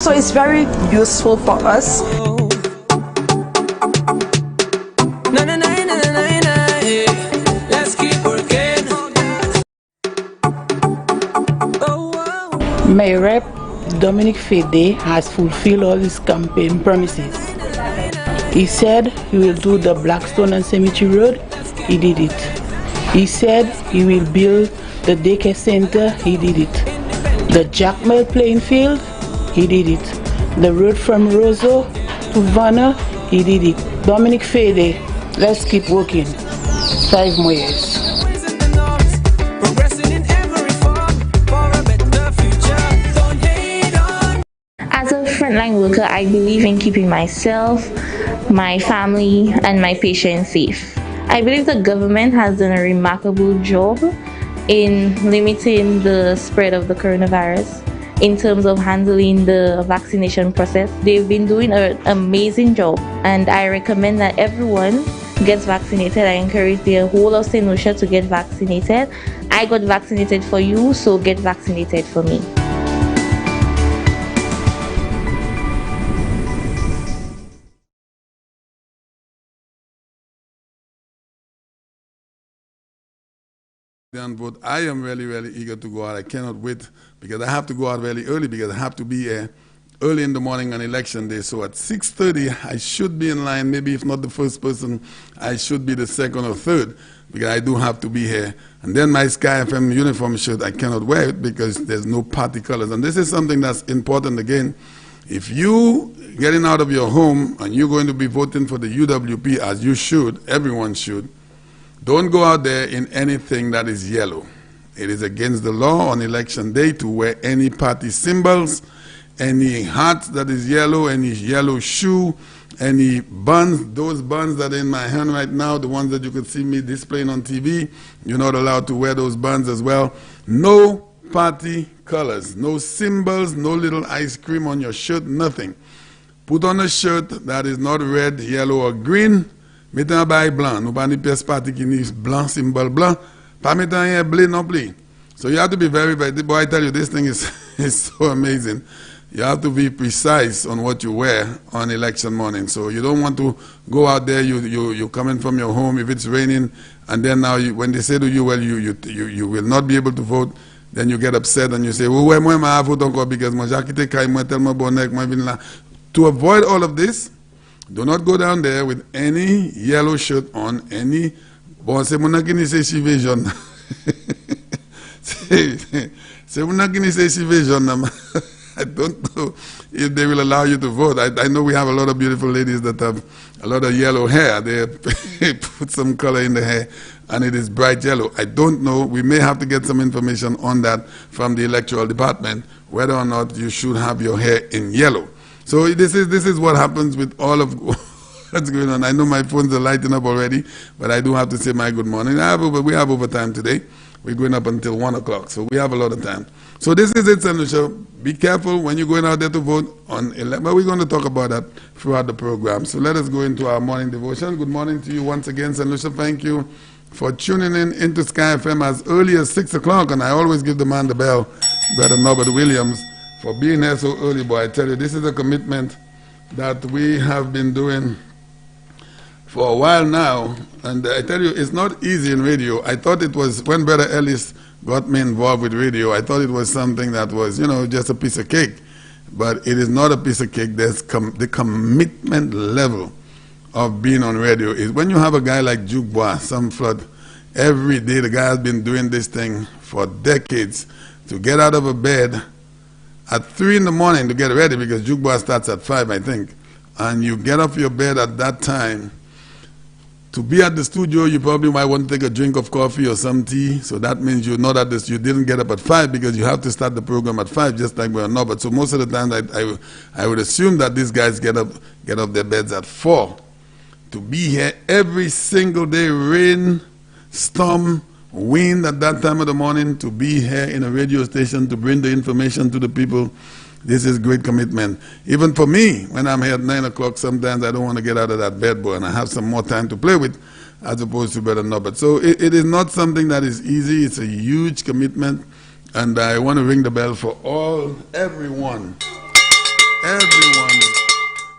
So it's very useful for us. Let's keep working. My rep, Dominic Fede, has fulfilled all his campaign promises. He said he will do the Blackstone and Cemetery Road. He did it. He said he will build the daycare center. He did it. The Jackmel playing field. He did it. The road from Roseau to Vanna. He did it. Dominic Fede, let's keep working. 5 more years. As a frontline worker, I believe in keeping myself, my family, and my patients safe. I believe the government has done a remarkable job in limiting the spread of the coronavirus in terms of handling the vaccination process. They've been doing an amazing job, and I recommend that everyone gets vaccinated. I encourage the whole of St. Lucia to get vaccinated. I got vaccinated for you, so get vaccinated for me. Vote. I am really, really eager to go out. I cannot wait because I have to go out really early because I have to be early in the morning on election day. So at 6:30, I should be in line. Maybe if not the first person, I should be the second or third because I do have to be here. And then my Sky FM uniform shirt, I cannot wear it because there's no party colors. And this is something that's important again. If you getting out of your home and you're going to be voting for the UWP, as you should, everyone should, don't go out there in anything that is yellow. It is against the law on election day to wear any party symbols, any hat that is yellow, any yellow shoe, any buns. Those buns that are in my hand right now, the ones that you could see me displaying on TV, you're not allowed to wear those buns as well. No party colors, no symbols, no little ice cream on your shirt, nothing. Put on a shirt that is not red, yellow, or green. Mettez un bail blanc. Nous pas une pièce partie qui n'est blanc, symbole blanc. Pas mettre un bleu non plus. So you have to be very, very, boy, I tell you, this thing is so amazing. You have to be precise on what you wear on election morning. So you don't want to go out there, you're coming from your home, if it's raining, and then now when they say to you, well, you will not be able to vote, then you get upset and you say, well, where am I vote encore because moi j'ai quitté kay moi tellement bonnet moi vinn là. To avoid all of this, do not go down there with any yellow shirt on, any. Bon, c'est mon qui c'est chivé jaune. C'est mon qui c'est chivé jaune. I don't know if they will allow you to vote. I know we have a lot of beautiful ladies that have a lot of yellow hair. They put some color in the hair, and it is bright yellow. I don't know. We may have to get some information on that from the electoral department, whether or not you should have your hair in yellow. So this is what happens with all of what's going on. I know my phones are lighting up already, but I do have to say my good morning. We have overtime today. We're going up until 1 o'clock, so we have a lot of time. So this is it, St. Lucia. Be careful when you're going out there to vote on election. But we're going to talk about that throughout the program. So let us go into our morning devotion. Good morning to you once again, St. Lucia. Thank you for tuning in into Sky FM as early as 6 o'clock, and I always give the man the bell, Brother Norbert Williams, for being here so early, boy. I tell you, this is a commitment that we have been doing for a while now, and I tell you, it's not easy in radio. I thought it was, when Brother Ellis got me involved with radio, I thought it was something that was, just a piece of cake. But it is not a piece of cake. There's the commitment level of being on radio is when you have a guy like Duke Bois, some flood, every day the guy has been doing this thing for decades, to get out of a bed at 3 in the morning to get ready, because Duke Bois starts at 5, I think, and you get off your bed at that time. To be at the studio, you probably might want to take a drink of coffee or some tea, so that means you know that you didn't get up at 5 because you have to start the program at 5, just like we're not. But so most of the time, I would assume that these guys get off their beds at 4 to be here every single day, rain, storm, wind at that time of the morning, to be here in a radio station to bring the information to the people. This is great commitment. Even for me, when I'm here at 9 o'clock, sometimes I don't want to get out of that bed, boy, and I have some more time to play with, as opposed to Brother Norbert. So it is not something that is easy. It's a huge commitment, and I want to ring the bell for everyone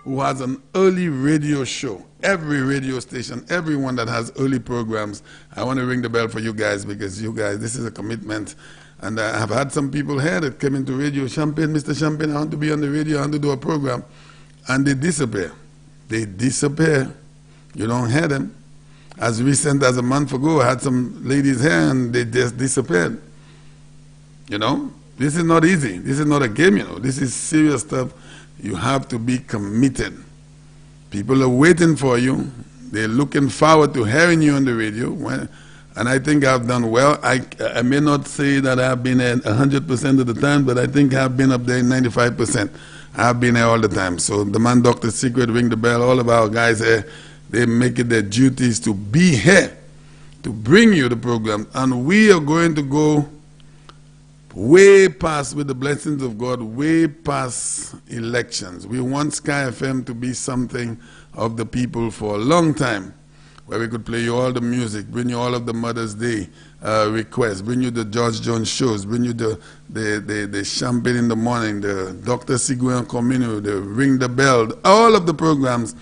who has an early radio show. Every radio station, everyone that has early programs, I want to ring the bell for you guys, because you guys, this is a commitment. And I have had some people here that came into radio, Champagne, Mr. Champagne, I want to be on the radio, I want to do a program. And they disappear. They disappear. You don't hear them. As recent as a month ago, I had some ladies here and they just disappeared. You know, this is not easy. This is not a game, you know. This is serious stuff. You have to be committed. People are waiting for you. They're looking forward to hearing you on the radio. And I think I've done well. I may not say that I've been at 100% of the time, but I think I've been up there 95%. I've been here all the time. So the Man Doctor Secret, Ring the Bell, all of our guys here, they make it their duties to be here, to bring you the program. And we are going to go way past, with the blessings of God, way past elections. We want Sky FM to be something of the people for a long time, where we could play you all the music, bring you all of the Mother's Day requests, bring you the George Jones shows, bring you the Champagne in the Morning, the Dr. Sigouin Communio, the Ring the Bell, all of the programs,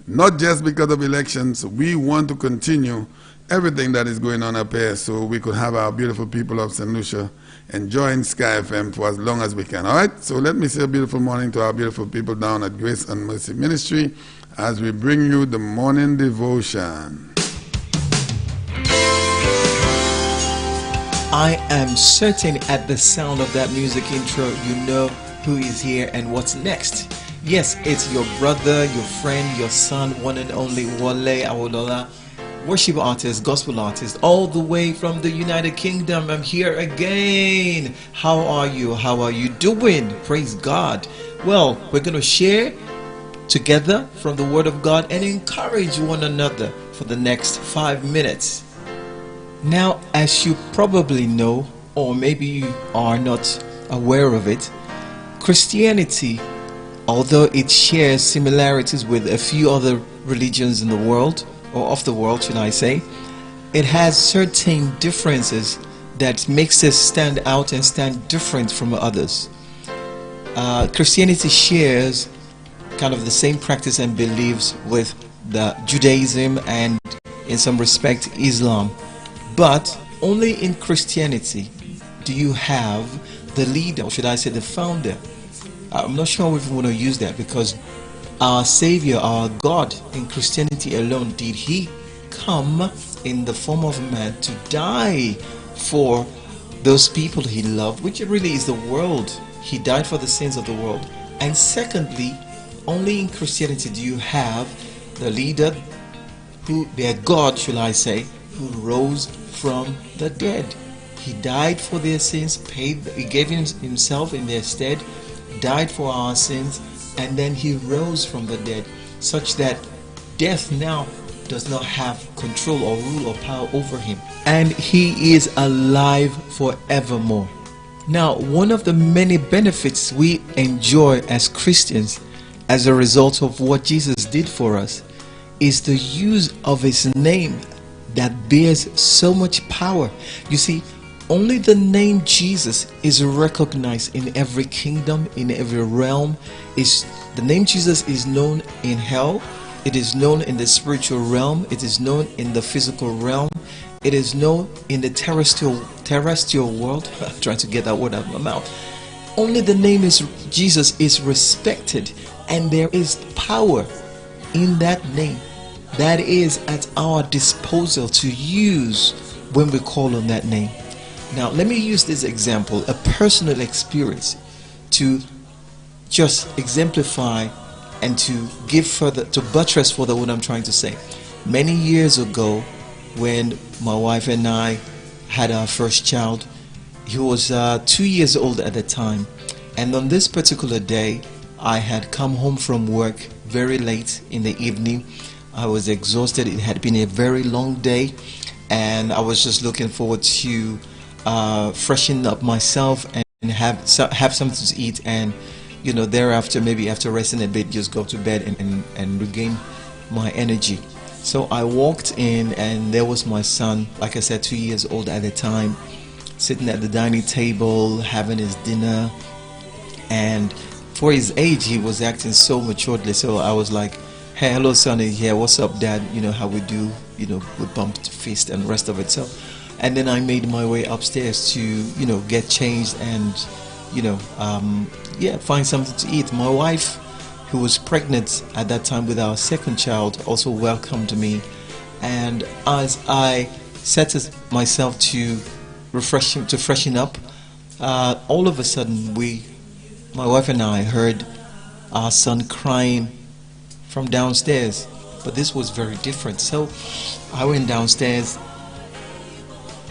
not just because of elections. We want to continue everything that is going on up here so we could have our beautiful people of St. Lucia enjoying Sky FM for as long as we can. All right? So let me say a beautiful morning to our beautiful people down at Grace and Mercy Ministry as we bring you the morning devotion. I am certain at the sound of that music intro, you know who is here and what's next. Yes, it's your brother, your friend, your son, one and only Wale Awodola, worship artist, gospel artist, all the way from the United Kingdom. I'm here again. How are you? How are you doing? Praise God. Well, we're going to share together from the Word of God and encourage one another for the next 5 minutes. Now, as you probably know, or maybe you are not aware of it, Christianity, although it shares similarities with a few other religions in the world, or of the world should I say, it has certain differences that makes it stand out and stand different from others. Christianity shares kind of the same practice and beliefs with the Judaism and in some respect Islam, but only in Christianity do you have the leader, or should I say the founder. I'm not sure if we want to use that, because our Savior, our God, in Christianity alone, did He come in the form of a man to die for those people He loved, which really is the world. He died for the sins of the world. And secondly, only in Christianity do you have the leader, who their God, should I say, who rose from the dead. He died for their sins, He gave Himself in their stead, died for our sins, and then He rose from the dead, such that death now does not have control or rule or power over Him, and He is alive forevermore. Now, one of the many benefits we enjoy as Christians as a result of what Jesus did for us is the use of His name that bears so much power. You see, only the name Jesus is recognized in every kingdom, in every realm. The name Jesus is known in hell, it is known in the spiritual realm, it is known in the physical realm, it is known in the terrestrial world. I'm trying to get that word out of my mouth. Only the name is Jesus is respected, and there is power in that name that is at our disposal to use when we call on that name. Now, let me use this example, a personal experience, to just exemplify and to give further, to buttress further what I'm trying to say. Many years ago, when my wife and I had our first child, he was 2 years old at the time, and on this particular day, I had come home from work very late in the evening. I was exhausted. It had been a very long day, and I was just looking forward to freshen up myself and have something to eat, and thereafter, maybe after resting a bit, just go to bed and regain my energy. So I walked in, and there was my son, like I said, 2 years old at the time, sitting at the dining table having his dinner. And for his age, he was acting so maturely. So I was like, "Hey, hello, Sonny. Yeah, what's up, Dad? You know how we do. You know, we bumped fist and rest of it." So, and then I made my way upstairs to, you know, get changed and, you know, yeah, find something to eat. My wife, who was pregnant at that time with our second child, also welcomed me. And as I set myself to freshen up, all of a sudden, my wife and I, heard our son crying from downstairs. But this was very different. So I went downstairs.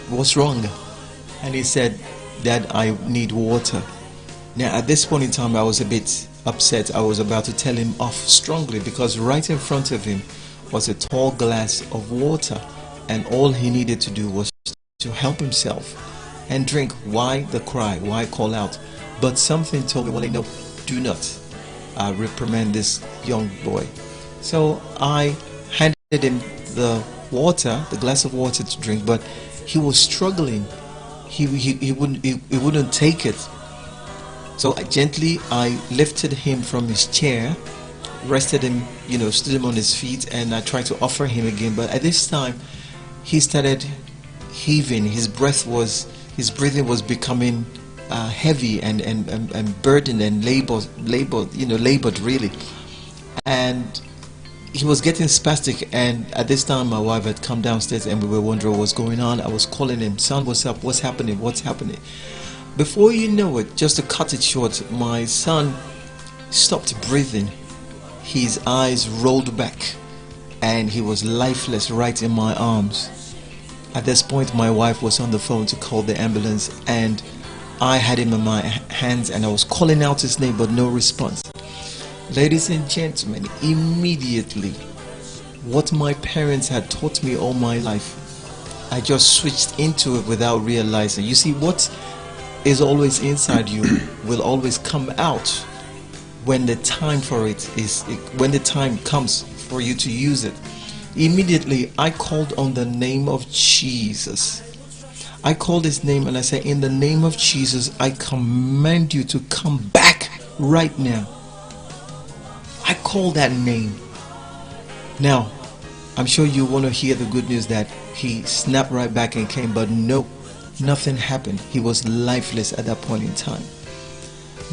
"What's wrong?" And he said, "Dad, I need water." Now at this point in time, I was a bit upset. I was about to tell him off strongly, because right in front of him was a tall glass of water, and all he needed to do was to help himself and drink. Why the cry? Why call out? But something told me, "Well, no, do not reprimand this young boy." So I handed him the water, the glass of water to drink, but he was struggling. He wouldn't take it. So I lifted him from his chair, rested him, you know, stood him on his feet, and I tried to offer him again. But at this time, he started heaving. His breathing was becoming heavy and burdened and labored really. And he was getting spastic. And at this time, my wife had come downstairs, and we were wondering what's going on. I was calling him, "Son, what's up? What's happening? What's happening?" Before you know it, just to cut it short, my son stopped breathing. His eyes rolled back, and he was lifeless right in my arms. At this point, my wife was on the phone to call the ambulance, and I had him in my hands, and I was calling out his name, but no response. Ladies and gentlemen, immediately, what my parents had taught me all my life, I just switched into it without realizing. You see, what is always inside you will always come out when the time when the time comes for you to use it. Immediately, I called on the name of Jesus. I called his name, and I said, "In the name of Jesus, I command you to come back right now." I called that name. Now, I'm sure you want to hear the good news that he snapped right back and came, but no, nothing happened. He was lifeless at that point in time.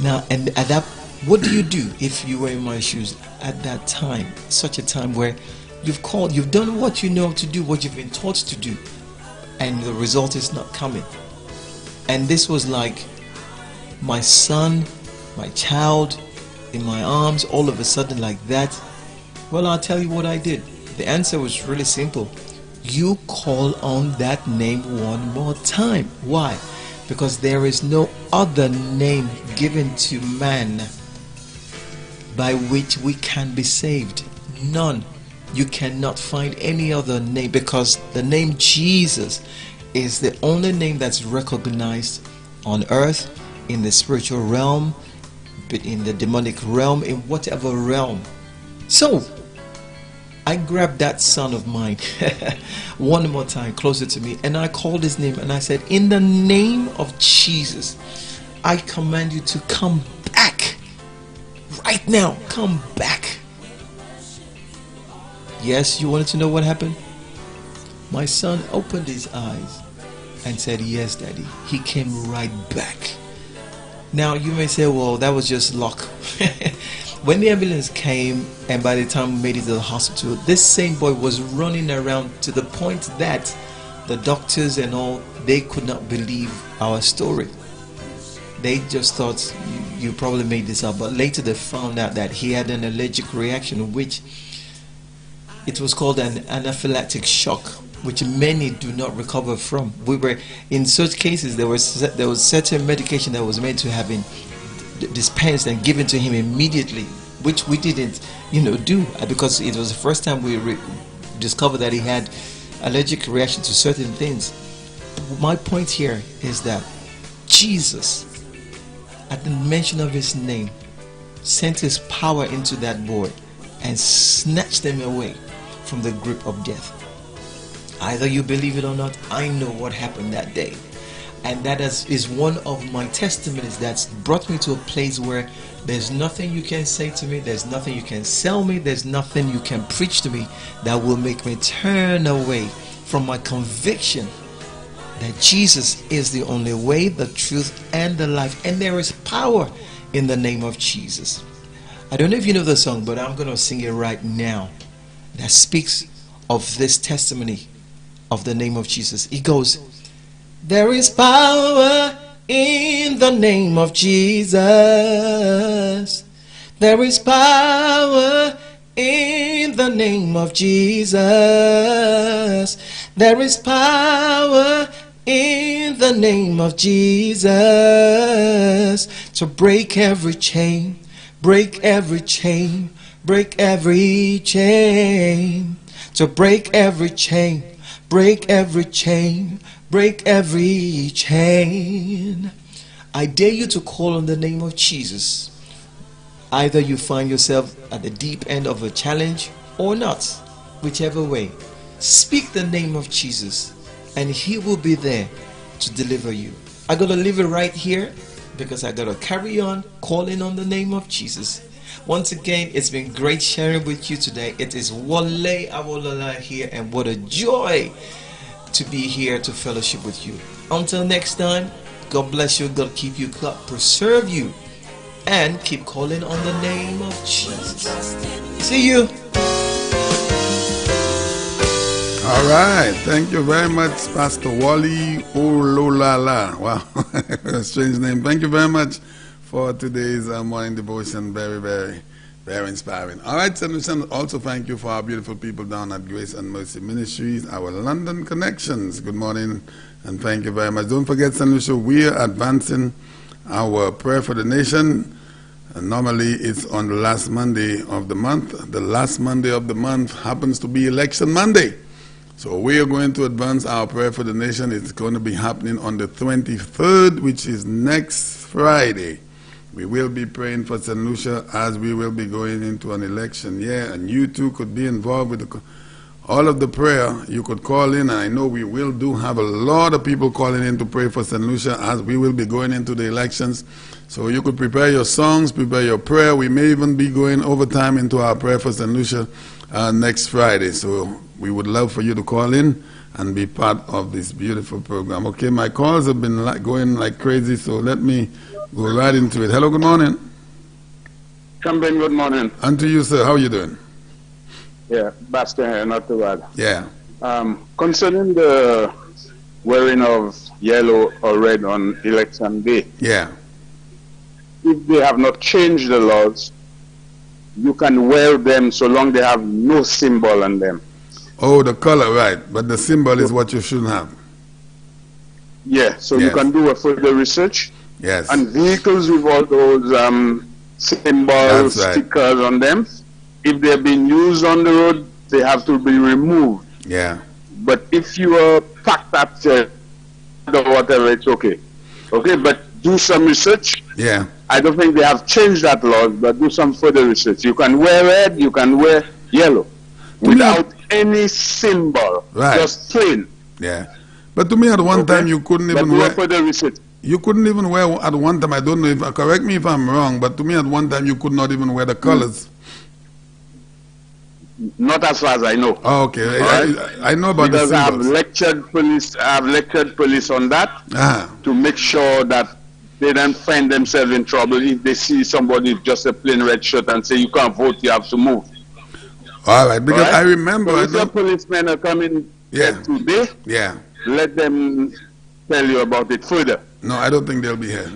Now, and at that, what do you do if you were in my shoes at that time? Such a time where you've done what you know to do, what you've been taught to do, and the result is not coming. And this was like my son, my child in my arms, all of a sudden like that. Well, I'll tell you what I did. The answer was really simple. You call on that name one more time. Why? Because there is no other name given to man by which we can be saved. None. You cannot find any other name, because the name Jesus is the only name that's recognized on earth, in the spiritual realm, in the demonic realm, in whatever realm. So I grabbed that son of mine one more time closer to me, and I called his name, and I said, "In the name of Jesus, I command you to come back right now. Come back." Yes, you wanted to know what happened? My son opened his eyes and said, "Yes, Daddy." He came right back. Now you may say, "Well, that was just luck." When the ambulance came, and by the time we made it to the hospital, this same boy was running around to the point that the doctors and all, they could not believe our story. They just thought you probably made this up. But later they found out that he had an allergic reaction, which it was called an anaphylactic shock, which many do not recover from. We were in such cases, there was certain medication that was meant to have been dispensed and given to him immediately, which we didn't, do, because it was the first time we discovered that he had allergic reaction to certain things. My point here is that Jesus, at the mention of his name, sent his power into that boy and snatched him away from the grip of death. Either you believe it or not, I know what happened that day. And that is one of my testimonies that's brought me to a place where there's nothing you can say to me, there's nothing you can sell me, there's nothing you can preach to me that will make me turn away from my conviction that Jesus is the only way, the truth, and the life. And there is power in the name of Jesus. I don't know if you know the song, but I'm going to sing it right now. That speaks of this testimony of the name of Jesus. It goes, there is power in the name of Jesus. There is power in the name of Jesus. There is power in the name of Jesus to break every chain, break every chain, break every chain, to break every chain, break every chain, break every chain. I dare you to call on the name of Jesus. Either you find yourself at the deep end of a challenge or not, whichever way. Speak the name of Jesus and he will be there to deliver you. I gotta leave it right here because I gotta carry on calling on the name of Jesus. Once again, it's been great sharing with you today. It is Wale Awolola here, and what a joy to be here to fellowship with you. Until next time, God bless you, God keep you, God preserve you, and keep calling on the name of Jesus. See you. All right. Thank you very much, Pastor Wale Ololala. Wow. A strange name. Thank you very much for today's morning devotion. Very, very, very inspiring. All right, and also thank you for our beautiful people down at Grace and Mercy Ministries, our London connections. Good morning, and thank you very much. Don't forget, St. Lucia, we are advancing our prayer for the nation. And normally it's on the last Monday of the month. The last Monday of the month happens to be Election Monday. So we are going to advance our prayer for the nation. It's going to be happening on the 23rd, which is next Friday. We will be praying for St. Lucia as we will be going into an election year, and you too could be involved with all of the prayer. You could call in, and I know we will have a lot of people calling in to pray for St. Lucia as we will be going into the elections. So you could prepare your songs, prepare your prayer. We may even be going overtime into our prayer for St. Lucia next Friday. So we would love for you to call in and be part of this beautiful program. Okay, my calls have been going like crazy, so let me go right into it. Hello, good morning. Champion, good morning. And to you, sir. How are you doing? Yeah, Bastion here, not too bad. Yeah. Concerning the wearing of yellow or red on election day, Yeah. if they have not changed the laws, you can wear them so long they have no symbol on them. Oh, the color, right. But the symbol is what you shouldn't have. Yeah, so Yes. you can do a further research. Yes. And vehicles with all those symbols, That's right. stickers on them, if they're being used on the road, they have to be removed. Yeah. But if you are packed at or whatever, it's okay. Okay, but do some research. Yeah. I don't think they have changed that law, but do some further research. You can wear red, you can wear yellow, without any symbol, Right. just plain. Yeah. But to me, at one time, you couldn't But even do wear. further research. You couldn't even wear at one time. I don't know if correct me if I'm wrong, but to me, at one time, you could not even wear the colors. Not as far as I know. Oh, okay. Right. I know about Because the I've symbols. lectured police on that to make sure that they don't find themselves in trouble if they see somebody with just a plain red shirt and say you can't vote, you have to move. All right, because Right? I remember. So if your policemen are coming today, Yeah. let them tell you about it further. No, I don't think they'll be here.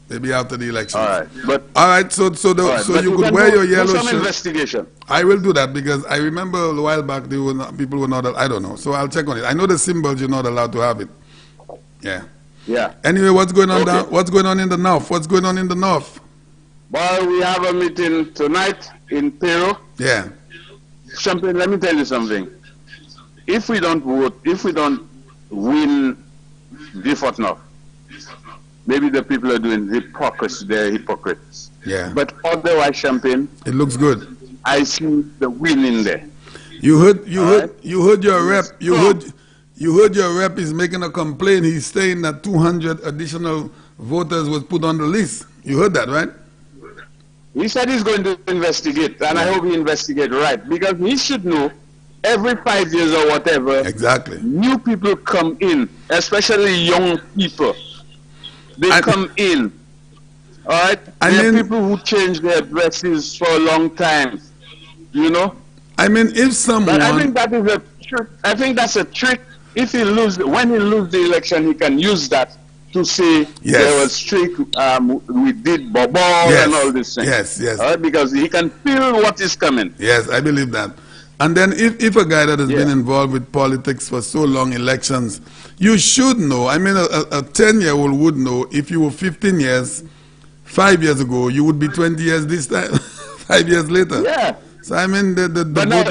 They'll be after the election. All right, but all right. So but you could can wear do- your yellow do some shirt. investigation. I will do that because I remember a while back people were not. I don't know. So I'll check on it. I know the symbols you're not allowed to have it. Yeah. Yeah. Anyway, what's going on Okay. down? What's going on in the north? What's going on in the north? Well, we have a meeting tonight in Peru. Yeah. Champagne, let me tell you something. If we don't vote, if we don't win default now, maybe the people are doing hypocrisy, they're hypocrites. Yeah. But otherwise, Champagne, It looks good. I see the win in there. You heard All right. your rep. You You heard your rep is making a complaint. He's saying that 200 additional voters was put on the list. You heard that, right? He said he's going to investigate, and I hope he investigate right, because he should know every 5 years or whatever, Exactly. new people come in, especially young people. They come in. All right? There are people who change their dresses for a long time, you know? I mean, if someone... But I think that is a trick. I think that's a trick. If he lose, when he lose the election, he can use that to say there was trick, we did bobo and all this thing. Yes, yes. All right? Because he can feel what is coming. Yes, I believe that. And then if a guy that has been involved with politics for so long, elections, you should know. I mean, a 10-year-old would know if you were 15 years, 5 years ago, you would be 20 years this time, 5 years later. Yeah. So, I mean, the but now,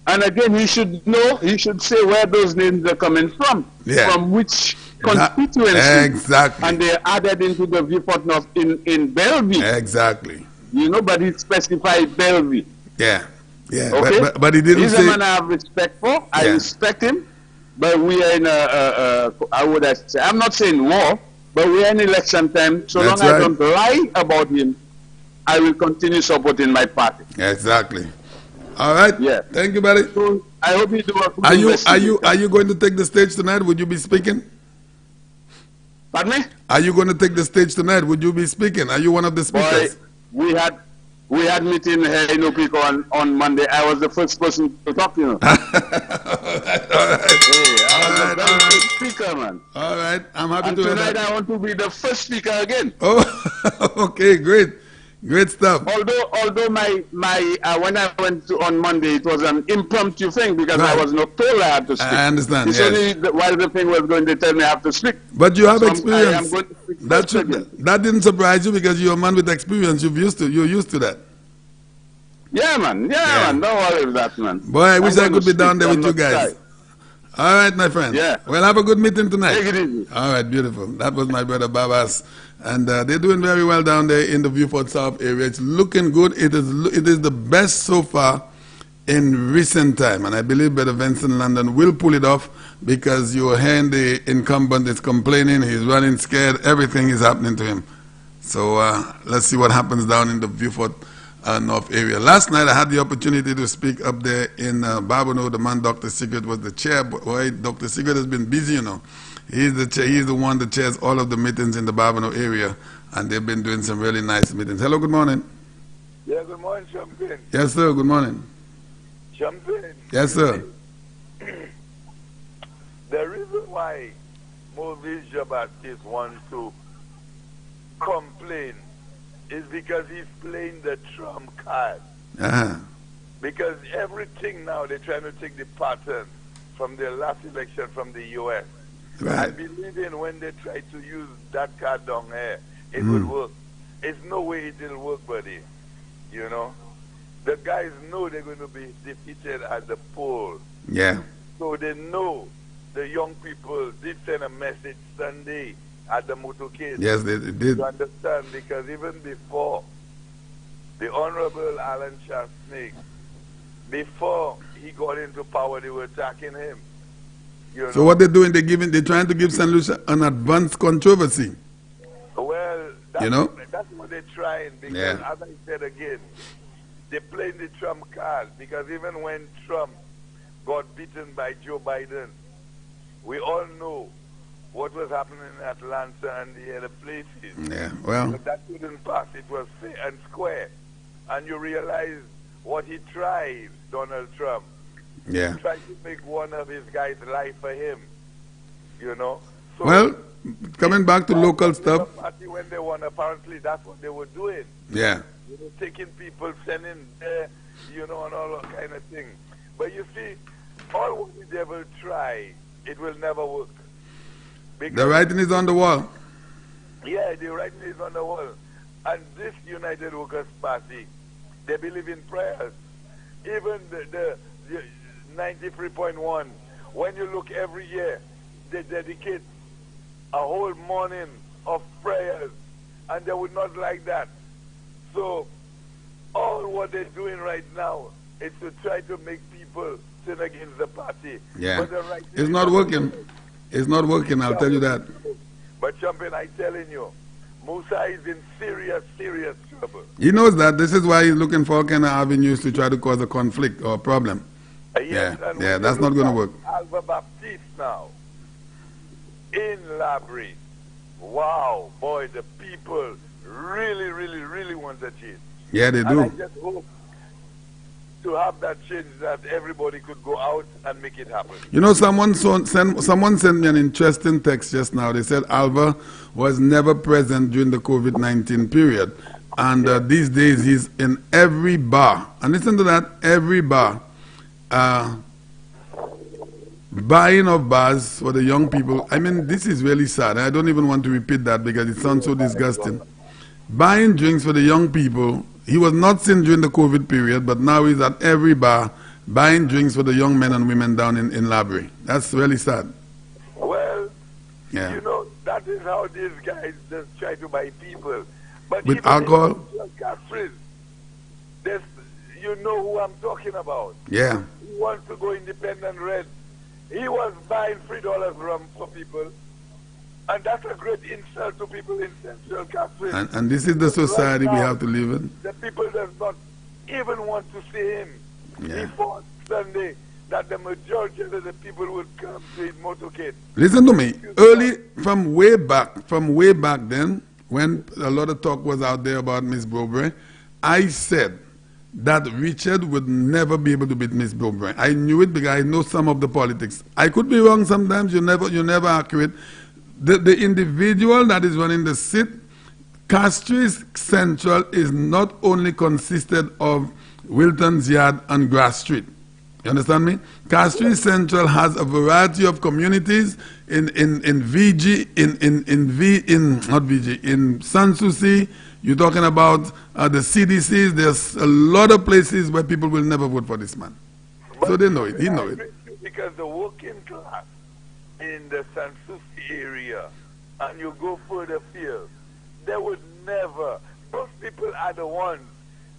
and again, he should know, he should say where those names are coming from. Yeah. From which constituency. Exactly. And they're added into the Viewport North in Bellevue. Exactly. You know, but he specified Bellevue. Yeah, yeah. Okay? But he didn't say... He's a man I have respect for. I respect him. But we are in I would say, I'm not saying war, but we are in election time. So long as I don't lie about him, I will continue supporting my party. Exactly. All right. Yeah. Thank you, buddy. So I hope you do a good Are you going to take the stage tonight? Would you be speaking? Pardon me? Are you going to take the stage tonight? Would you be speaking? Are you one of the speakers? Boy, we had meeting here in Opiko on Monday. I was the first person to talk, you know. All right. I was the first speaker, man. All right. I'm happy and to hear tonight that. I want to be the first speaker again. Oh, okay, great. Great stuff. Although my when I went on Monday, it was an impromptu thing because I was not told I had to speak. I understand. It's only while the thing was going to tell me I have to speak. But you have so experience. I am going to speak that didn't surprise you because you're a man with experience. You're used to that. Yeah, man. Yeah, man. Don't worry about that, man. Boy, I wish I could be down there with you guys. Shy. All right, my friend. Yeah. Well, have a good meeting tonight. Take it easy. All right, beautiful. That was my brother Babas. And they're doing very well down there in the Viewport South area. It's looking good. It is the best so far in recent time. And I believe Brother Vincent London will pull it off because you're hearing the incumbent is complaining. He's running scared. Everything is happening to him. So let's see what happens down in the Viewport North area. Last night I had the opportunity to speak up there in Barbano. The man, Dr. Sigurd, was the chair. Boy, Dr. Sigurd has been busy, you know. He's the chair, he's the one that chairs all of the meetings in the Barbano area, and they've been doing some really nice meetings. Hello, good morning. Yeah, good morning, Champagne. Yes, sir, good morning. Champagne. Yes, sir. The reason why Maurice Jean-Baptiste wants to complain is because he's playing the trump card. Because everything now, they're trying to take the pattern from the last election from the U.S. Right. I believe in when they try to use that card down here, it will work. There's no way it will work, buddy. You know? The guys know they're going to be defeated at the poll. Yeah. So they know the young people did send a message Sunday at the motorcade. Yes, they did. You understand? Because even before the Honorable Alan Snake, before he got into power, they were attacking him. You know? So what they're doing, they're trying to give St. Lucia an advanced controversy. Well, that's, you know? That's what they're trying. Because as I said again, they're playing the Trump card. Because even when Trump got beaten by Joe Biden, we all know what was happening in Atlanta and the other places. Yeah, well. But that couldn't pass. It was fair and square. And you realize what he tried, Donald Trump. Yeah. He tried to make one of his guys lie for him. You know? So well, coming back to local stuff. Party when they won, apparently that's what they were doing. Yeah. You know, taking people, sending there, you know, and all that kind of thing. But you see, all what the devil try, it will never work. Because the writing is on the wall. Yeah, the writing is on the wall. And this United Workers' Party, they believe in prayers. Even the 93.1, when you look every year, they dedicate a whole morning of prayers, and they would not like that. So all what they're doing right now is to try to make people turn against the party. Yeah. But the right It's not working. It's not working, I'll tell you that. But Champion, I'm telling you, Musa is in serious, serious trouble. He knows that. This is why he's looking for all kind of avenues to try to cause a conflict or a problem. Yes, and Yeah, that's not going to work. Alva Baptiste now in Labrie. Wow, boy, the people really, really, really want a change. Yeah, they And do. I just hope to have that change that everybody could go out and make it happen. You know, someone sent me an interesting text just now. They said Alva was never present during the COVID-19 period. And these days he's in every bar. And listen to that, every bar. Buying of bars for the young people. I mean, this is really sad. I don't even want to repeat that because it sounds so disgusting. Buying drinks for the young people. He was not seen during the COVID period, but now he's at every bar buying drinks for the young men and women down in Labrie. That's really sad. Well, Yeah. you know, that is how these guys just try to buy people. But With even alcohol? in Catherine, you know who I'm talking about. Yeah. He wants to go independent red. He was buying $3 rum for people. And that's a great insult to people in Central Catherine. And this is the society Right we now, have to live in. The people does not even want to see him. Yeah. Before Sunday, that the majority of the people would come to his motorcade. Listen to me. Early, from way back then, when a lot of talk was out there about Miss Bowbray, I said that Richard would never be able to beat Miss Bowbray. I knew it because I know some of the politics. I could be wrong sometimes. You're never accurate. The individual that is running the seat, Castries Central, is not only consisted of Wilton's Yard and Grass Street. You understand me? Castries Central has a variety of communities in VG, in Sanssouci. You're talking about the CDCs. There's a lot of places where people will never vote for this man. So they know it. He knows it. Because the working class in the Sanssouci area, and you go further field, they would never. Those people are the ones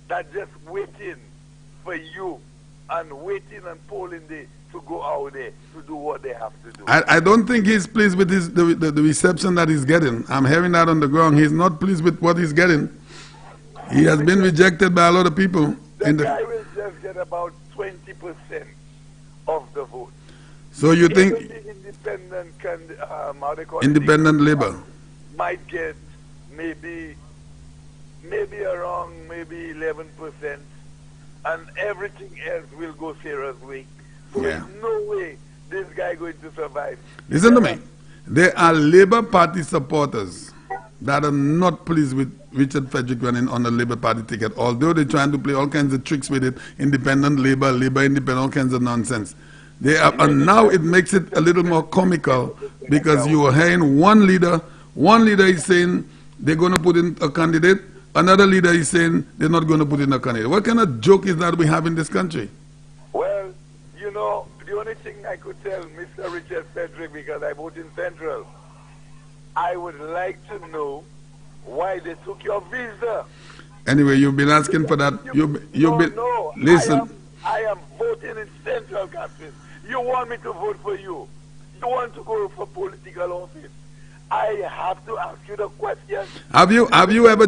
that just waiting for you and waiting and polling day to go out there to do what they have to do. I don't think he's pleased with the reception that he's getting. I'm hearing that on the ground. He's not pleased with what he's getting. He has been rejected by a lot of people. The guy will just get about 20% of the vote. So you Even think the independent labor might get maybe around 11%, and everything else will go Sarah's way. So Yeah. there's no way this guy going to survive. Listen to me. There are Labour Party supporters that are not pleased with Richard Frederick running on the Labour Party ticket, although they're trying to play all kinds of tricks with it, independent Labour independent, all kinds of nonsense. And now it makes it a little more comical because you are hearing one leader is saying they're going to put in a candidate, another leader is saying they're not going to put in a candidate. What kind of joke is that we have in this country? Well, you know, the only thing I could tell Mr. Richard Frederick, because I vote in Central, I would like to know why they took your visa. Anyway, you've been asking for that. Listen. I am voting in Central Catherine. You want me to vote for you. You want to go for political office. I have to ask you the question. Have you ever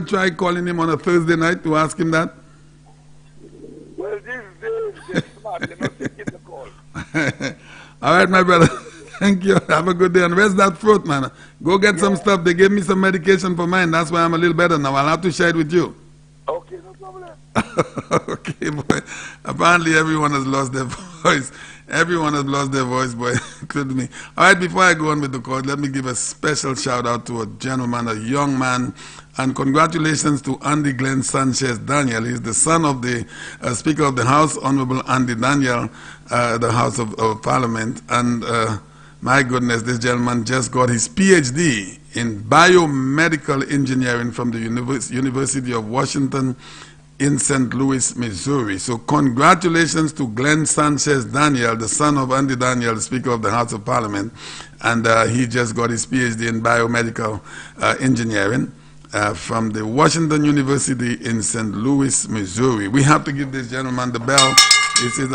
tried calling him on a Thursday night to ask him that? Well, these days they're smart. They're not taking the call. All right, my brother. Thank you. Have a good day. And rest that throat, man. Go get some stuff. They gave me some medication for mine. That's why I'm a little better now. I'll have to share it with you. Okay, no problem. Okay, boy. Apparently everyone has lost their voice. Everyone has lost their voice, boy, including me. All right, before I go on with the call, let me give a special shout out to a gentleman, a young man, and congratulations to Andy Glenn Sanchez Daniel. He's the son of the Speaker of the House, Honorable Andy Daniel, the House of Parliament. And my goodness, this gentleman just got his PhD in biomedical engineering from the University of Washington in St. Louis, Missouri. So congratulations to Glenn Sanchez Daniel, the son of Andy Daniel, the Speaker of the House of Parliament. And he just got his PhD in biomedical engineering. from the Washington University in St. Louis, Missouri. We have to give this gentleman the bell. This is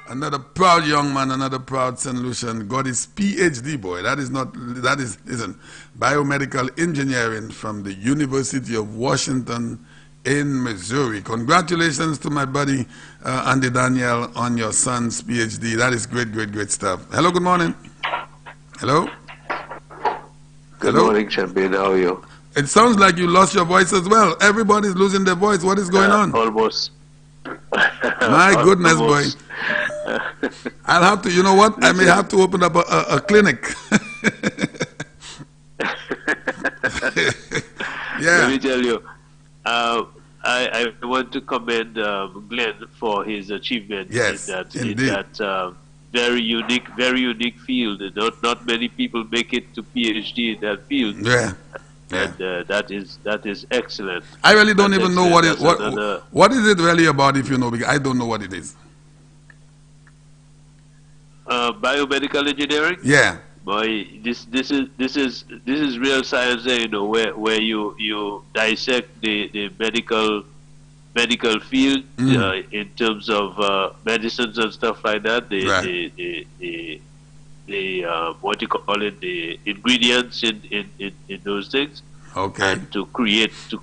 another proud young man, another proud St. Lucian. Got his PhD, boy. That is biomedical engineering from the University of Washington in Missouri. Congratulations to my buddy Andy Daniel on your son's PhD. That is great, great, great stuff. Hello, good morning. Hello? Good Hello? morning, Champion. How are you? It sounds like you lost your voice as well. Everybody's losing their voice. What is going on? Almost. My goodness, boy. I'll have to, you know what? I may have to open up a clinic. Yeah. Let me tell you, I want to commend Glenn for his achievement Yes, in that very unique field. Not many people make it to PhD in that field. Yeah. And that is excellent. I really don't even know what is it really about, if you know, because I don't know what it is. Biomedical engineering. Yeah. Boy, this is real science there, you know, where you dissect the medical field in terms of medicines and stuff like that. What you call it, the ingredients in those things. Okay. And to create it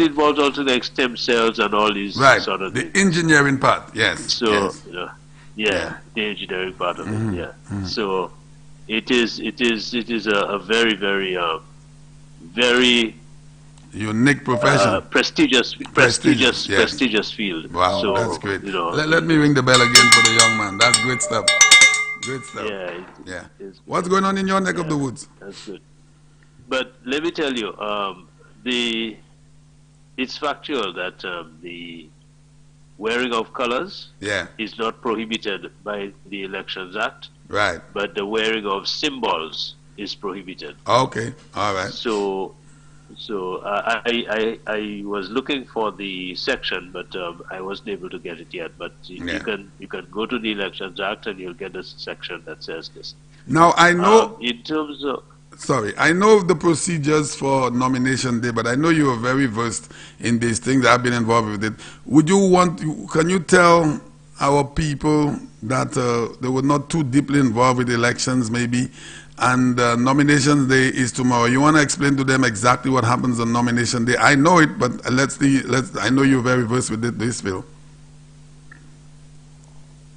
involves also the stem cells and all these sort of things. The engineering part, yes. So yes. The engineering part of it. Yeah. So it is a very very unique profession, prestigious field. Wow, so, that's great. You know, let me ring the bell again for the young man. That's great stuff. Great stuff. Yeah. What's going on in your neck of the woods? That's good. But let me tell you, it's factual that the wearing of colors is not prohibited by the Elections Act. Right. But the wearing of symbols is prohibited. Okay. All right. So I was looking for the section, but I wasn't able to get it yet. But you can go to the Elections Act and you'll get a section that says this. Now I know in terms of. Sorry, I know the procedures for nomination day, but I know you are very versed in these things. I've been involved with it. Can you tell our people that they were not too deeply involved with elections, maybe, and nomination day is tomorrow? You want to explain to them exactly what happens on nomination day? I know it, but I know you're very versed with this, Phil.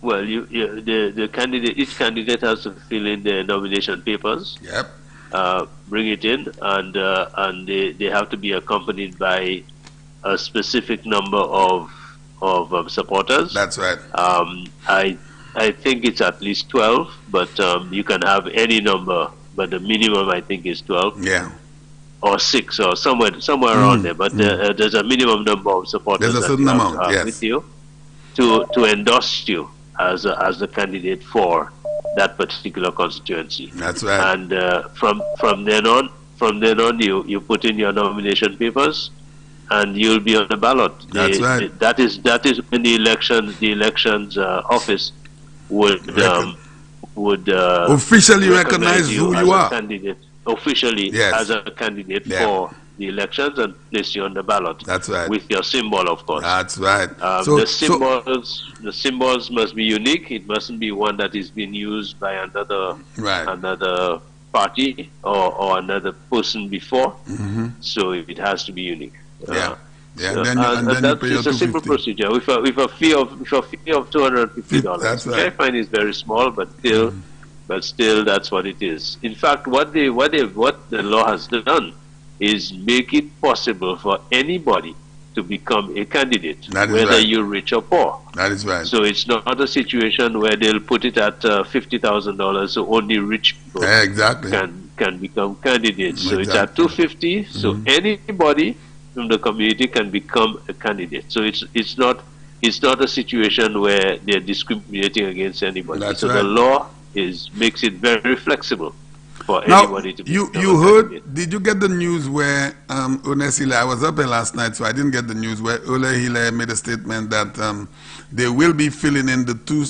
Well, the candidate, each candidate has to fill in their nomination papers. Yep. Bring it in, and they have to be accompanied by a specific number of supporters. That's right. I think it's at least 12, but you can have any number, but the minimum I think is 12. Yeah. Or 6 or somewhere around there. But there's a minimum number of supporters. There's a certain amount, yes, with you to endorse you as a candidate for that particular constituency. That's right. And from then on, you put in your nomination papers, and you'll be on the ballot. That's right. That is when the elections office would officially recognize who you are. Candidate officially as a candidate for the elections and place you on the ballot. That's right. With your symbol, of course. That's right. The symbols must be unique. It mustn't be one that is being used by another party or another person before. So it has to be unique. And then you pay your it's a simple procedure with a fee of $250. That's right. Which I find is very small, but still that's what it is. In fact, what the law has done is make it possible for anybody to become a candidate, whether you're rich or poor. That is right. So it's not a situation where they'll put it at $50,000, so only rich people can become candidates. So it's at $250, so anybody from the community can become a candidate. So it's not a situation where they're discriminating against anybody. That's right. The law makes it very flexible for anybody to become you a heard? candidate. Did you get the news where I was up there last night, so I didn't get the news where Ole Hile made a statement that they will be filling in the 2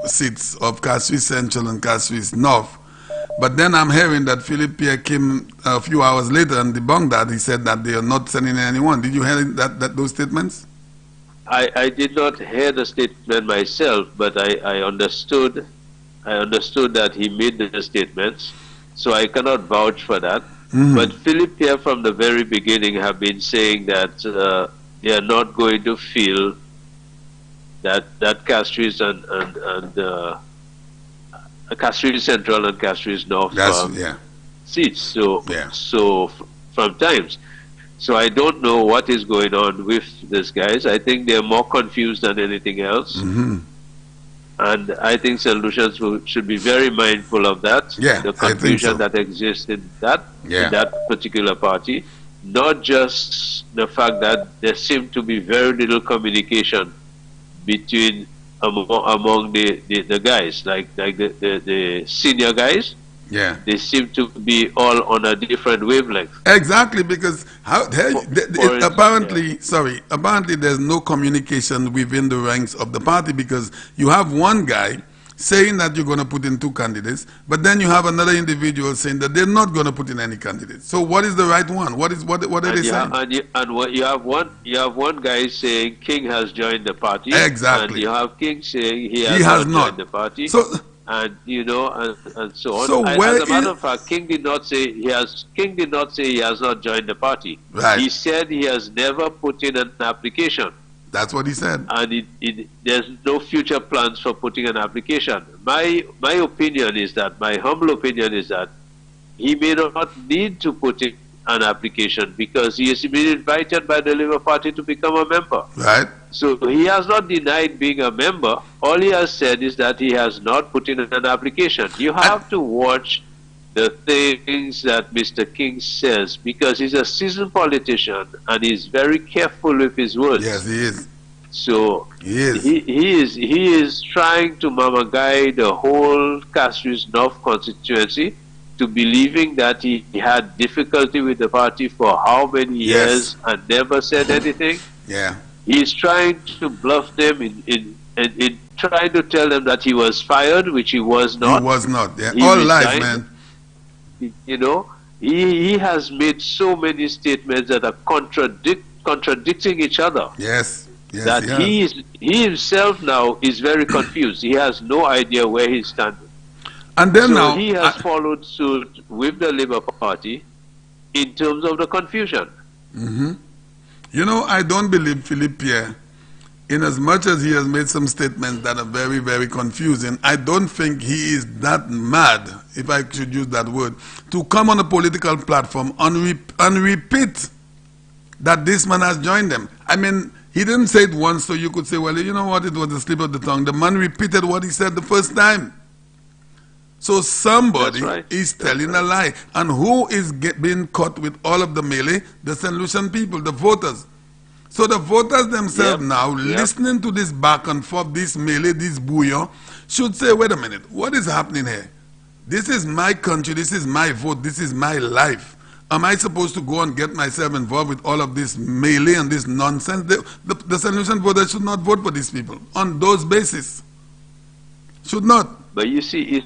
seats of Kasui Central and Kasui North, But then I'm hearing that Philip Pierre came a few hours later and debunked that. He said that they are not sending anyone. Did you hear those statements? I did not hear the statement myself, but I understood that he made the statements, so I cannot vouch for that. But Philip Pierre from the very beginning have been saying that they are not going to fill that Castries and Castries Central and Castries North seats. So from times. So I don't know what is going on with these guys. I think they're more confused than anything else. And I think solutions should be very mindful of that. The confusion that exists in that particular party. Not just the fact that there seemed to be very little communication between among the guys, like the senior guys. They seem to be all on a different wavelength. Exactly, because apparently there's no communication within the ranks of the party, because you have one guy saying that you're going to put in 2 candidates, but then you have another individual saying that they're not going to put in any candidates. So what is the right one? What are they saying? You have one guy saying King has joined the party. Exactly. And you have King saying he has not joined the party. So, and and so on. So as a matter of fact, King did not say he has not joined the party. Right. He said he has never put in an application. That's what he said. And there's no future plans for putting an application. My opinion is that, my humble opinion is that he may not need to put in an application, because he has been invited by the Labour Party to become a member. Right. So he has not denied being a member. All he has said is that he has not put in an application. You have to watch the things that Mr. King says, because he's a seasoned politician and he's very careful with his words. Yes, he is. So he is trying to mama guide the whole Castries North constituency to believing that he had difficulty with the party for how many years and never said anything. He's trying to bluff them in trying to tell them that he was fired, which he was not. He was not. All lies, man. You know, he has made so many statements that are contradicting each other. That he himself now is very confused. He has no idea where he's standing. And then so he has followed suit with the Labour Party in terms of the confusion. You know, I don't believe Philip Pierre, in as much as he has made some statements that are very, very confusing. I don't think he is that mad, if I should use that word, to come on a political platform and repeat that this man has joined them. I mean, he didn't say it once, so you could say, well, you know what, it was a slip of the tongue. The man repeated what he said the first time. So somebody is telling a lie. And who is being caught with all of the melee? The St. Lucian people, the voters. So the voters themselves now, listening to this back and forth, this melee, this bouillon, should say, wait a minute, what is happening here? This is my country, this is my vote, this is my life. Am I supposed to go and get myself involved with all of this melee and this nonsense? The St. Lucian voters should not vote for these people on those bases. Should not. But you see,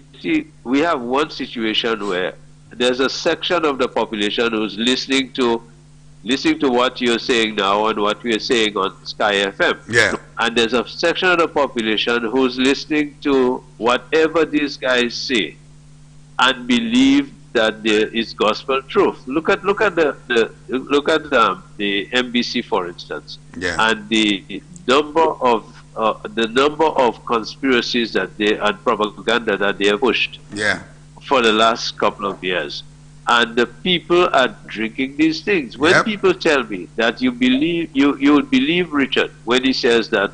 we have one situation where there's a section of the population who's listening to what you're saying now and what we're saying on Sky FM. And there's a section of the population who's listening to whatever these guys say and believe that there is gospel truth. Look at the MBC, for instance, and the number of conspiracies that and propaganda that they have pushed for the last couple of years. And the people are drinking these things. When people tell me that you would believe Richard when he says that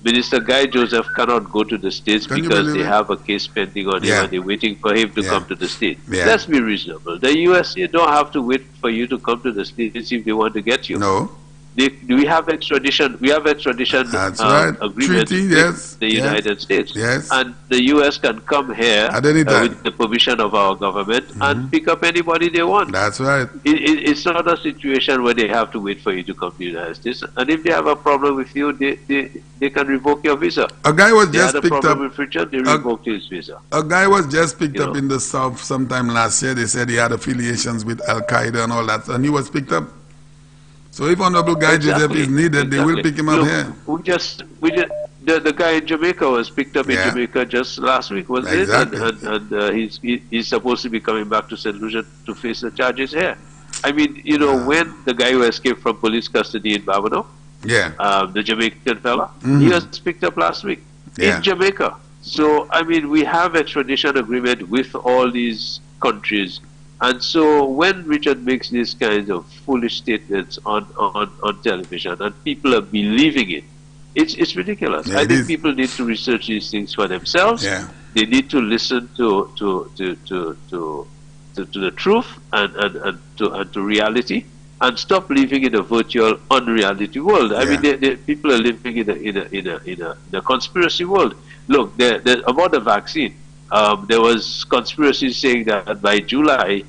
Minister Guy Joseph cannot go to the States because they have a case pending on him and they're waiting for him to come to the States. Let's be reasonable. The USA don't have to wait for you to come to the States if they want to get you. No. we have extradition. We have extradition agreement Treaty, yes, with the United States. Yes. And the U.S. can come here at any time with the permission of our government and pick up anybody they want. That's right. It's not a situation where they have to wait for you to come to the United States. And if they have a problem with you, they can revoke your visa. A guy was just picked up. With Richard, they revoked his visa. A guy was just picked up in the South sometime last year. They said he had affiliations with Al Qaeda and all that, and he was picked up. So if Honorable Guy Joseph is needed, they will pick him up here. The guy in Jamaica was picked up in Jamaica just last week, wasn't it? And he's supposed to be coming back to St. Lucia to face the charges here. I mean, you know, when the guy who escaped from police custody in Barbados, the Jamaican fella, he was picked up last week in Jamaica. So, I mean, we have extradition agreement with all these countries. And so when Richard makes these kinds of foolish statements on television and people are believing it, it's ridiculous. I think people need to research these things for themselves. They need to listen to the truth and to reality, and stop living in a virtual unreality world. I mean, people are living in a conspiracy world. Look, about the vaccine. There was conspiracy saying that by July,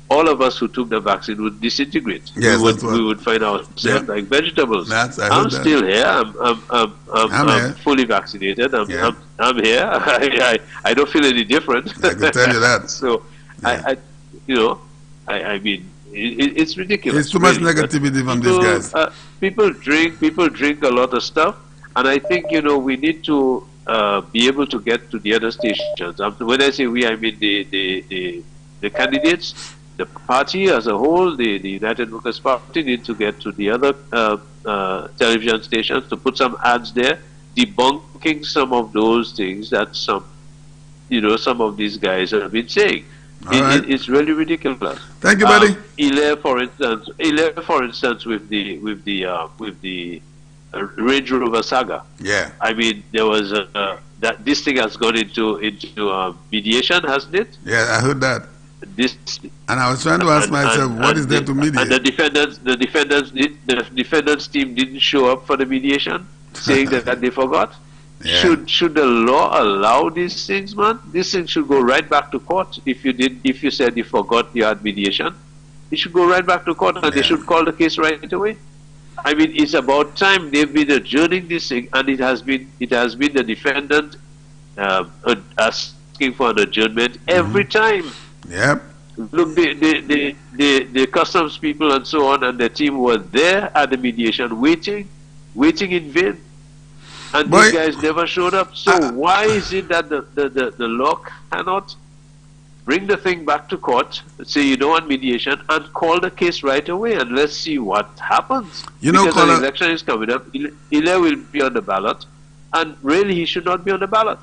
all of us who took the vaccine would disintegrate. Yes, we would find ourselves like vegetables. I'm still here. I'm fully vaccinated. I'm here. I don't feel any different. I can tell you that. So, I mean, it's ridiculous. It's too much negativity from these guys. People drink a lot of stuff, and I think, you know, we need to be able to get to the other stations. When I say we, I mean the candidates, the party as a whole, the United Workers' Party need to get to the other television stations to put some ads there, debunking some of those things that some of these guys have been saying. It's really ridiculous. Thank you, buddy. Hilaire, for instance, with the Range Rover saga. Yeah. I mean, there was that this thing has gone into mediation, hasn't it? Yeah, I heard that. And I was trying to ask myself, what is there to mediate? And the defendants team didn't show up for the mediation, saying that they forgot. Yeah. Should the law allow these things, man? These things should go right back to court. If you said you forgot you had mediation, it should go right back to court, and they should call the case right away. I mean, it's about time. They've been adjourning this thing, and it has been the defendant asking for an adjournment every time. Yep. Look, the customs people and so on and the team were there at the mediation, waiting in vain, and these guys never showed up. So why is it that the law cannot bring the thing back to court, say you don't want mediation, and call the case right away, and let's see what happens? You know, because the election is coming up, Hilaire will be on the ballot, and really he should not be on the ballot.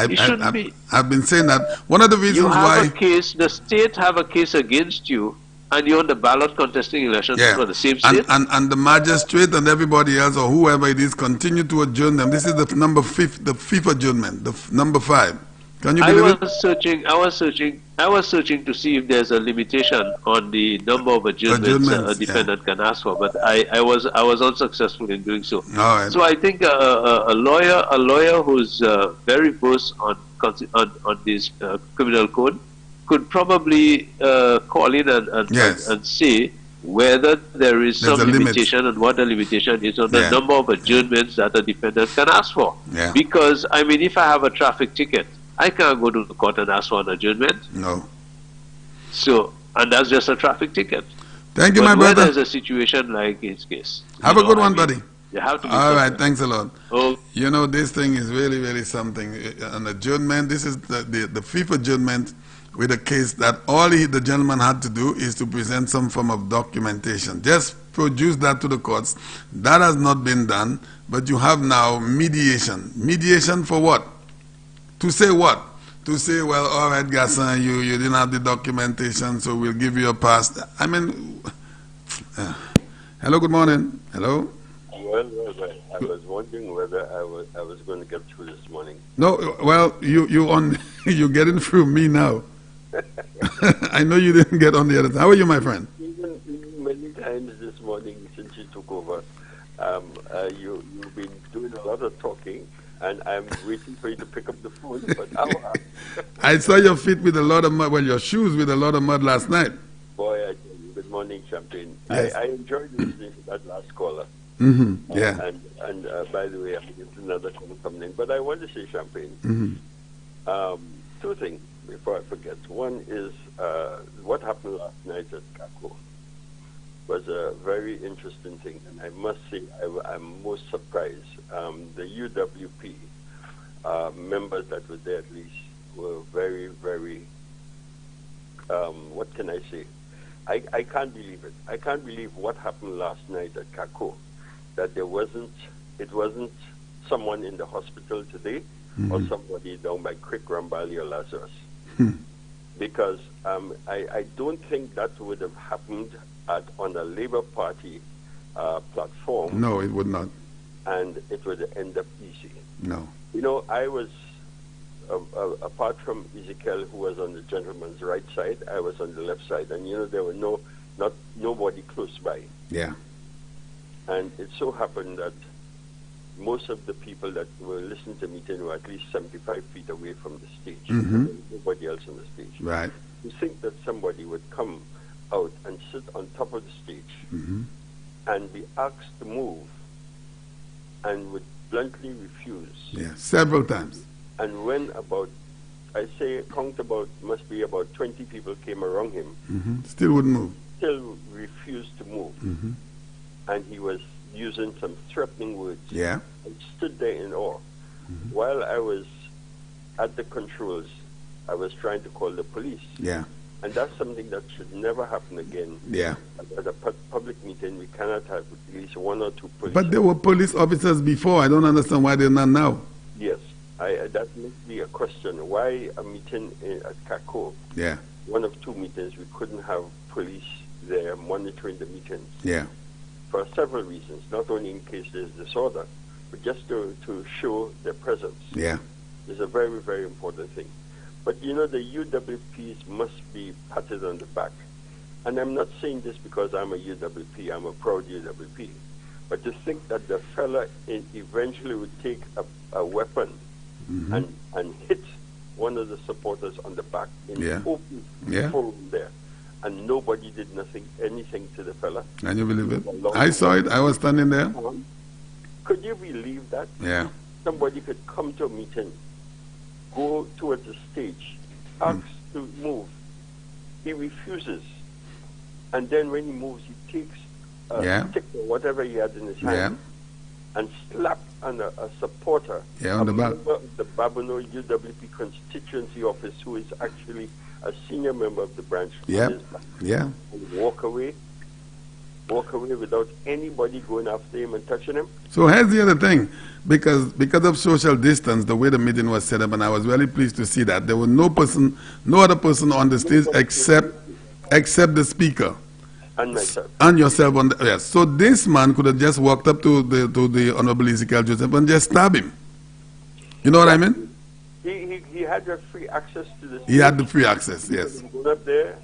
He shouldn't be. I've been saying that. One of the reasons you have why a case, the state have a case against you, and you're on the ballot contesting elections for the same state. And the magistrate and everybody else or whoever it is continue to adjourn them. This is the fifth adjournment, number 5. Can you believe it? I was searching to see if there's a limitation on the number of adjournments a defendant can ask for, but I was unsuccessful in doing so. All right. So I think a lawyer who's very versed on this criminal code could probably call in and say whether there is some limitation and what the limitation is on the number of adjournments that a defendant can ask for. Yeah. Because, I mean, if I have a traffic ticket, I can't go to the court and ask for an adjournment. No. So, and that's just a traffic ticket. Thank you, my brother. When there's a situation like his case. Have a good one, buddy. You have to be all right, thanks a lot. Oh. You know, this thing is really, really something. An adjournment, this is the fifth adjournment with a case that all the gentleman had to do is to present some form of documentation. Just produce that to the courts. That has not been done, but you have now mediation. Mediation for what? To say what? To say, well, all right, Gasson, you didn't have the documentation, so we'll give you a pass. I mean, hello, good morning. Hello? Well, I was wondering whether I was going to get through this morning. No, well, you're getting through me now. I know you didn't get on the other side. How are you, my friend? Even many times this morning since you took over. you've been doing a lot of talking, and I'm waiting for you to pick up the phone. But I saw your feet with a lot of mud, well, your shoes with a lot of mud last night. Boy, I tell you, good morning, Champagne. Yes. I enjoyed listening to that last caller. Yeah. And by the way, I'm getting another call coming in. But I want to say, Champagne, two things before I forget. One is what happened last night at Kako was a very interesting thing. And I must say, I'm most surprised. The UWP members that were there at least were very, very, what can I say? I can't believe it. I can't believe what happened last night at Kako. That it wasn't someone in the hospital today or somebody down by Creek Rambali or Lazarus. Because I don't think that would have happened on a Labour Party platform. No, it would not. And it would end up easy. No. You know, I was, apart from Ezekiel, who was on the gentleman's right side, I was on the left side. And, you know, there were nobody close by. Yeah. And it so happened that most of the people that were listening to the meeting were at least 75 feet away from the stage. There was nobody else on the stage. Right. You think that somebody would come out and sit on top of the stage and be asked to move and would bluntly refuse. Yeah, several times. And when must be about 20 people came around him. Still wouldn't move. Still refused to move. And he was using some threatening words. Yeah. And stood there in awe. While I was at the controls, I was trying to call the police. Yeah. And that's something that should never happen again. Yeah. At a public meeting, we cannot have at least one or two police. But there were police officers before. I don't understand why they're not now. Yes. That must be a question. Why a meeting at Kako? Yeah. One of two meetings, we couldn't have police there monitoring the meetings. Yeah. For several reasons, not only in case there's disorder, but just to show their presence. Yeah. It's a very, very important thing. But you know, the UWPs must be patted on the back. And I'm not saying this because I'm a UWP, I'm a proud UWP. But to think that the fella eventually would take a weapon and hit one of the supporters on the back in the open forum there. And nobody did anything to the fella. Can you believe it? I saw it. I was standing there. Could you believe that? Yeah. Somebody could come to a meeting, go towards the stage, ask to move. He refuses. And then when he moves, he takes a stick or whatever he had in his hand and slap on a supporter, on the back of the Babano UWP constituency office, who is actually a senior member of the branch. Yeah. And walk away without anybody going after him and touching him. So here's the other thing, because of social distance, the way the meeting was set up, and I was really pleased to see that there was no other person on the stage except the speaker and myself and yourself on the, yes. So this man could have just walked up to the Honorable Ezekiel Joseph and just stab him. You know what I mean? He had the free access to the stage. He had the free access, yes. He went up there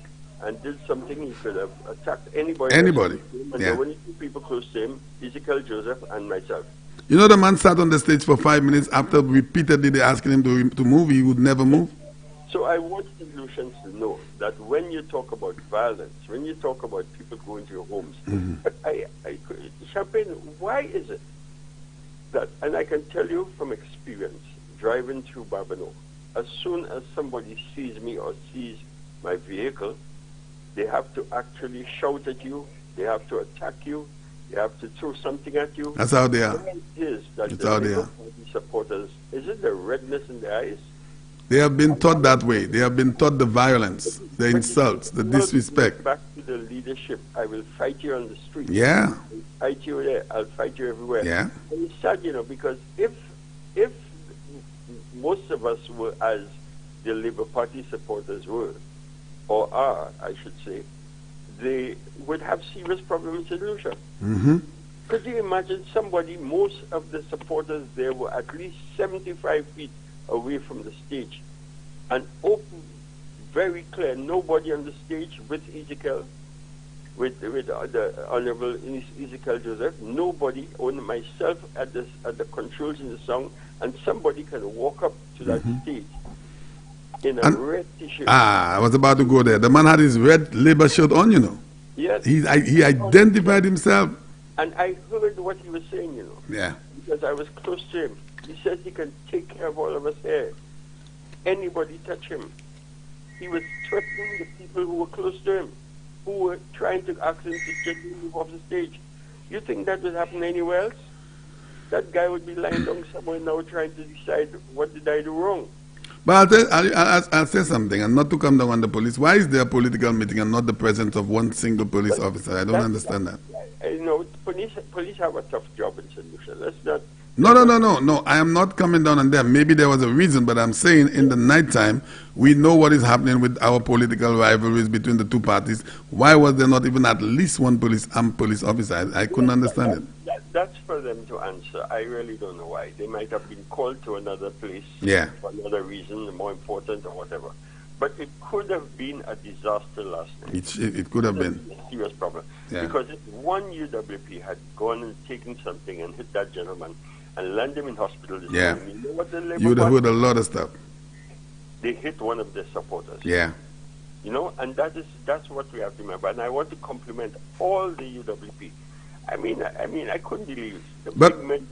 and did something. He could have attacked anybody. Anybody. And there were only two people close to him, Ezekiel Joseph and myself. You know, the man sat on the stage for 5 minutes after repeatedly they asking him to move. He would never move. So I want the Lucians to know that when you talk about violence, when you talk about people going to your homes, Champagne, why is it that, and I can tell you from experience, driving through Babano, as soon as somebody sees me or sees my vehicle, they have to actually shout at you, they have to attack you, they have to throw something at you. That's how they are. Why is that That's the how they Labour are. Party supporters, is it the redness in their eyes? They have been taught that way. They have been taught the violence, the insults, the disrespect. Back to the leadership. I will fight you on the street. Yeah. I'll fight you there. I'll fight you everywhere. Yeah. And it's sad, you know, because if most of us were as the Labour Party supporters were, or are, I should say, they would have serious problems in Lucia. Could you imagine somebody, most of the supporters there were at least 75 feet away from the stage, and open, very clear, nobody on the stage with Ezekiel, with the Honorable Ezekiel Joseph. Nobody, only myself at the controls in the song, and somebody can walk up to that stage in a red t-shirt. I was about to go there. The man had his red labor shirt on, you know. Yes. He identified himself. And I heard what he was saying, you know. Yeah. Because I was close to him. He says he can take care of all of us here. Anybody touch him. He was threatening the people who were close to him, who were trying to ask him to just move off the stage. You think that would happen anywhere else? That guy would be lying down somewhere now trying to decide what did I do wrong. But I'll say something, and not to come down on the police. Why is there a political meeting and not the presence of one single police officer? I don't understand that. You know, police have a tough job in St. Lucia. Let's not... No. I am not coming down on them. Maybe there was a reason, but I'm saying in the nighttime, we know what is happening with our political rivalries between the two parties. Why was there not even at least one police officer? I couldn't understand it. That's for them to answer. I really don't know why. They might have been called to another place for another reason, more important or whatever. But it could have been a disaster last night. It could have been a serious problem. Because if one UWP had gone and taken something and hit that gentleman and landed him in hospital this morning, you know what the Labour you would have Party heard a lot of stuff. They hit one of their supporters. Yeah. You know, and that's what we have to remember. And I want to compliment all the UWP. I mean, I couldn't believe the big men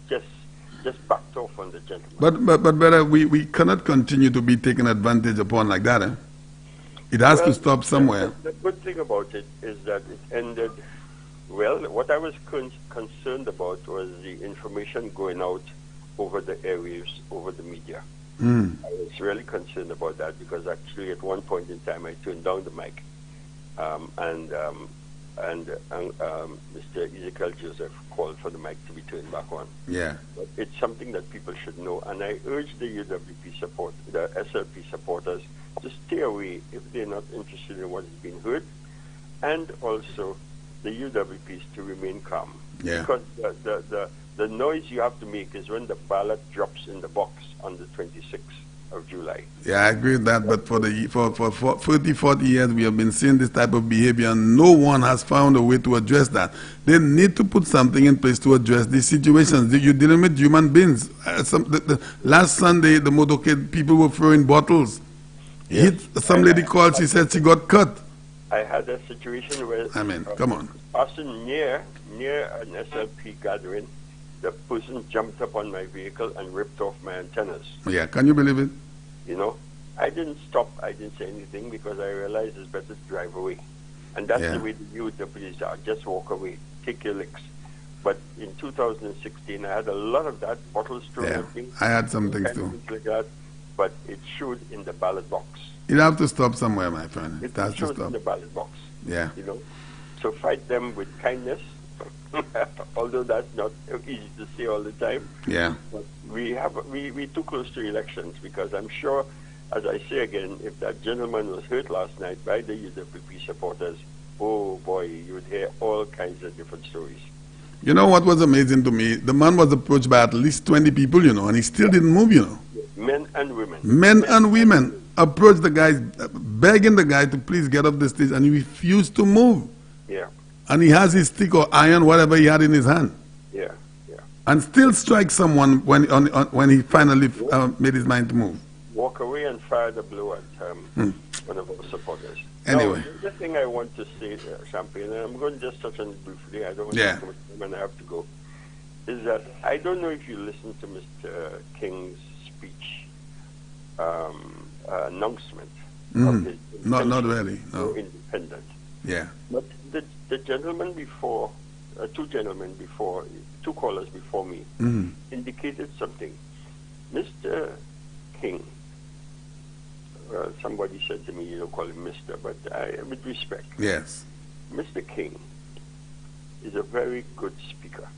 just backed off on the gentleman. But brother, we cannot continue to be taken advantage upon like that. It has to stop somewhere. The good thing about it is that it ended well. What I was concerned about was the information going out over the airwaves, over the media. I was really concerned about that because actually at one point in time I turned down the mic, and Mr. Ezekiel Joseph called for the mic to be turned back on. Yeah. But it's something that people should know, and I urge the UWP the SLP supporters to stay away if they're not interested in what is being heard, and also the UWPs to remain calm. Yeah. Because the noise you have to make is when the ballot drops in the box on the 26th of July. Yeah, I agree with that, but for 30, 40 years we have been seeing this type of behavior and no one has found a way to address that. They need to put something in place to address these situations. You're dealing with human beings. Last Sunday, the motorcade people were throwing bottles. Yes. Some lady called, she said she got cut. I had a situation where... come on. Passing near an SLP gathering, the person jumped up on my vehicle and ripped off my antennas. Yeah, can you believe it? You know, I didn't stop, I didn't say anything because I realized it's better to drive away. And that's the way the police are. Just walk away, take your licks. But in 2016, I had a lot of that, bottles thrown at me. I had some things too. Things like that, but it showed in the ballot box. It have to stop somewhere, my friend. It has to shows stop. in the ballot box. Yeah. You know, so fight them with kindness. Although that's not easy to say all the time. Yeah. But we're too close to elections because I'm sure, as I say again, if that gentleman was hurt last night by the UWP supporters, oh boy, you would hear all kinds of different stories. You know what was amazing to me? The man was approached by at least 20 people, you know, and he still didn't move, you know. Men and women. Men and women approached the guy, begging the guy to please get off the stage, and he refused to move. Yeah. And he has his stick or iron, whatever he had in his hand. Yeah. And still strike someone when he finally made his mind to move. Walk away and fire the blow at one of our supporters. Anyway. Now, the thing I want to say, Champagne, and I'm going to just touch on it briefly, I don't want to take too much time and I have to go, is that I don't know if you listened to Mr. King's speech announcement of his not really, no. independent. Yeah. But the gentleman before, two callers before me, indicated something. Mr. King, somebody said to me, you don't call him Mr., but with respect. Yes. Mr. King is a very good speaker.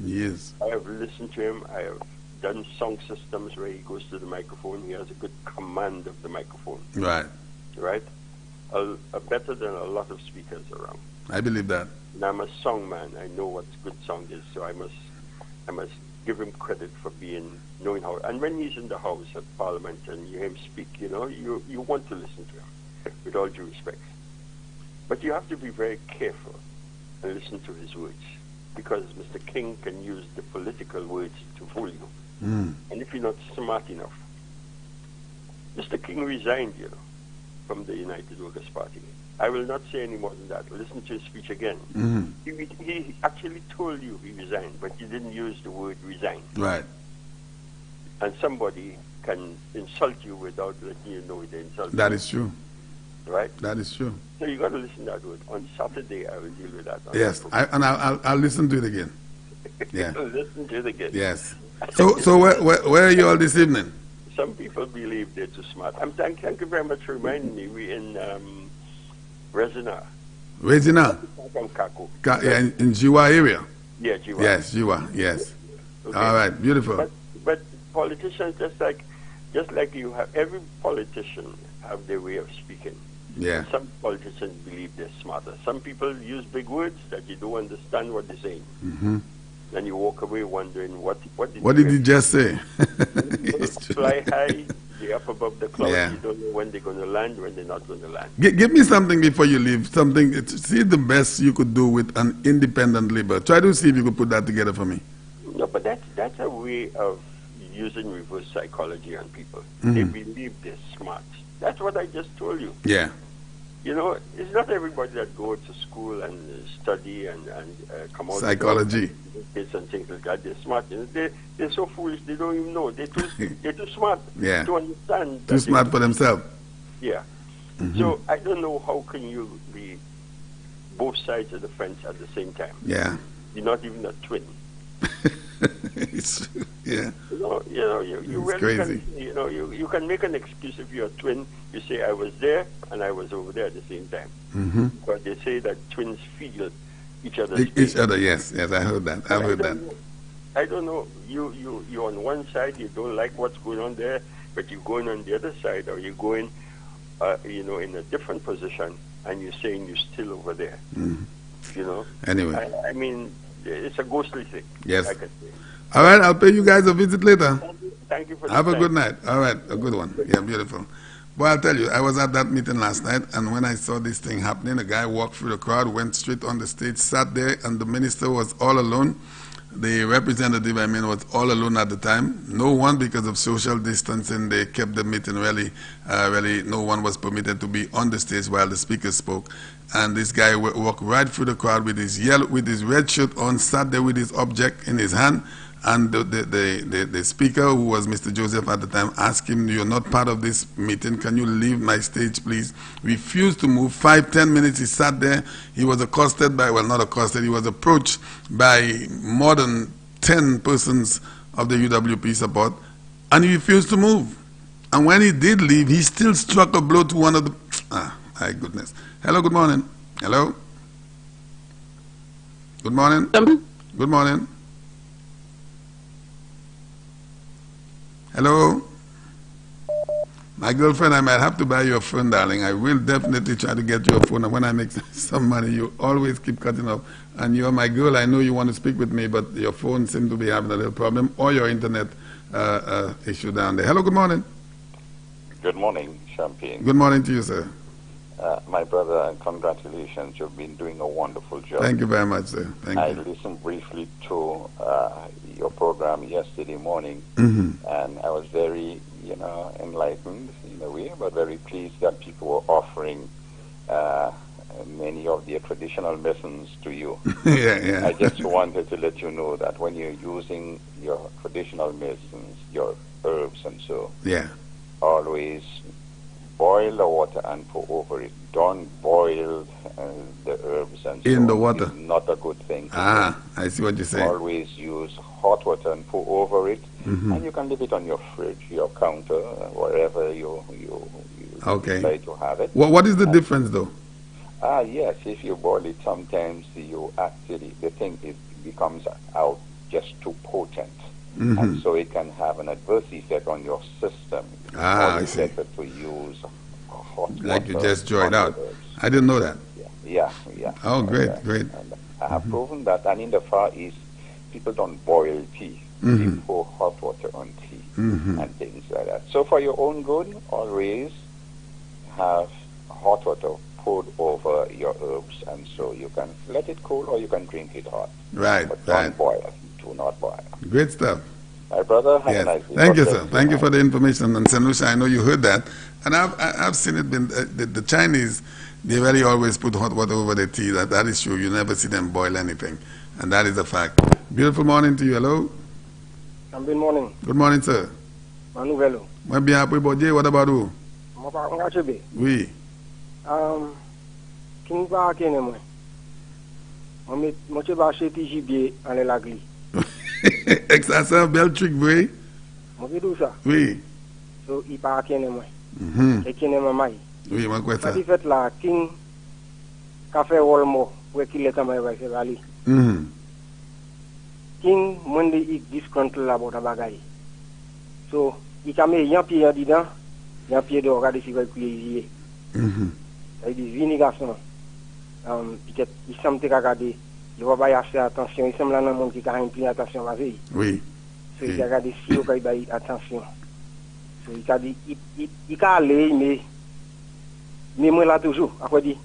He is. I have listened to him. I have done song systems where he goes to the microphone. He has a good command of the microphone. Right. Right? Better than a lot of speakers around. I believe that. And I'm a song man. I know what good song is, so I must give him credit for knowing how. And when he's in the House of Parliament and you hear him speak, you know, you want to listen to him, with all due respect. But you have to be very careful and listen to his words, because Mr. King can use the political words to fool you. And if you're not smart enough, Mr. King resigned, from the United Workers' Party. I will not say any more than that. Listen to his speech again. He actually told you he resigned, but he didn't use the word resign. Right. And somebody can insult you without letting you know they insult you. That is true. Right? That is true. So you got to listen to that word. On Saturday, I will deal with that. Yes, I'll listen to it again. Yeah. Listen to it again. Yes. So where are you all this evening? Some people believe they're too smart. Thank you very much for reminding me. We're in Resina. Resina? From Kaku. In Jiwa area? Yeah, Jiwa. Yes, Jiwa, yes. Okay. All right, beautiful. But politicians, just like you have, every politician have their way of speaking. Yeah. Some politicians believe they're smarter. Some people use big words that you don't understand what they're saying. Then you walk away wondering what did he just say? Fly high, they're up above the clouds. Yeah. You don't know when they're going to land, when they're not going to land. Give me something before you leave. Something. See the best you could do with an independent labor. Try to see if you could put that together for me. No, but that's a way of using reverse psychology on people. They believe they're smart. That's what I just told you. Yeah. It's not everybody that goes to school and study and come out psychology and things like that. They're smart. They're so foolish. They don't even know. They're too smart to understand. Too smart for themselves. Yeah. So I don't know how can you be both sides of the fence at the same time. Yeah. You're not even a twin. Yeah. You really crazy. Can, you can make an excuse if you're a twin. You say I was there and I was over there at the same time. But they say that twins feel each other's pain. Each other, yes, I heard that. I've heard that. I don't know. You're on one side, you don't like what's going on there, but you're going on the other side, or you're going, in a different position, and you're saying you're still over there. Anyway. I mean, it's a ghostly thing. Yes. I can say. All right, I'll pay you guys a visit later. Thank you for Have a good night. All right, a good one. Yeah, beautiful. Boy, I'll tell you, I was at that meeting last night, and when I saw this thing happening, a guy walked through the crowd, went straight on the stage, sat there, and the minister was all alone. The representative, was all alone at the time. No one, because of social distancing, they kept the meeting really, no one was permitted to be on the stage while the speaker spoke. And this guy walked right through the crowd with his red shirt on, sat there with his object in his hand. And the speaker, who was Mr. Joseph at the time, asked him, "You're not part of this meeting. Can you leave my stage, please?" Refused to move. 5-10 minutes he sat there. He was accosted by, not accosted, he was approached by more than 10 persons of the UWP support, and he refused to move. And when he did leave, he still struck a blow to one of the... my goodness. Hello, good morning. Hello? Good morning. Good morning. Hello? My girlfriend, I might have to buy you a phone, darling. I will definitely try to get you a phone. And when I make some money, you always keep cutting off. And you're my girl. I know you want to speak with me, but your phone seems to be having a little problem, or your internet issue down there. Hello, good morning. Good morning, Champagne. Good morning to you, sir. My brother, congratulations. You've been doing a wonderful job. Thank you very much, sir. Thank you. I listened briefly to your program yesterday morning, and I was very, enlightened in a way, but very pleased that people were offering many of their traditional medicines to you. Yeah. I just wanted to let you know that when you're using your traditional medicines, your herbs and so, always boil the water and pour over it. Don't boil the herbs and so in the water. It's not a good thing. I see what you're saying. Always use hot water and pour over it, and you can leave it on your fridge, your counter, wherever you decide to have it. What is the difference, though? Yes, if you boil it, sometimes the thing becomes out just too potent. And so it can have an adverse effect on your system. I see. Better to use hot water. Like you just draw it out. I didn't know that. Yeah. Oh, great. And I have proven that. And in the Far East, people don't boil tea. They pour hot water on tea and things like that. So for your own good, always have hot water poured over your herbs, and so you can let it cool or you can drink it hot. Right, but right. Don't boil. Do not boil. Great stuff. My brother, have yes. a nice day. Thank you, sir. Thank you for the information. And St. Lucia, I know you heard that. And I've seen it, the Chinese, they very always put hot water over their tea. That is true. You never see them boil anything. And that is a fact. Beautiful morning to you. Hello? Good morning. Good morning, sir. Manu Velo. Moi bien après Bodje, what about you? Moi pas ngachebe. Oui. King ba kene moi. Moi che ba chez TJB en la gli. Ça c'est un bel truc, oui. Moi que ça. Oui. So il pas kene moi. Et kene maman. Oui, moi quoi ça. Ça fait la King café Wolmo pour qu'il est tamay va se vali. King monde il discount la bota bagay. So il kame yan pied dedans, yan pied de regarder si va couiller. Ça dit vini garçon. Peut-être il semble te regarder, il va pas y faire attention, il semble là dans monde qui a impli attention va vie. Oui. So il regarde si il va y attention. So il a dit il a aller mais moi là toujours après dit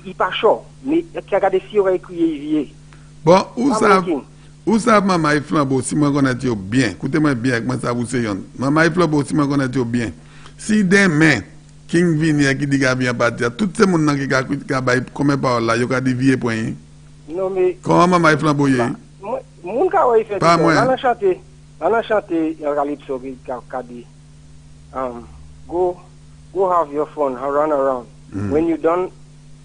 il pas chaud mais il regarde si il va couiller. Bon, où ça maman il flambeau si moi connais yo bien. Écoutez-moi bien comment ça vous c'est yon. Maman il flambeau si moi connais yo bien. Si demain King vini qui dit qu'il bien partir, tout ce monde qui a bail comme par là, yo ka dévier point. Non mais comment maman il flambeau yé? Mon ka ouais fait. Pas moi. On a chanté un calypso qui a dit go have your fun, run around. When you done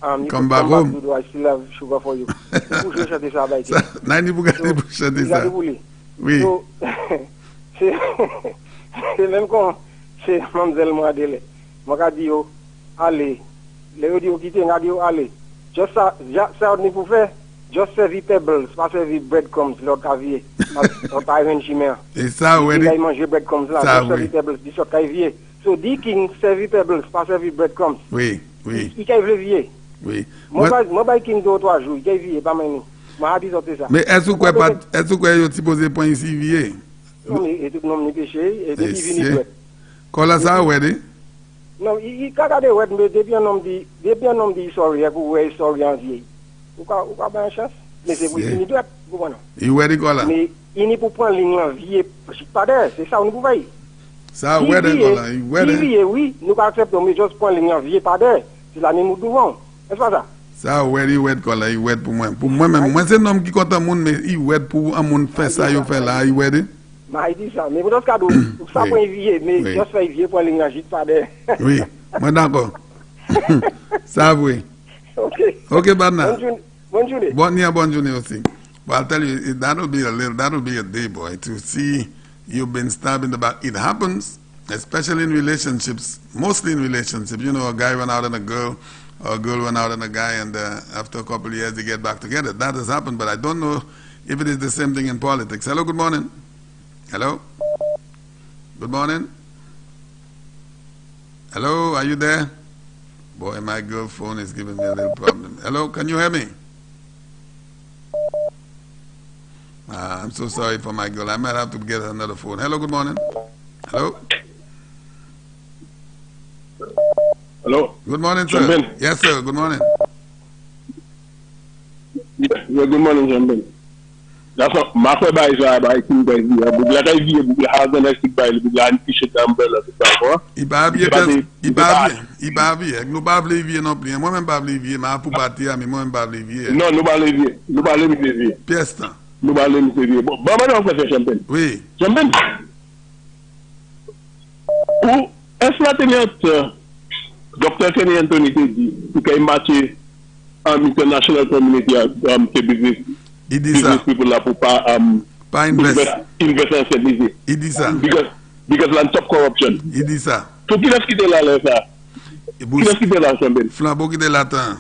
you come back home. I still have sugar for you. Vous chanter ça ba été. Nani vous gardez pour chanter ça. Oui. So, c'est même quand c'est mademoiselle Moadele. Moi dit yo allez. Les audio quitter on dit allez. Just ça on pour faire. Just serve pebbles, pas serve breadcrumbs l'autre cavier. Pas even chimère. Et ça ouais. Il manger breadcrumbs là, just serve pebbles du sort cavier. So the king serve pebbles, pas serve breadcrumbs. Oui, oui. Il a levier. Oui. Moi king 2 ou 3 jours, il a levier pas même. Moi dit ça. Mais est-ce que yo supposé point ici vier? Non mais et tout nom ni péché et depuis vini bread. Comment ça ouais dit? Non, il regarde ouais mais depuis un homme dit sorry pour ouais sorry en vie. Ou pas bien chance mais c'est pour finir droit vous bon. Il ouais dit quoi là? Mais il n'est pour prendre ligne en vie pas d'air, c'est ça on vous voyez. Ça ouais d'accord là, il ouais. Oui, nous acceptons mais juste prendre ligne en vie pas d'air. C'est là nous devons. Est-ce pas ça? Ça ouais il ouais quoi là, il ouais pour moi. Pour moi même moi c'est un homme qui compte monde mais il ouais pour un monde faire ça il fait là, il ouais dit. Mais il dit ça mais dans ce cas ça pour vie mais juste faire vie pour ligne en vie pas d'air. Oui, moi d'accord. Ça oui. Okay, Barna. Bonne journée. Bonne journée aussi. But I'll tell you, that'll be a day, boy, to see you've been stabbed in the back. It happens, especially in relationships, mostly in relationships. You know, a guy went out on a girl, or a girl went out on a guy, and after a couple of years they get back together. That has happened, but I don't know if it is the same thing in politics. Hello, good morning. Hello? Good morning. Hello, are you there? Boy, my girl phone is giving me a little problem. Hello, can you hear me? I'm so sorry for my girl. I might have to get another phone. Hello, good morning. Hello? Hello? Good morning, sir. Jean-Ben. Yes, sir. Good morning. Yeah, good morning, Jean-Ben. That's what my father is by King by here. But like I hear, we have the next by the land t-shirt umbrella. Ibavi, nous pas vivre non plus. Moi même pas vivre, mais pour bâtir, mais moi même pas vivre. Non, nous pas vivre. Nous pas vivre. Pièce. Nous pas vivre. Bon, maintenant on fait Champagne. Oui. Champagne. Ou est-ce la tenante Dr. Kenny Anthony dit qu'il matché en international community business. Il dit ça. People là pour pas invest en service. Il dit ça. Because land top corruption. Il dit ça. So qui est-ce qui est là ça? Qui est-ce qui est là Champagne? Flambeau qui est là temps.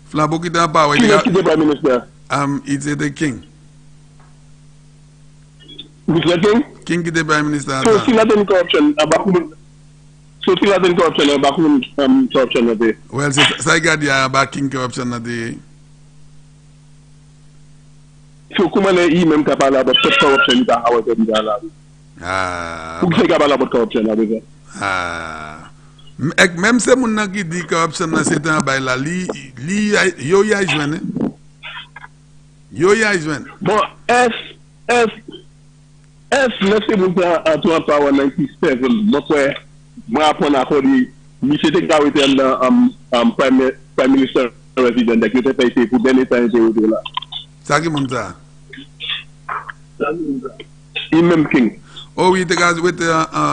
Flambeau qui est en power. Qui est-ce qui est prime minister? It's the king. Mr. King? King qui est prime minister. So si la donne corruption corruption là. Well, ça regarde about king corruption là. So comment est même capable de top corruption dans Howard là? Pour que c'est capable de corruption là déjà. Même si mon qui dit corruption c'est un bail là, yo y a joindre. Yo y a joindre. Bon, laissez vous en 3 power 97. Donc moi apprendre à dire monsieur était carité dans prime minister resident qui était payé pour dernier temps là. Ça qui monte ça. Il même king. Oh oui, tu as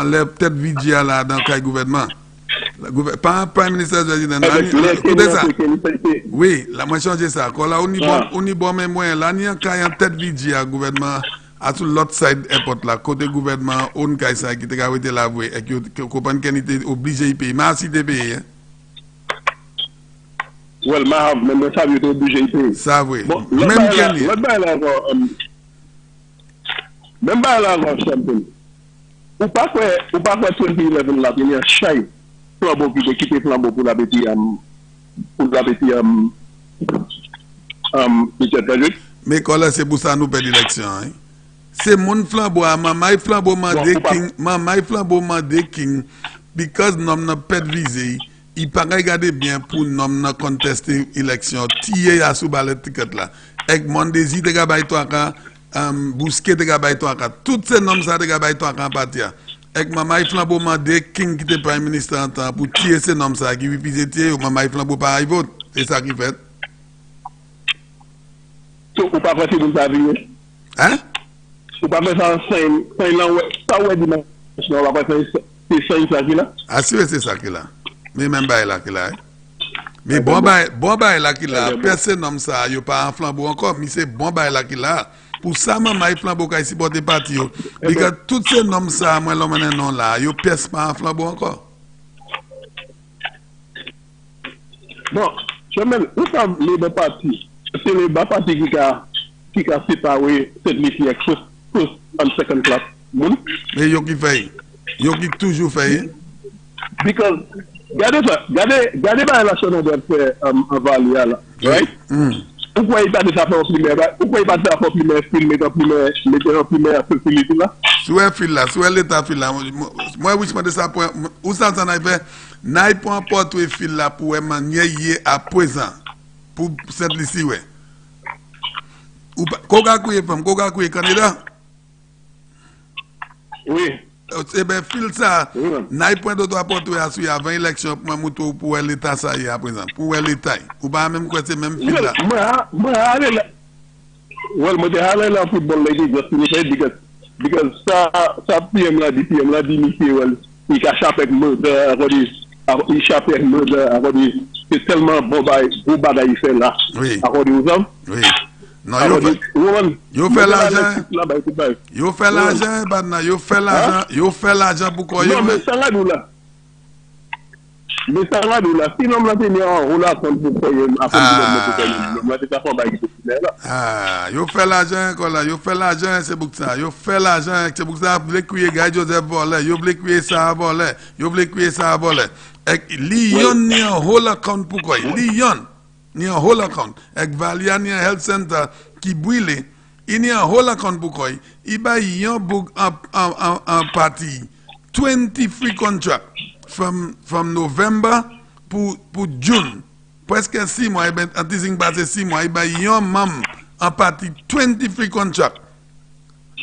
les peut-être vidéo là dans le gouvernement. Pas un prime minister resident. Écoutez ça. Oui, la moi changer ça. Quand là on y bon même moyen là ni en tête vidéo gouvernement à tout l'autre side airport là côté gouvernement on kay ça qui te arrêté la voie et que comprendre qu'il était obligé de payer mais si de payer. Well, même ça veut obligé de payer. Ça oui. Même qu'il même pas là champion. Ou pas quoi 2011 là il y a chai flambeau qui équipé flambeau pour la petite mais quand là c'est pour ça nous perdons l'élection hein. C'est mon flambeau maman flambeau mandé king because nom n'a pas visé il pas regarder bien pour nom n'a contester élection tirer à sous ballet ticket là et mon désir de gabay toi bousquet de gabay toi toutes ces noms ça de gabay toi en partir et maman flambeau mandé king qui était prime ministre en temps pour tirer ces noms ça qui vise tirer maman flambeau pas y vote c'est ça qui fait ou pas faire tout ça venir hein ou pas faire ça 5 ans ça ouais dimanche on va faire c'est 5 ça qui là ah c'est ça qui là mais même bail là qui là mais bon bail là qui là personne nomme ça yo pas en flambeau encore mais c'est bon bail là qui là pour ça maman flambeau qui supporter parti yo because tout ces noms ça moi l'homme non là yo pèse pas en flambeau encore bon je même où ça les parti c'est le bas parti qui a séparé cette mission first and second class mais yo qui fait yo qui toujours fait because regardez pas la chose on doit faire en Valia là right pourquoi il pas de ça pour primaire pourquoi il pas de ça pour primaire filmer dans primaire facilité là soit fil là soit l'état fil là moi oui je me ça point où ça en a fait n'aille pas porter fil là pour manier à présent pour cette liste ouais ou koga kouye candidat oui eh ben fil ça n'aille point de droit porter à suivre avant élection pour l'état ça y à présent pour l'état ou pas même quoi c'est même fil là moi allez là well moi allez là football lady just because ça PM là dit well il a chapé il chape c'est tellement bon bagaille il fait là oui oui non yo fait l'argent yo fait l'argent pour quoi non mais ça là sinon là c'est en relation pour quoi yo fait l'argent quoi là yo fait l'argent c'est pour ça yo fait l'argent c'est pour ça vous crier gars Joseph voler yo voulez crier ça voler yo voulez crier ça voler et Lyon ni un whole account pour quoi Lyon ni un whole account et Valia ni un health center qui brûle il ni un whole account pour quoi il ba yon book en partie 20 free contract from November pour June presque 6 mois ben antising passé 6 mois il ba yon mam en partie 20 free contract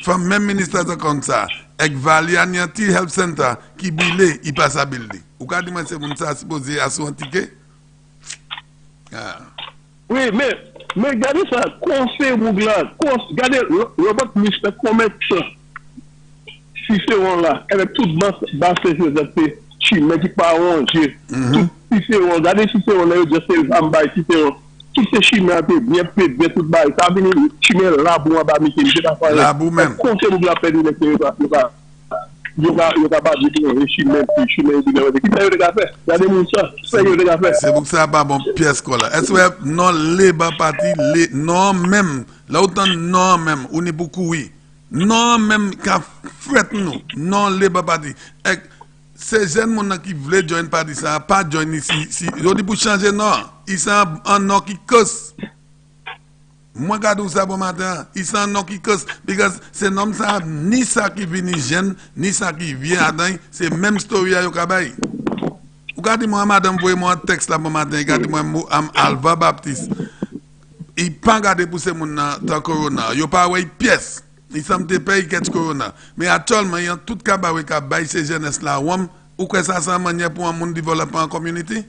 from même ministère de comme ça avec Valia ni un health center qui brûle il passe à building ou ka di man c'est mon ça supposé à son ticket oui mais regardez ça conseil Bougla regardez Robert Mister commet si c'est on là avec toute basse société chimé qui pas ranger tout si c'est on regardez si c'est on là je saisamba si c'est on tout ce chimé bien bien tout bas ça venir chimé là pour en bas mi c'est pas là pour même conseil Bougla perdu le yo ka pas du tout chimé c'est pour ça pas bon pièce quoi là est-ce que non les bas parti non même là autant non même on est beaucoup oui non même qu'a fait nous non les bas parti ces jeunes mon qui voulaient joindre parti ça pas joindre ici ils dit pour changer non ils sont en non qui cause moi regarde ça bon matin ils sont non qui cause because c'est nom ça ni ça qui vient jeune ni ça qui vient dedans c'est même story à yo kabay ou Gardez moi madame envoyez-moi un texte là bon matin, gardez moi Alva Baptiste. Il pas garder pour ces moun dans corona. Yo pas ouais pièce. Il semble te paye quelque corona. Mais actuellement il y a tout cabaret qui bail ces jeunesse là ou que ça c'est manière pour un monde développer en community.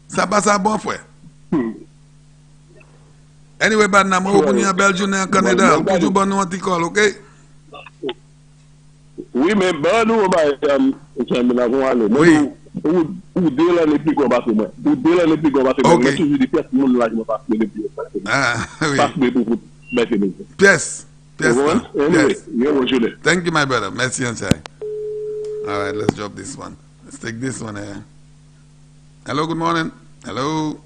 Ça passe à bon frère. Anyway, bad na mo une belle journée en Canada. Toujours bon nous anticol, OK? Oui, mais bon nous oui. Ou deux l'année plus qu'on va faire moi. Ou deux l'année plus qu'on va faire moi. Toujours des pièces monde là qui me passe les pièces. Ah oui. Passe les pour mettre les pièces. Anyway, thank you my brother. Merci Ansai. All right, let's drop this one. Let's take this one here. Hello, good morning. Hello.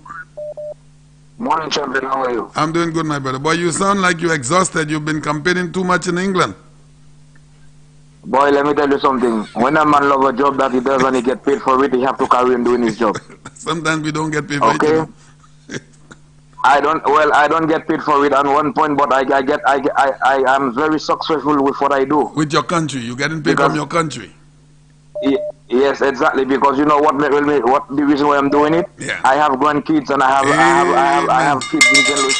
Morning, champion. How are you? I'm doing good, my brother. Boy, you sound like you're exhausted. You've been campaigning too much in England. Boy, let me tell you something. When a man loves a job that he does and he get paid for it, he have to carry on doing his job. Sometimes we don't get paid for it. Okay. I don't get paid for it at one point, but I am very successful with what I do. With your country, you getting paid from your country. Yes, exactly. Because you know what the reason why I'm doing it? Yeah. I have grandkids and I have kids in St. Louis.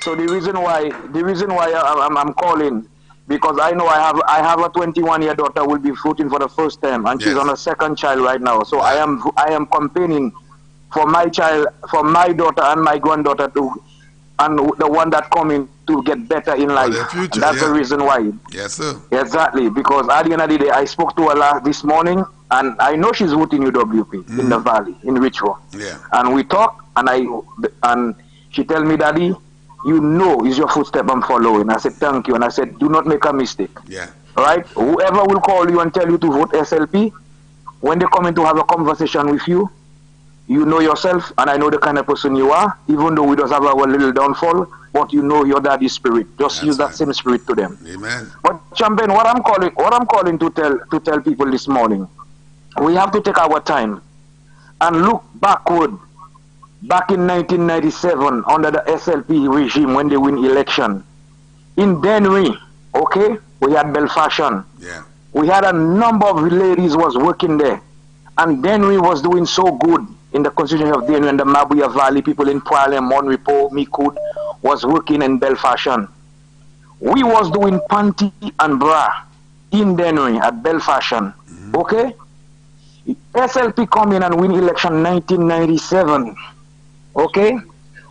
So the reason why I'm calling, because I know I have a 21-year daughter who will be voting for the first time, and she's on her second child right now. So I am campaigning for my child, for my daughter and my granddaughter and the one that coming to get better in life. Future, that's the reason why. Yes, sir. Exactly, because at the end of the day, I spoke to her this morning, and I know she's voting UWP in the Valley, in Richmond. Yeah. And we talk, and she tell me, Daddy, you know it's your footstep I'm following. I said, thank you. And I said, do not make a mistake. Yeah. Right? Whoever will call you and tell you to vote SLP, when they come in to have a conversation with you, you know yourself, and I know the kind of person you are, even though we just have our little downfall, but you know your daddy's spirit. Just use that same spirit to them. Amen. But champion, what I'm calling to tell people this morning, we have to take our time and look backward. Back in 1997, under the SLP regime, when they win election, in Dennery, okay, we had Belfashion. Yeah. We had a number of ladies was working there, and Dennery was doing so good in the constitution of Dennery and the Mabuya Valley. People in Poile, Monrepo, Mikud was working in Belfashion. We was doing panty and bra in Dennery at Belfashion. Okay? SLP come in and win election 1997. Okay?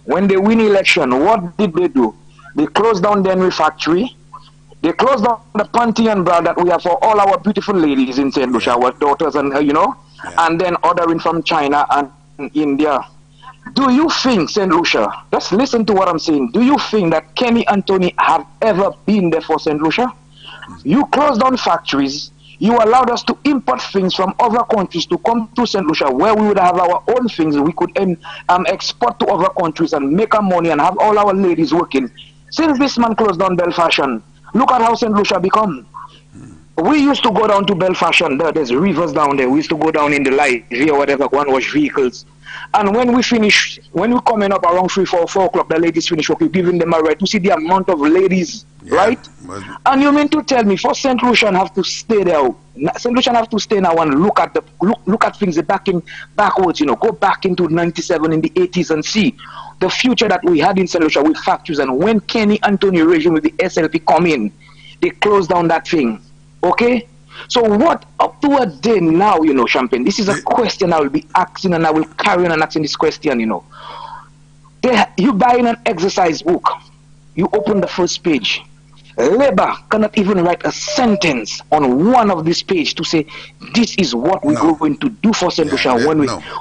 When they win election, what did they do? They closed down Dennery factory. They closed down the panty and bra that we have for all our beautiful ladies in St. Lucia, our daughters, and and then ordering from China and India. Do you think, St. Lucia, just listen to what I'm saying, do you think that Kenny Anthony have ever been there for St. Lucia? You closed down factories. You allowed us to import things from other countries to come to St. Lucia, where we would have our own things we could export to other countries and make our money and have all our ladies working. Since this man closed down Belfashion, look at how St. Lucia become. We used to go down to Belfashion. There's rivers down there. We used to go down in the light or whatever, go and wash vehicles. And when we coming up around 4 o'clock, the ladies finish work, we're giving them a right to see the amount of ladies, right? And you mean to tell me, for St. Lucian have to stay there? St. Lucian have to stay now and look at things backwards, go back into 97 in the 80s and see the future that we had in St. Lucia with factories. And when Kenny Anthony regime with the SLP come in, they closed down that thing. Okay? So what up to a day now, Champagne? This is a question I will be asking, and I will carry on and asking this question, You buying an exercise book, you open the first page. Labour cannot even write a sentence on one of this page to say this is what we're going to do for St. Lucia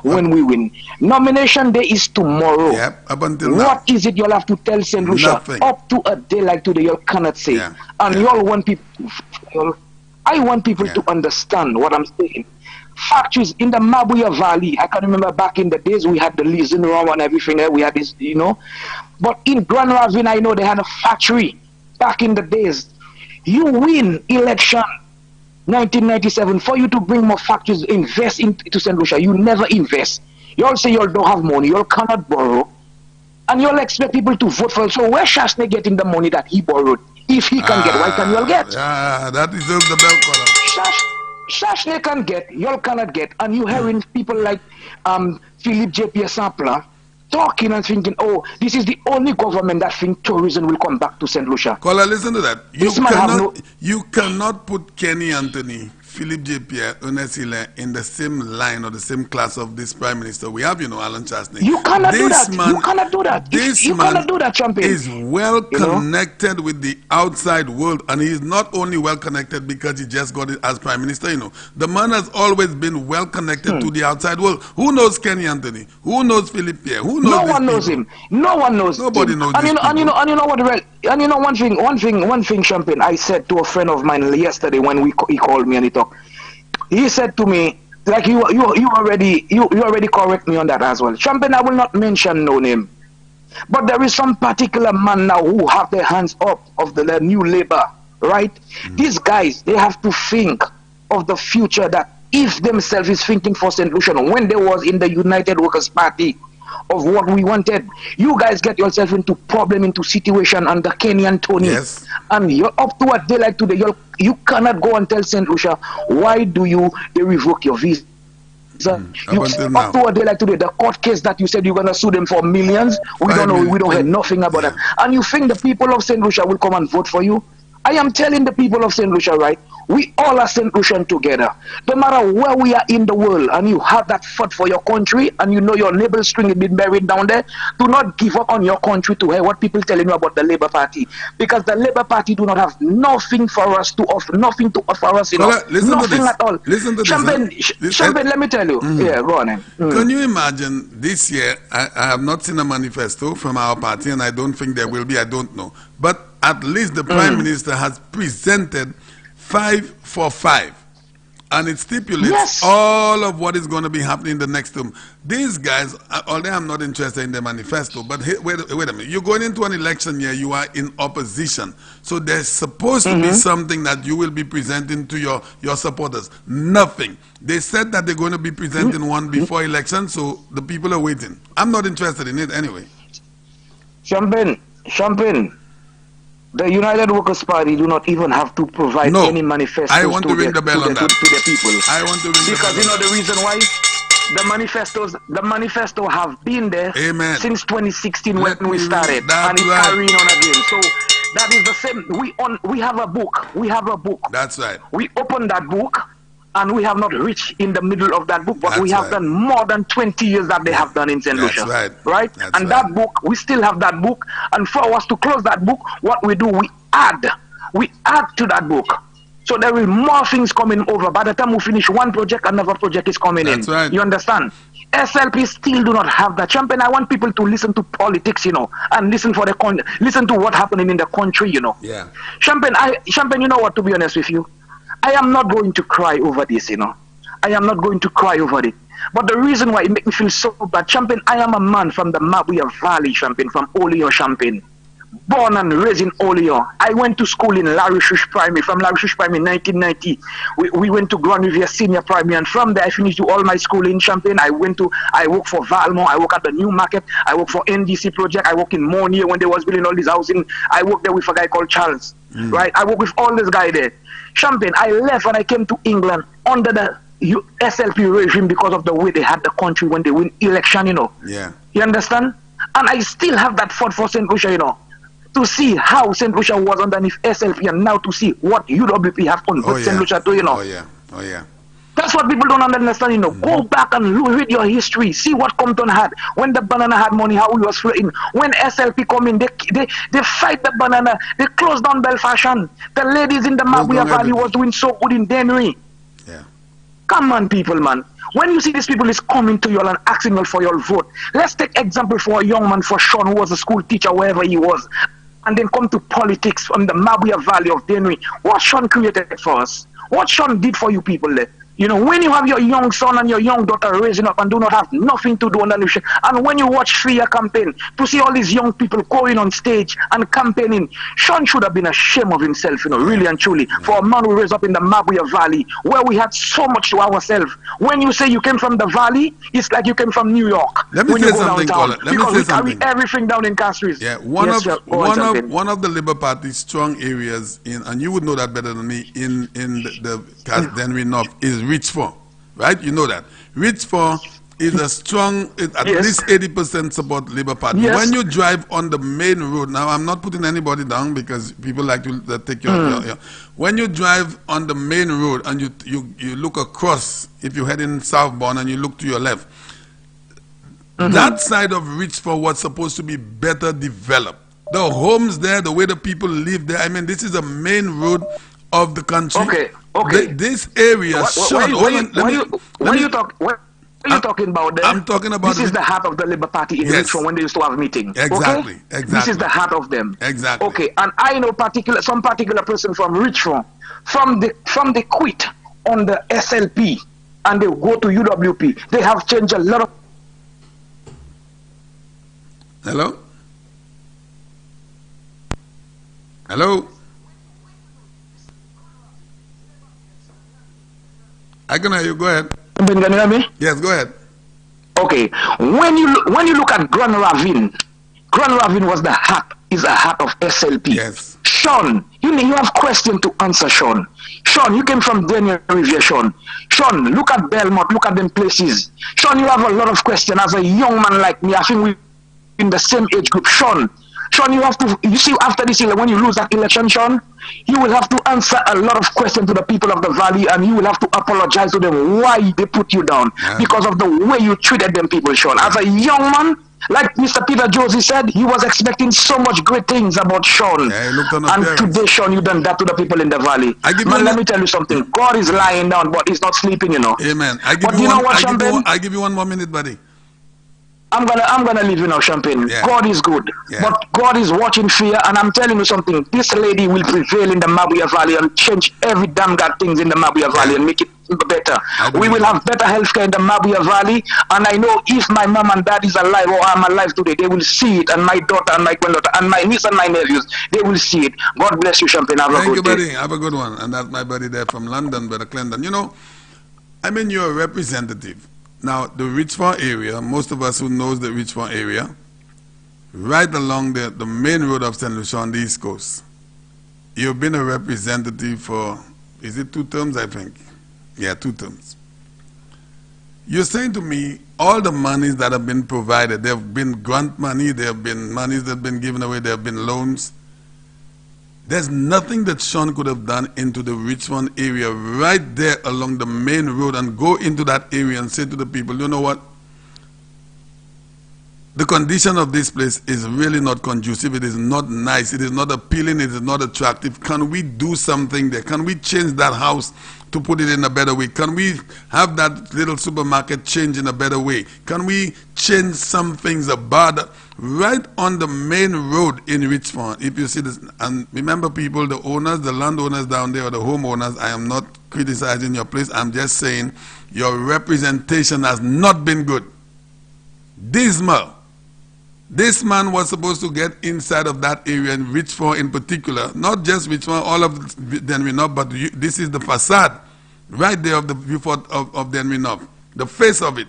when we win. Nomination day is tomorrow. Yep, up until what is it you'll have to tell St. Lucia? Up to a day like today, you cannot say. And y'all want people. I want people to understand what I'm saying. Factories in the Mabuya Valley, I can remember back in the days we had the Lizin Rum and everything there, we had this, But in Grand Ravine, I know they had a factory back in the days. You win election 1997 for you to bring more factories, invest into St. Lucia. You never invest. You all say you all don't have money, you all cannot borrow. And you all expect people to vote for it. So where Shasne getting the money that he borrowed? If he can get, why can you all get? That deserves the bell collar. Shashney can get, y'all cannot get, and you hearing people like Philip J.P. Sampler talking and thinking, oh, this is the only government that think tourism will come back to St. Lucia. Caller, listen to that. You you cannot put Kenny Anthony, Philip J. Pierre, Ernest Hilaire in the same line or the same class of this Prime Minister. We have, Alan Chasney. You cannot do that. You cannot do that. This man is well connected with the outside world, and he's not only well connected because he just got it as Prime Minister. The man has always been well connected to the outside world. Who knows Kenny Anthony? Who knows Philip Pierre? Who knows? No one knows him. No one knows. Nobody knows. And you know what? And you know one thing, Champagne. I said to a friend of mine yesterday when he called me and he talked. He said to me, like you already correct me on that as well. Champagne, I will not mention no name, but there is some particular man now who have their hands up of the new Labour, right? These guys, they have to think of the future, that if themselves is thinking for St. Lucian when they was in the United Workers' Party of what we wanted. You guys get yourself into problem, into situation under Kenny and Tony. Yes. And you're up to a day like today, you cannot go and tell St. Lucia, why do they revoke your visa? Up to a day like today, the court case that you said you're going to sue them for millions, we don't know, we don't hear nothing about that. And you think the people of St. Lucia will come and vote for you? I am telling the people of St. Lucia, right? We all are St. Lucian together. No matter where we are in the world, and you have that fight for your country, and you know your navel string has been buried down there, do not give up on your country to hear what people telling you about the Labour Party. Because the Labour Party do not have nothing for us to offer, nothing to offer us, nothing at all. Listen to Champagne, let me tell you. Yeah, go on. Can you imagine this year? I have not seen a manifesto from our party, and I don't think there will be. I don't know. But at least the Prime Minister has presented 5 for 5, and it stipulates all of what is going to be happening in the next term. These guys, although I'm not interested in the manifesto, but wait a minute. You're going into an election year, you are in opposition. So there's supposed to be something that you will be presenting to your supporters. Nothing. They said that they're going to be presenting one before election, so the people are waiting. I'm not interested in it anyway. Champagne. The United Workers' Party do not even have to provide any manifestos I want to ring the bell on that. To the people. I want to ring the bell. Because you know the reason why? The manifesto have been there since 2016 when we started, and it's carrying on again. So that is the same. We have a book. We have a book. That's right. We open that book, and we have not reached in the middle of that book, but we have done more than 20 years that they have done in St. Lucia. Right? And that book, we still have that book. And for us to close that book, what we do, we add to that book. So there will more things coming over. By the time we finish one project, another project is coming in. Right. You understand? SLP still do not have that. Champagne, I want people to listen to politics, and listen to what's happening in the country, Yeah. Champagne, you know what, to be honest with you? I am not going to cry over this, I am not going to cry over it. But the reason why it makes me feel so bad, Champagne, I am a man from the Mabuya Valley, Champagne, from Olio, Champagne. Born and raised in Olio. I went to school in Larishush Primary. From Larishush Primary in 1990. We went to Grand Riviere Senior Primary, and from there I finished all my school in Champagne. I worked for Valmont, I worked at the New Market, I worked for NDC Project, I worked in Monier when they was building all this housing. I worked there with a guy called Charles. Right? I worked with all this guy there. Champagne, I left and I came to England under the SLP regime because of the way they had the country when they win election, Yeah. You understand? And I still have that thought for St. Lucia, to see how St. Lucia was underneath SLP, and now to see what UWP have converted St. Lucia to, Oh yeah. That's what people don't understand, Go back and read your history. See what Compton had. When the banana had money, how he was flirting. When SLP come in, they fight the banana. They close down Belfashion. The ladies in the Mabuya Valley was doing so good in Dennery. Yeah. Come on, people, man. When you see these people is coming to you and asking you for your vote, let's take example for a young man, for Sean, who was a school teacher, wherever he was, and then come to politics from the Mabuya Valley of Dennery. What Sean created for us? What Sean did for you people there? You know, when you have your young son and your young daughter raising up and do not have nothing to do on the nation, and when you watch 3-year campaign, to see all these young people going on stage and campaigning, Sean should have been ashamed of himself, you know, really and truly, for a man who raised up in the Mabuya Valley, where we had so much to ourselves. When you say you came from the valley, it's like you came from New York. Let me when say you go something, downtown, Colin. Let me because say we something. carry everything down in Castries. Yeah, one of the Labour Party's strong areas in, and you would know that better than me, in the Denry North is Richford, right? You know that Richford is a strong, at least 80% support Labour Party. Yes. When you drive on the main road, now I'm not putting anybody down because people like to take your, when you drive on the main road and you look across, if you're heading southbound and you look to your left, that side of Richford was supposed to be better developed. The homes there, the way the people live there, I mean, this is a main road of the country. Okay. This area, What are you talking about there? I'm talking about this is the heart of the Labour Party in Richmond when they used to have meetings. Exactly, okay? exactly. This is the heart of them. Exactly. Okay, and I know some particular person from Richmond, from the quit on the SLP and they go to UWP. They have changed a lot of. Hello? Hello? I can hear you. Go ahead. Can you hear me? Yes, go ahead. Okay. When you look at Grand Ravine was the heart, is a heart of SLP. Yes. Sean, you have question to answer, Sean. Sean, you came from Daniel Riviere, Sean. Sean, look at Belmont, look at them places. Sean, you have a lot of questions as a young man like me. I think we in the same age group. Sean, you have to, you see, after this, when you lose that election, Sean, you will have to answer a lot of questions to the people of the valley, and you will have to apologize to them why they put you down because of the way you treated them people, Sean. As a young man, like Mr. Peter Josie said, he was expecting so much great things about Sean. And today, Sean, you done that to the people in the valley. Man, let me tell you something. God is lying down, but he's not sleeping, you know. Amen. I give you one more minute, buddy. I'm gonna leave you now, Champagne. God is good, but God is watching fear, and I'm telling you something. This lady will prevail in the Mabuya Valley and change every damn god things in the Mabuya Valley and make it better. We will have better healthcare in the Mabuya Valley, and I know if my mom and dad is alive or I'm alive today, they will see it, and my daughter and my granddaughter and my niece and my nephews, they will see it. God bless you, Champagne. Have a good day. Buddy. Have a good one. And that's my buddy there from London, Brother Clinton. You know, I mean, you're a representative. Now, the Richmond area, most of us who knows the Richmond area, right along the main road of St. Lucia on the East Coast, you've been a representative for, is it 2 terms, I think? Yeah, 2 terms. You're saying to me, all the monies that have been provided, there have been grant money, there have been monies that have been given away, there have been loans. There's nothing that Sean could have done into the Richmond area right there along the main road and go into that area and say to the people, you know what? The condition of this place is really not conducive. It is not nice. It is not appealing. It is not attractive. Can we do something there? Can we change that house to put it in a better way? Can we have that little supermarket change in a better way? Can we change some things about it? Right on the main road in Richmond, if you see this, and remember people, the owners, the landowners down there, or the homeowners, I am not criticizing your place. I'm just saying your representation has not been good. Dismal. This man was supposed to get inside of that area in Richmond in particular, not just Richmond, all of Denry North, but this is the facade right there of the viewport of Denry North, the face of it.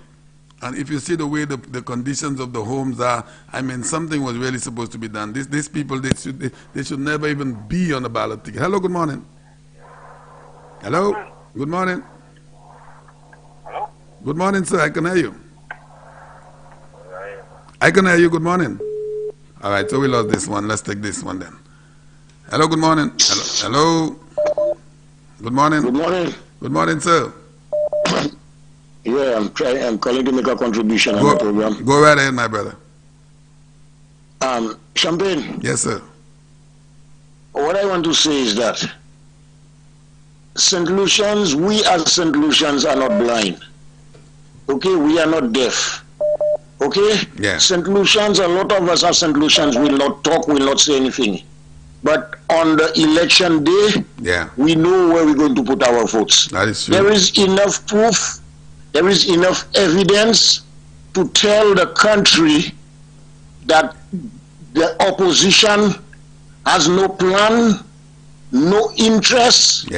And if you see the way the conditions of the homes are, I mean, something was really supposed to be done. These people, they should never even be on the ballot ticket. Hello, good morning. Hello, good morning. Hello? Good morning, sir. I can hear you. I can hear you. Good morning. All right, so we lost this one. Let's take this one then. Hello, good morning. Hello. Good morning. Good morning. Good morning, sir. Yeah, I'm calling to make a contribution on the program. Go right ahead, my brother. Champagne. Yes, sir. What I want to say is that St. Lucians, we as St. Lucians are not blind. Okay, we are not deaf. Okay? Yeah. St. Lucians, a lot of us as St. Lucians will not talk, will not say anything. But on the election day, we know where we're going to put our votes. That is true. There is enough proof, there is enough evidence to tell the country that the opposition has no plan, no interest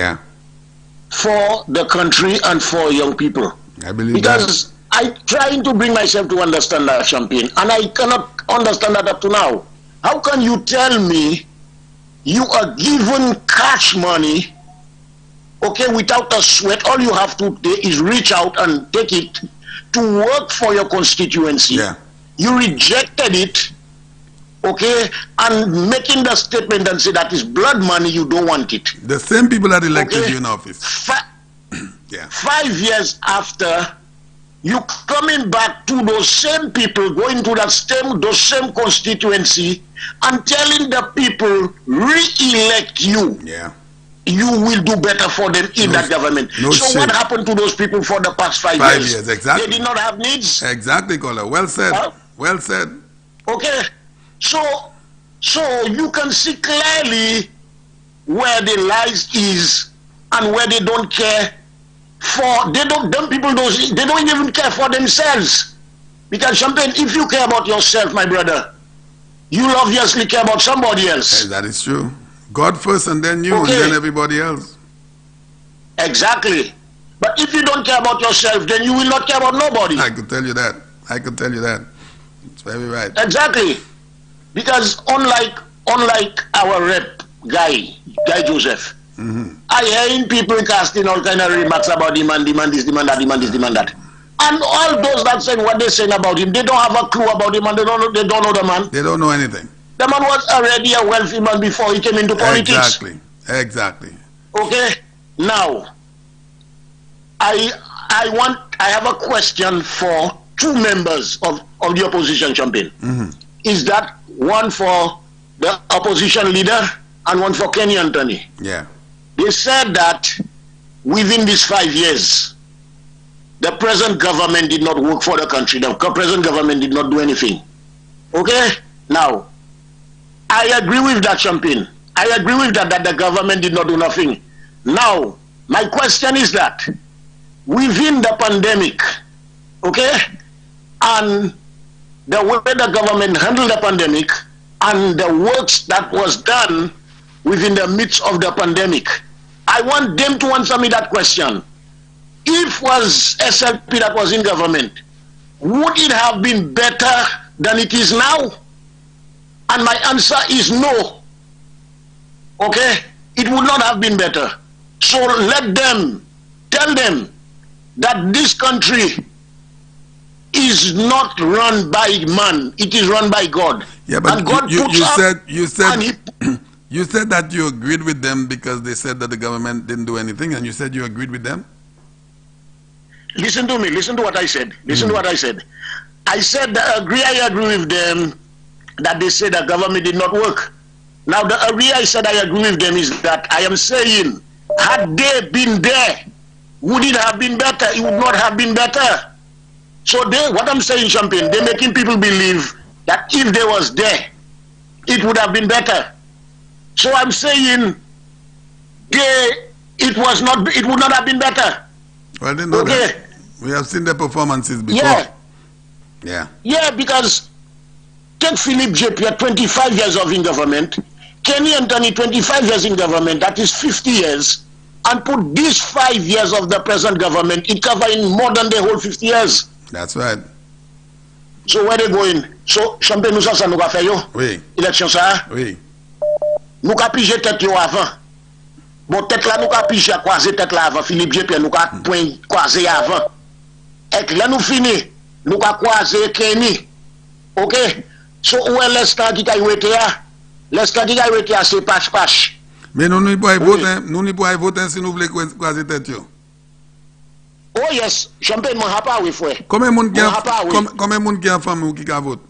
for the country and for young people. I believe because I'm trying to bring myself to understand that, Champagne, and I cannot understand that up to now. How can you tell me you are given cash money, okay, without a sweat? All you have to do is reach out and take it to work for your constituency. You rejected it, okay, and making the statement and say that is blood money, you don't want it. The same people that elected you in office. 5 years after, you coming back to those same people, going to those same constituency and telling the people, re-elect you. You will do better for them in that government. So what happened to those people for the past 5 years? 5 years, exactly. They did not have needs? Exactly, caller. Well said. Well said. Okay. So you can see clearly where the lies is and where they don't care for, they don't even care for themselves. Because Champagne, if you care about yourself, my brother, you obviously care about somebody else. That is true. God first and then you and then everybody else. Exactly. But if you don't care about yourself, then you will not care about nobody. I could tell you that. I could tell you that. It's very right. Exactly. Because unlike our rep guy Joseph, I hear people casting all kind of remarks about demand this, demand that. And all those that say what they're saying about him, they don't have a clue about him and they don't know the man. They don't know anything. The man was already a wealthy man before he came into politics. Exactly. Okay. Now, I have a question for two members of the opposition, Champagne. Is that one for the opposition leader and one for Kenny Anthony? They said that within these 5 years, the present government did not work for the country. The present government did not do anything. Okay? Now, I agree with that, Champagne. I agree with that the government did not do nothing. Now, my question is that within the pandemic, okay, and the way the government handled the pandemic and the works that was done within the midst of the pandemic, I want them to answer me that question. If was SLP that was in government, would it have been better than it is now? And my answer is no. Okay? It would not have been better. So let them, tell them that this country is not run by man, it is run by God. But and God you said that you agreed with them because they said that the government didn't do anything, and you said you agreed with them? Listen to me, listen to what I said. Listen to what I said. I said I agree with them that they said the government did not work. Now the area I said I agree with them is that I am saying, had they been there, would it have been better? It would not have been better. So what I'm saying, Champagne, they're making people believe that if they was there, it would have been better. So I'm saying it would not have been better. Well, they know that. We have seen the performances before. Yeah, because take Philip J.P. 25 years of in government, Kenny Anthony 25 years in government, that is 50 years, and put these 5 years of the present government, it covering more than the whole 50 years. That's right. So where they going? So Champagne nous ça nous va faire yo. Oui. Élection ça. Oui. Nous ka piger tête yo avant. Bon tête là nous ka piger croiser tête là avant Philippe J.P. nous ka point croiser avant. Et là nous fini, nous ka croiser Kenny. OK? So où est l'instant qui a été là? L'instant qui a été c'est pache. Mais nous ne pouvons pas voter si nous voulons croiser tête yo. Oh yes, Champagne m'en a pas oui frère. Combien de monde qui a famille qui a voté?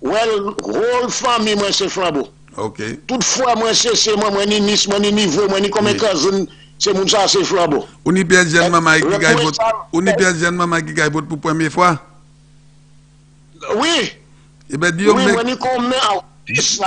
Well, whole famille moi c'est flambeau. OK. Toutefois moi c'est moi ni Nice, moi ni niveau, moi ni comme cousin, c'est mon ça c'est flambeau. On y perd jeune maman qui a voté. On y perd jeune maman qui a voté pour première fois. Oui. Et ben Dieu oui, moi ni comme This,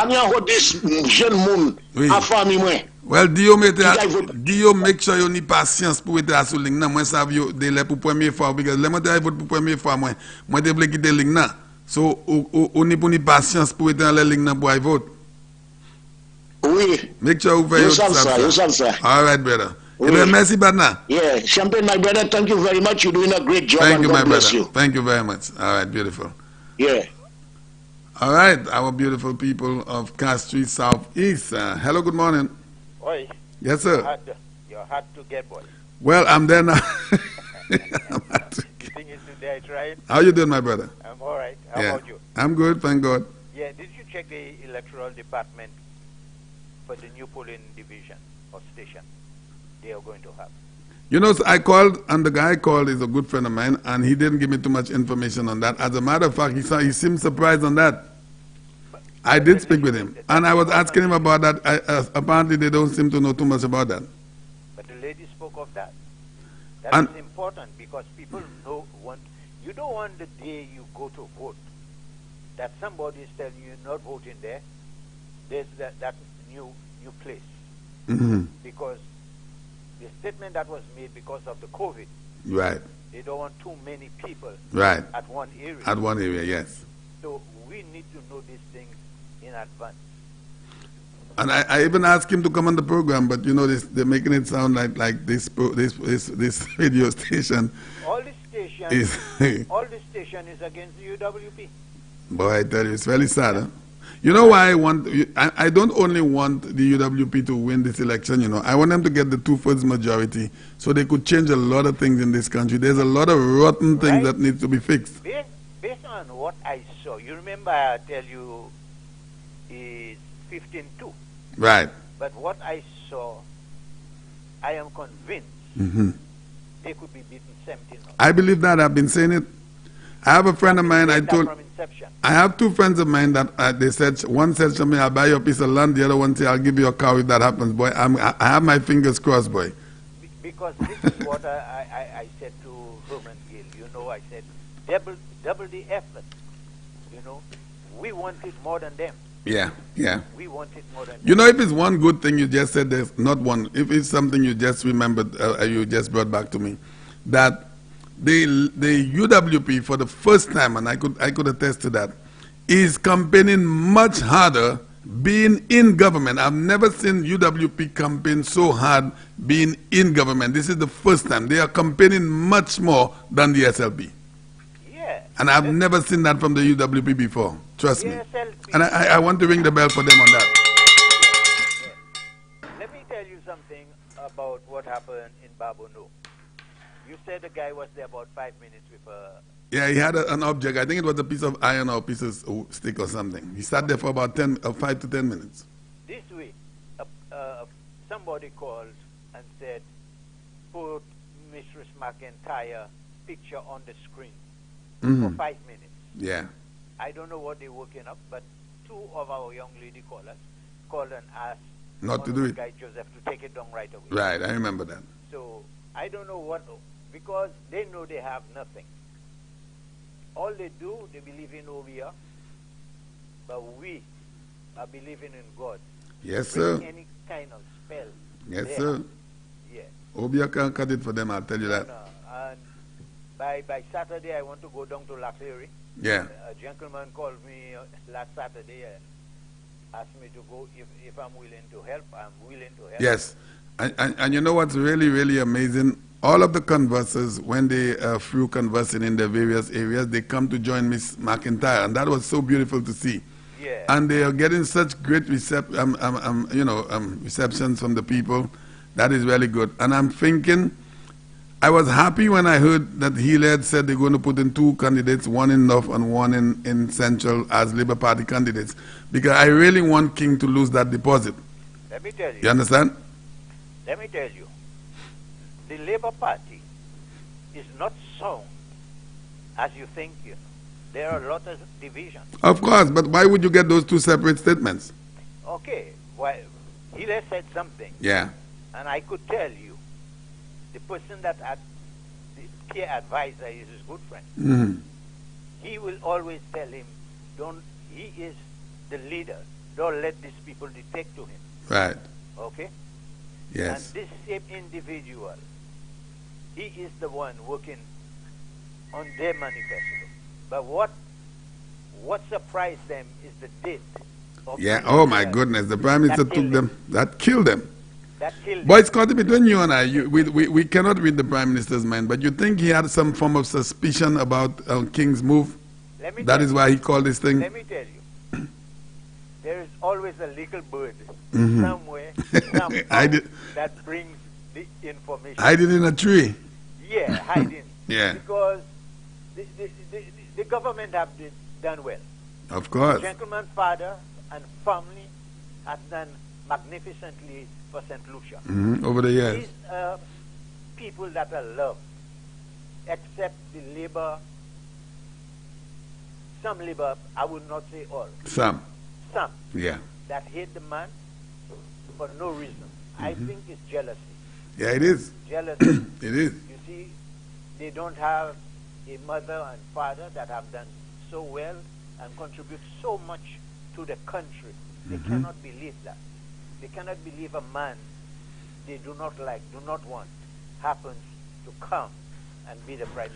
jeune moun, a famille moi. Well, Dio make sure you need patience pour être à sous ligne nan. Moi ça yo délai pour première fois parce que les moi vote pour première fois moi devais quitter ligne nan. So on ni pour ni patience pour être dans la ligne nan pour vote. Oui. Make sure you very ça. All right, brother. Oui. Merci, partner. Yeah, Champagne, my brother, thank you very much. You're doing a great job. Thank you, God my bless brother. you. Thank you very much. All right, beautiful. Yeah. All right, our beautiful people of Cass Street Southeast. Hello, good morning. Oi. Yes, sir. You're hard to get, boy. Well, I'm there now. You think it's today, right? How you doing, my brother? I'm all right. How Yeah. about you? I'm good, thank God. Yeah, did you check the electoral department for the new polling division or station they are going to have? You know, I called, and the guy I called is a good friend of mine, and he didn't give me too much information on that. As a matter of fact, he seemed surprised on that. I did speak with him, and I was asking him about that. Apparently, they don't seem to know too much about that. But the lady spoke of that. That is important because people you don't want the day you go to vote that somebody is telling you you're not voting there. There's that new place. Mm-hmm. Because the statement that was made because of the COVID. Right. They don't want too many people right. at one area. At one area, yes. So we need to know these things in advance. And I even asked him to come on the program, but you know they're making it sound like this radio station. All the station is against the UWP. Boy, I tell you, it's very sad. Huh? You know why I don't only want the UWP to win this election, you know. I want them to get the 2/3 majority so they could change a lot of things in this country. There's a lot of rotten things that need to be fixed. Based on what I saw, you remember I tell you is 15-2. Right. But what I saw, I am convinced they could be beaten 17. I believe that. I've been saying it. I have a friend of mine, I have two friends of mine that they said, one said to me, I'll buy you a piece of land, the other one said, I'll give you a car if that happens, boy. I have my fingers crossed, boy. Because this is what I said to Herman Gill, you know, I said, double the effort, you know. We want it more than them. Yeah, yeah. We want it more than them. You know, if it's one good thing you just said, there's not one, if it's something you just remembered, you just brought back to me, that the UWP for the first time, and I could attest to that, is campaigning much harder being in government. I've never seen UWP campaign so hard being in government. This is the first time. They are campaigning much more than the SLP. Yeah. And I've never seen that from the UWP before. Trust me. SLP. And I want to ring the bell for them on that. Yeah. Let me tell you something about what happened in Babono. You said the guy was there about 5 minutes with a... Yeah, he had an object. I think it was a piece of iron or a piece of stick or something. He sat there for about 5 to 10 minutes. This week, somebody called and said, put Mistress McIntyre picture on the screen for 5 minutes. Yeah. I don't know what they're working up, but two of our young lady callers called and asked not to do it. Guy Joseph to take it down right away. Right, I remember that. So I don't know what, because they know they have nothing. All they do, they believe in OVR, but we are believing in God. Yes, Bring sir. any kind of spell. Yes, there. sir. Yeah. OVR can't cut it for them, I'll tell you that. No. And by Saturday, I want to go down to Laclery. Yeah. A gentleman called me last Saturday, asked me to go. If I'm willing to help, I'm willing to help. Yes. And you know what's really, really amazing? All of the conversers, when they are through conversing in the various areas, they come to join Miss McIntyre, and that was so beautiful to see. Yeah. And they are getting such great receptions from the people. That is really good. And I'm thinking, I was happy when I heard that Healy had said they're going to put in 2 candidates, one in North and one in Central as Labour Party candidates, because I really want King to lose that deposit. Let me tell you. You understand? Let me tell you. The Labour Party is not sound as you think. You know. There are a lot of divisions. Of course, but why would you get those 2 separate statements? Okay, well, Healy said something. Yeah. And I could tell you, the person that had the peer advisor is his good friend. Mm-hmm. He will always tell him, he is the leader, don't let these people dictate to him. Right. Okay? Yes. And this same individual, he is the one working on their manifesto. But what surprised them is the date. Yeah, oh my goodness, the Prime Minister took them, that killed them. That killed them. Boy, Scotty, between you and I, we cannot read the Prime Minister's mind, but you think he had some form of suspicion about King's move? That is why he called this thing? Let me tell you, there is always a little bird somewhere, somehow, that brings the information. Hiding in a tree. Yeah, hiding. Yeah. Because the government have done well. Of course. Gentleman father and family have done magnificently for St. Lucia. Over the years. These people that are loved, except the labor, some labor, I would not say all. Some. Some. Yeah. That hate the man for no reason. I think it's jealousy. Yeah, it is. Jealousy. It is. You see, they don't have a mother and father that have done so well and contribute so much to the country. They cannot believe that. They cannot believe a man they do not like, do not want, happens to come and be the Prime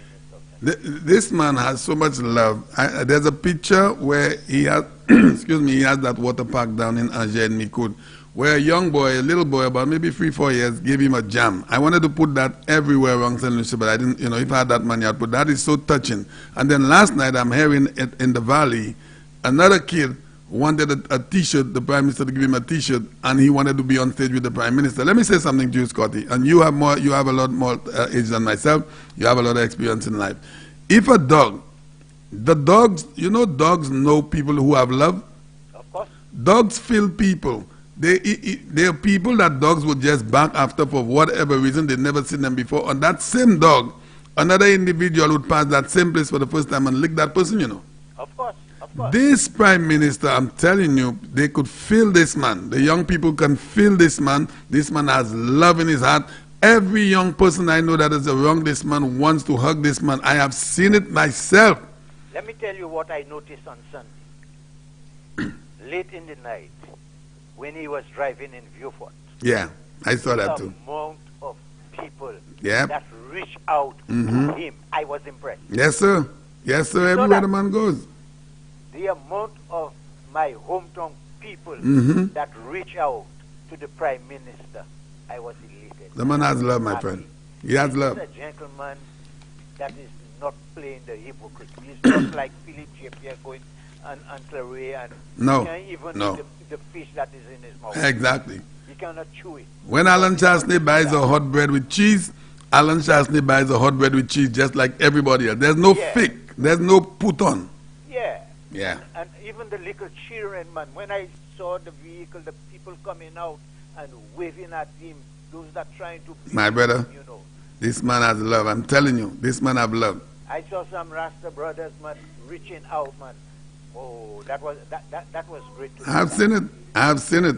Minister. This man has so much love. There's a picture where he has, excuse me, he has that water park down in Angers and Micoud, where a young boy, a little boy, about maybe 3-4 years, gave him a jam. I wanted to put that everywhere around St. Lucia, but I didn't, you know, if I had that money, I'd put that. Is so touching. And then last night, I'm hearing it in the valley, another kid wanted a T-shirt, the Prime Minister to give him a T-shirt, and he wanted to be on stage with the Prime Minister. Let me say something to you, Scotty, and you have a lot more age than myself. You have a lot of experience in life. If a dog, the dogs, you know, dogs know people who have love. Of course. Dogs feel people. They are people that dogs would just bark after for whatever reason. They've never seen them before. And that same dog, another individual would pass that same place for the first time and lick that person, you know. Of course. Of course. This Prime Minister, I'm telling you, they could feel this man. The young people can feel this man. This man has love in his heart. Every young person I know that is around this man wants to hug this man. I have seen it myself. Let me tell you what I noticed on Sunday. Late in the night, when he was driving in Viewfort. Yeah, I saw that too. The amount of people Yep. that reach out to him, I was impressed. Yes, sir. Yes, sir. Everywhere the man goes. The amount of my hometown people that reach out to the Prime Minister, I was elated. The man has love, my friend. He has love. He's a gentleman that is not playing the hypocrite. He's not like Philip J. going and Clary and No, he can't even no. eat the fish that is in his mouth. Exactly. He cannot chew it. When Alan Chasney buys a hot bread with cheese, Alan Chasney buys a hot bread with cheese just like everybody else. There's no fake. There's no put on. Yeah. Yeah. And even the little children, man, when I saw the vehicle, the people coming out and waving at him, those that trying to... My brother, you know. this man has love. I'm telling you, this man has love. I saw some Rasta brothers, man, reaching out, man. Oh, that was great to see. I've seen it. I've seen it.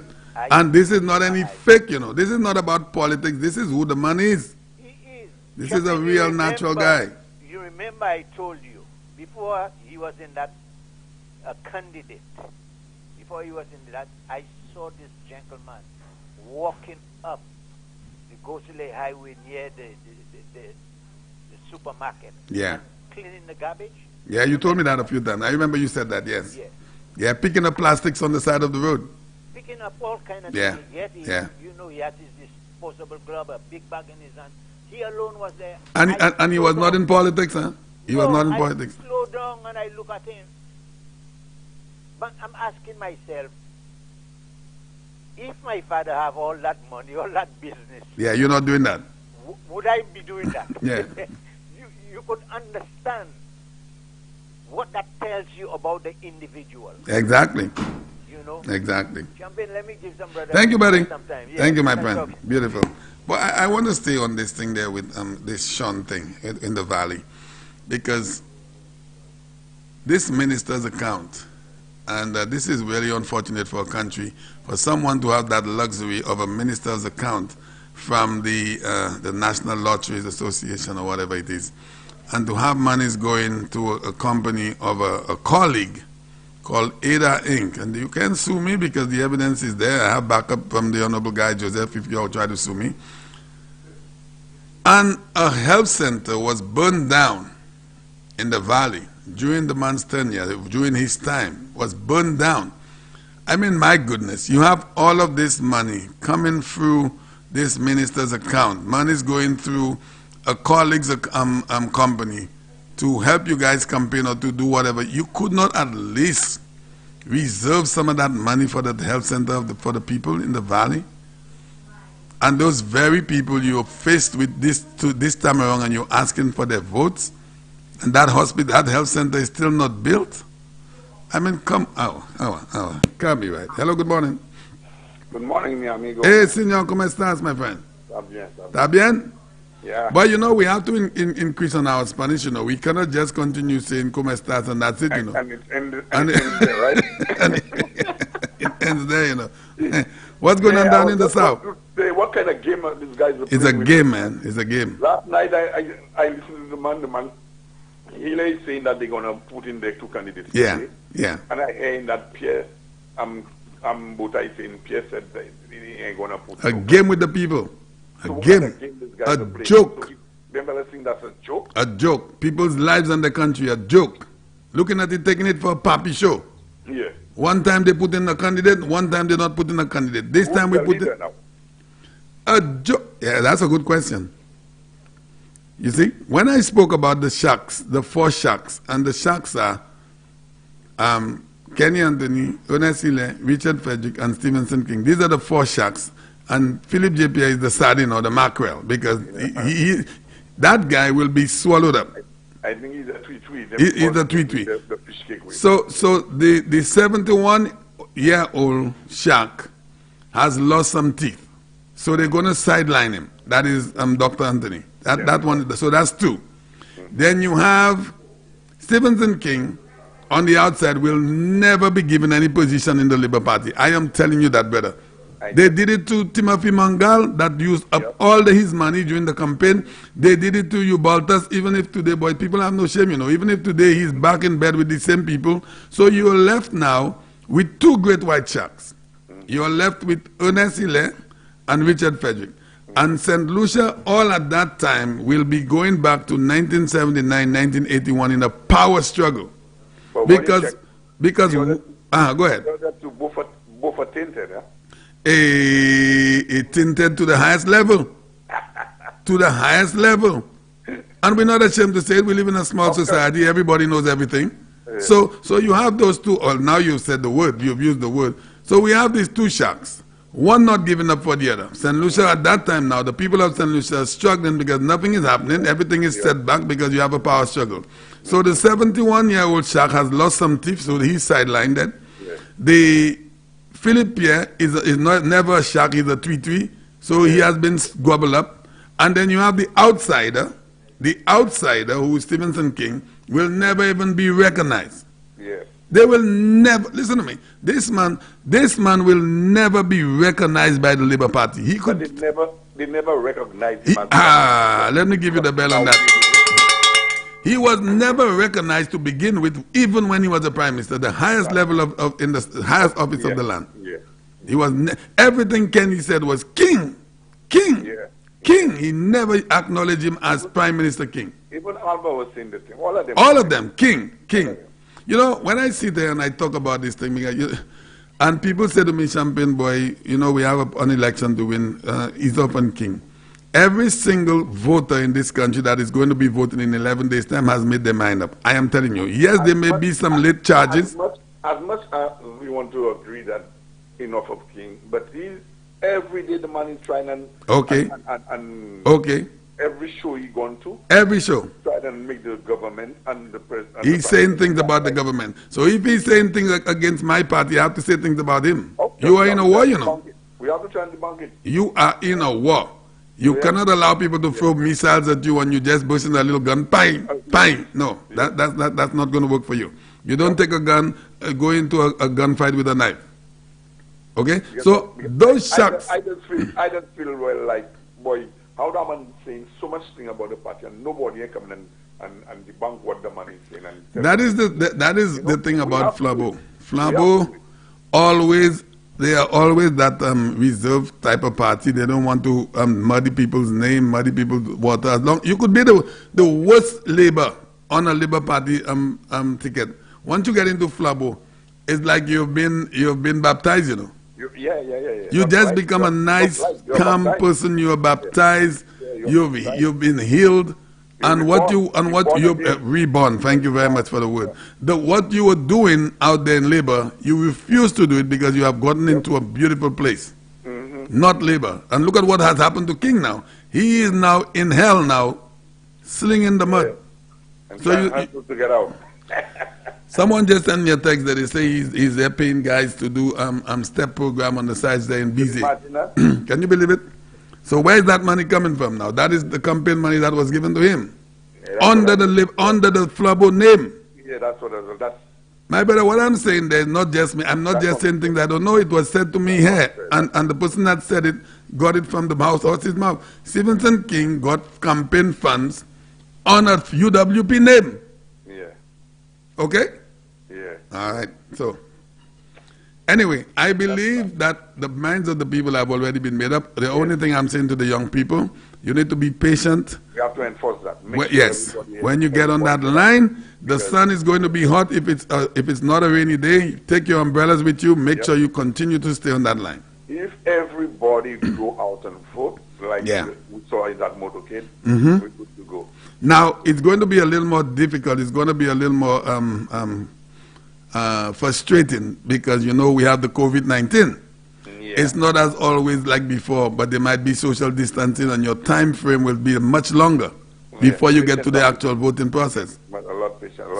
And this is not any fake, you know. This is not about politics. This is who the man is. He is. This is a real natural guy. You remember I told you, before he was in that candidate, before he was in that, I saw this gentleman walking up the Gosele Highway near the supermarket. Yeah. Cleaning the garbage. Yeah, you told me that a few times. I remember you said that, yes. Yeah. Yeah, picking up plastics on the side of the road. Picking up all kind of Yeah. things. Yet he, Yeah. you know, he had this disposable glove, a big bag in his hand. He alone was there. And he was not in politics, huh? He was not in politics. I slow down and I look at him. But I'm asking myself, if my father have all that money, all that business, Yeah, you're not doing that. would I be doing that? Yeah. You could understand what that tells you about the individual. Exactly. You know? Exactly. Champion, let me give some brother. Thank you, buddy. Sometime. Yeah, Thank you, my let's friend. talk. Beautiful. But I want to stay on this thing there with this Sean thing in the valley, because this minister's account, and this is really unfortunate for a country, for someone to have that luxury of a minister's account from the National Lotteries Association or whatever it is, and to have monies going to a company of a colleague called Ada Inc. And you can sue me because the evidence is there. I have backup from the Honorable Guy Joseph if you all try to sue me. And a health center was burned down in the valley during the man's tenure, during his time, was burned down. I mean, my goodness, you have all of this money coming through this minister's account. Money's going through a colleague's company to help you guys campaign or to do whatever. You could not at least reserve some of that money for the health center for the people in the valley? And those very people you're faced with this time around and you're asking for their votes, and that hospital, that health center is still not built? I mean, can't be right. Hello, good morning. Good morning, mi amigo. Hey, señor, ¿cómo estás, my friend? ¿Está bien? Yeah. But you know, we have to increase on our Spanish, you know. We cannot just continue saying ¿cómo estás and that's it, you know. And it ends there, right? And it ends there, you know. What's going on down in the south? What kind of game are these guys are playing? It's a game, man. It's a game. Last night, I listened to the man. He is saying that they're going to put in their two candidates. Yeah, today. yeah. And I heard that Pierre, both I saying Pierre said that he ain't going to put a game with the people. So A game. A joke. So remember saying that's a joke? A joke. People's lives and the country, a joke. Looking at it, taking it for a pappy show. Yeah. One time they put in a candidate, one time they not put in a candidate. This time we put in a joke. Yeah, that's a good question. You see, when I spoke about the sharks, the 4 sharks, and the sharks are Kenny Anthony, Ernest Hille, Richard Frederick, and Stevenson King. These are the 4 sharks. And Philip J. Pierre is the sardine or the mackerel because that guy will be swallowed up. I think he's a tweet. He's a tweet. The fish cake with. So the 71-year-old shark has lost some teeth. So they're going to sideline him. That is Dr. Anthony. That one. So that's 2. Then you have Stevenson King on the outside will never be given any position in the Labour Party. I am telling you that, brother. They did it to Timothy Mangal that used up all his money during the campaign. They did it to Ubaltas, even if today, boy, people have no shame, you know. Even if today he's back in bed with the same people. So you're left now with 2 great white sharks. You're left with Ernest Hille and Richard Frederick. And St. Lucia, all at that time, will be going back to 1979, 1981 in a power struggle. Because go ahead. Both are tinted, huh? It tinted to the highest level. To the highest level. And we're not ashamed to say it. We live in a small society. Everybody knows everything. So you have those 2. Or now you've said the word. You've used the word. So we have these 2 sharks. One not giving up for the other. St. Lucia at that time now, the people of St. Lucia are struggling because nothing is happening. Everything is set back because you have a power struggle. So the 71-year-old shark has lost some teeth, so he's sidelined. The Philip Pierre is never a shark, he's a tweet, so he has been gobbled up. And then you have the outsider who is Stevenson King, will never even be recognized. Yeah. They will never, listen to me, this man will never be recognized by the Labour Party. He could. But they never recognized him. Let me give you the bell on that. He was never recognized to begin with, even when he was a prime minister, the highest level in the highest office of the land. Yeah. He was everything Kenny said was king. King. He never acknowledged him as Prime Minister King. Even Alba was saying the same. All of them, king. You know, when I sit there and I talk about this thing, and people say to me, Champagne boy, you know, we have an election to win, Aesop and King. Every single voter in this country that is going to be voting in 11 days' time has made their mind up. I am telling you. Yes, there may be some late charges. As much as we want to agree that enough of King, but every day the man is trying and every show he gone to. Every show. Try to make the government and the president. He's saying things about the government. So if he's saying things against my party, I have to say things about him. You are in a war, you know. We have to try and debunk it. You are in a war. You cannot allow people to throw missiles at you and you just burst in a little gun. Pang! No, that's not going to work for you. You don't take a gun, go into a gunfight with a knife. Okay? So those sharks. I just feel well like, boy, how that man saying so much thing about the party and nobody ain't coming and debunk what the man is saying. That is the thing about Flabo. Flambeau, always, they are always that reserved type of party. They don't want to muddy people's name, muddy people's water. As long you could be the worst labor on a Labour Party ticket. Once you get into Flambeau, it's like you've been baptized, you know. Yeah. You just become a nice, calm person. You are baptized. You've been healed. And what you reborn. Thank you very much for the word. What you were doing out there in labor, you refuse to do it because you have gotten into a beautiful place, not labor. And look at what has happened to King now. He is now in hell now, slinging the mud. So you to get out. Someone just sent me a text that they say he's there paying guys to do step program on the sides there in BZ. Can you believe it? So where is that money coming from now? That is the campaign money that was given to him under the Flambeau name. Yeah, that's. My brother, what I'm saying there is not just me. I'm not just saying things I don't know. It was said to me here, and the person that said it got it from the horse's mouth. Stevenson King got campaign funds on a UWP name. Yeah. Okay. Yeah. All right. So. Anyway, I believe that the minds of the people have already been made up. The only thing I'm saying to the young people, you need to be patient. We have to enforce that. Yes, when you get on that line, the sun is going to be hot. If it's not a rainy day, take your umbrellas with you. Make sure you continue to stay on that line. If everybody go out and vote, like we saw in that motorcade, we're good to go. Now, it's going to be a little more difficult. It's going to be a little more frustrating because we have the COVID-19. It's not as always like before, but there might be social distancing and your time frame will be much longer before you get to the actual voting process.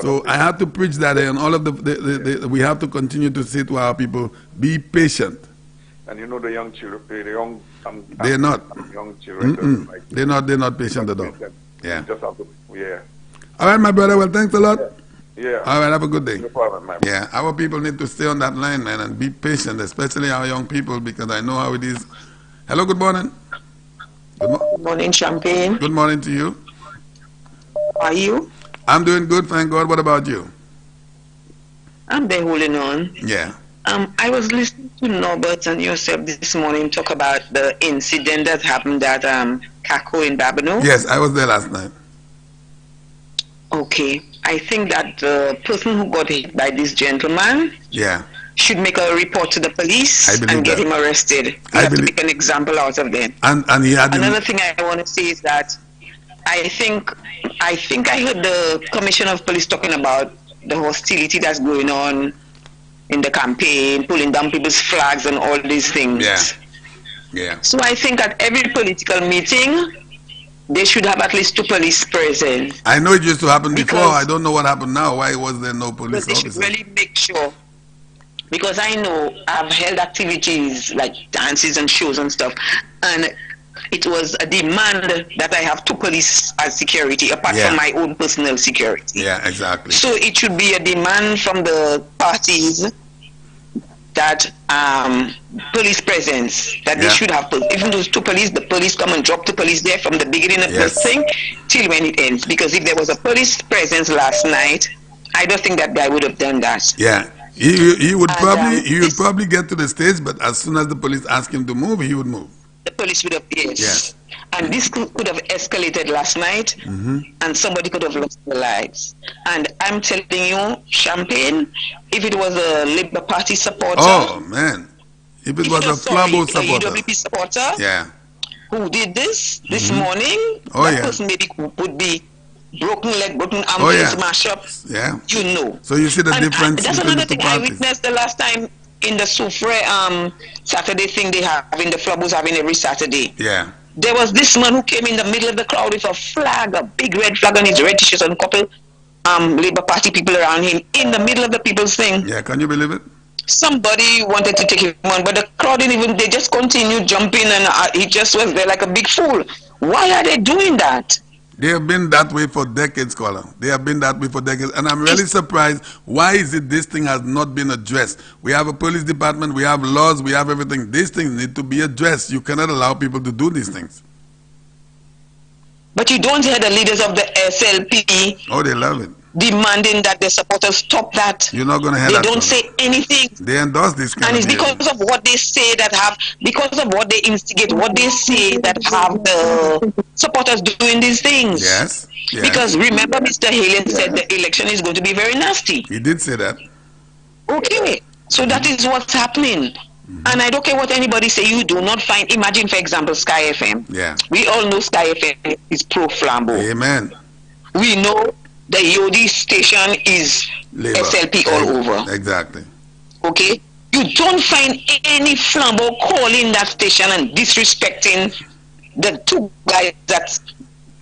So I have to preach that, and all of we have to continue to say to our people, be patient. And the young children, they're not. Young children, they're not patient at all. Yeah. Just have to, All right, my brother. Well, thanks a lot. Yeah. All right, have a good day. No problem, man. Yeah, our people need to stay on that line, man, and be patient, especially our young people, because I know how it is. Hello, good morning. Good morning, Champagne. Good morning to you. How are you? I'm doing good, thank God. What about you? I'm there holding on. Yeah. I was listening to Norbert and yourself this morning talk about the incident that happened at Kako in Babino. Yes, I was there last night. Okay. I think that the person who got hit by this gentleman should make a report to the police and get him arrested. You have to make an example out of them. And he had another thing I want to say is that I think I heard the Commissioner of Police talking about the hostility that's going on in the campaign, pulling down people's flags and all these things. Yeah. So I think at every political meeting, they should have at least 2 police present. I know it used to happen before. I don't know what happened now. Why was there no police officer? They should really make sure. Because I know I've held activities like dances and shows and stuff, and it was a demand that I have 2 police as security, apart from my own personal security. Yeah, exactly. So it should be a demand from the parties that police presence, that they should have, even those 2 police, the police come and drop the police there from the beginning of the thing till when it ends. Because if there was a police presence last night, I don't think that guy would have done that. Yeah, he would probably get to the stage, but as soon as the police asked him to move, he would move. The police would have, yes. And this could have escalated last night, and somebody could have lost their lives. And I'm telling you, Champagne, if it was a Labour Party supporter, oh man, if it was a Flambeau supporter, a UWP supporter, who did this morning, that person maybe would be broken leg, broken arm, smash up. Yeah, So you see the difference. That's another thing I witnessed the last time in the Soufre Saturday thing they have in the Flambeaus having every Saturday. Yeah. There was this man who came in the middle of the crowd with a flag, a big red flag on his red t-shirt, and a couple Labour Party people around him in the middle of the people's thing. Yeah, can you believe it? Somebody wanted to take him on, but the crowd didn't even, they just continued jumping, and he just was there like a big fool. Why are they doing that? They have been that way for decades, Colin. They have been that way for decades. And I'm really surprised. Why is it this thing has not been addressed? We have a police department, we have laws, we have everything. These things need to be addressed. You cannot allow people to do these things. But you don't hear the leaders of the SLP. Oh, they love it. demanding that the supporters stop that. You're not going to have They that. Don't Color. say anything. They endorse this kind and of it's because of what they say that have, because of what they instigate, what they say that have the supporters doing these things. Yes. Yes. Because remember, Mr. Halen said the election is going to be very nasty. He did say that. Okay. So that is what's happening. And I don't care what anybody say, you do not find, imagine for example, Sky FM. Yeah. We all know Sky FM is pro-Flambeau. Amen. We know the Yodi station is Labor. SLP all over. Exactly. Okay? You don't find any Flambeau calling that station and disrespecting the two guys that's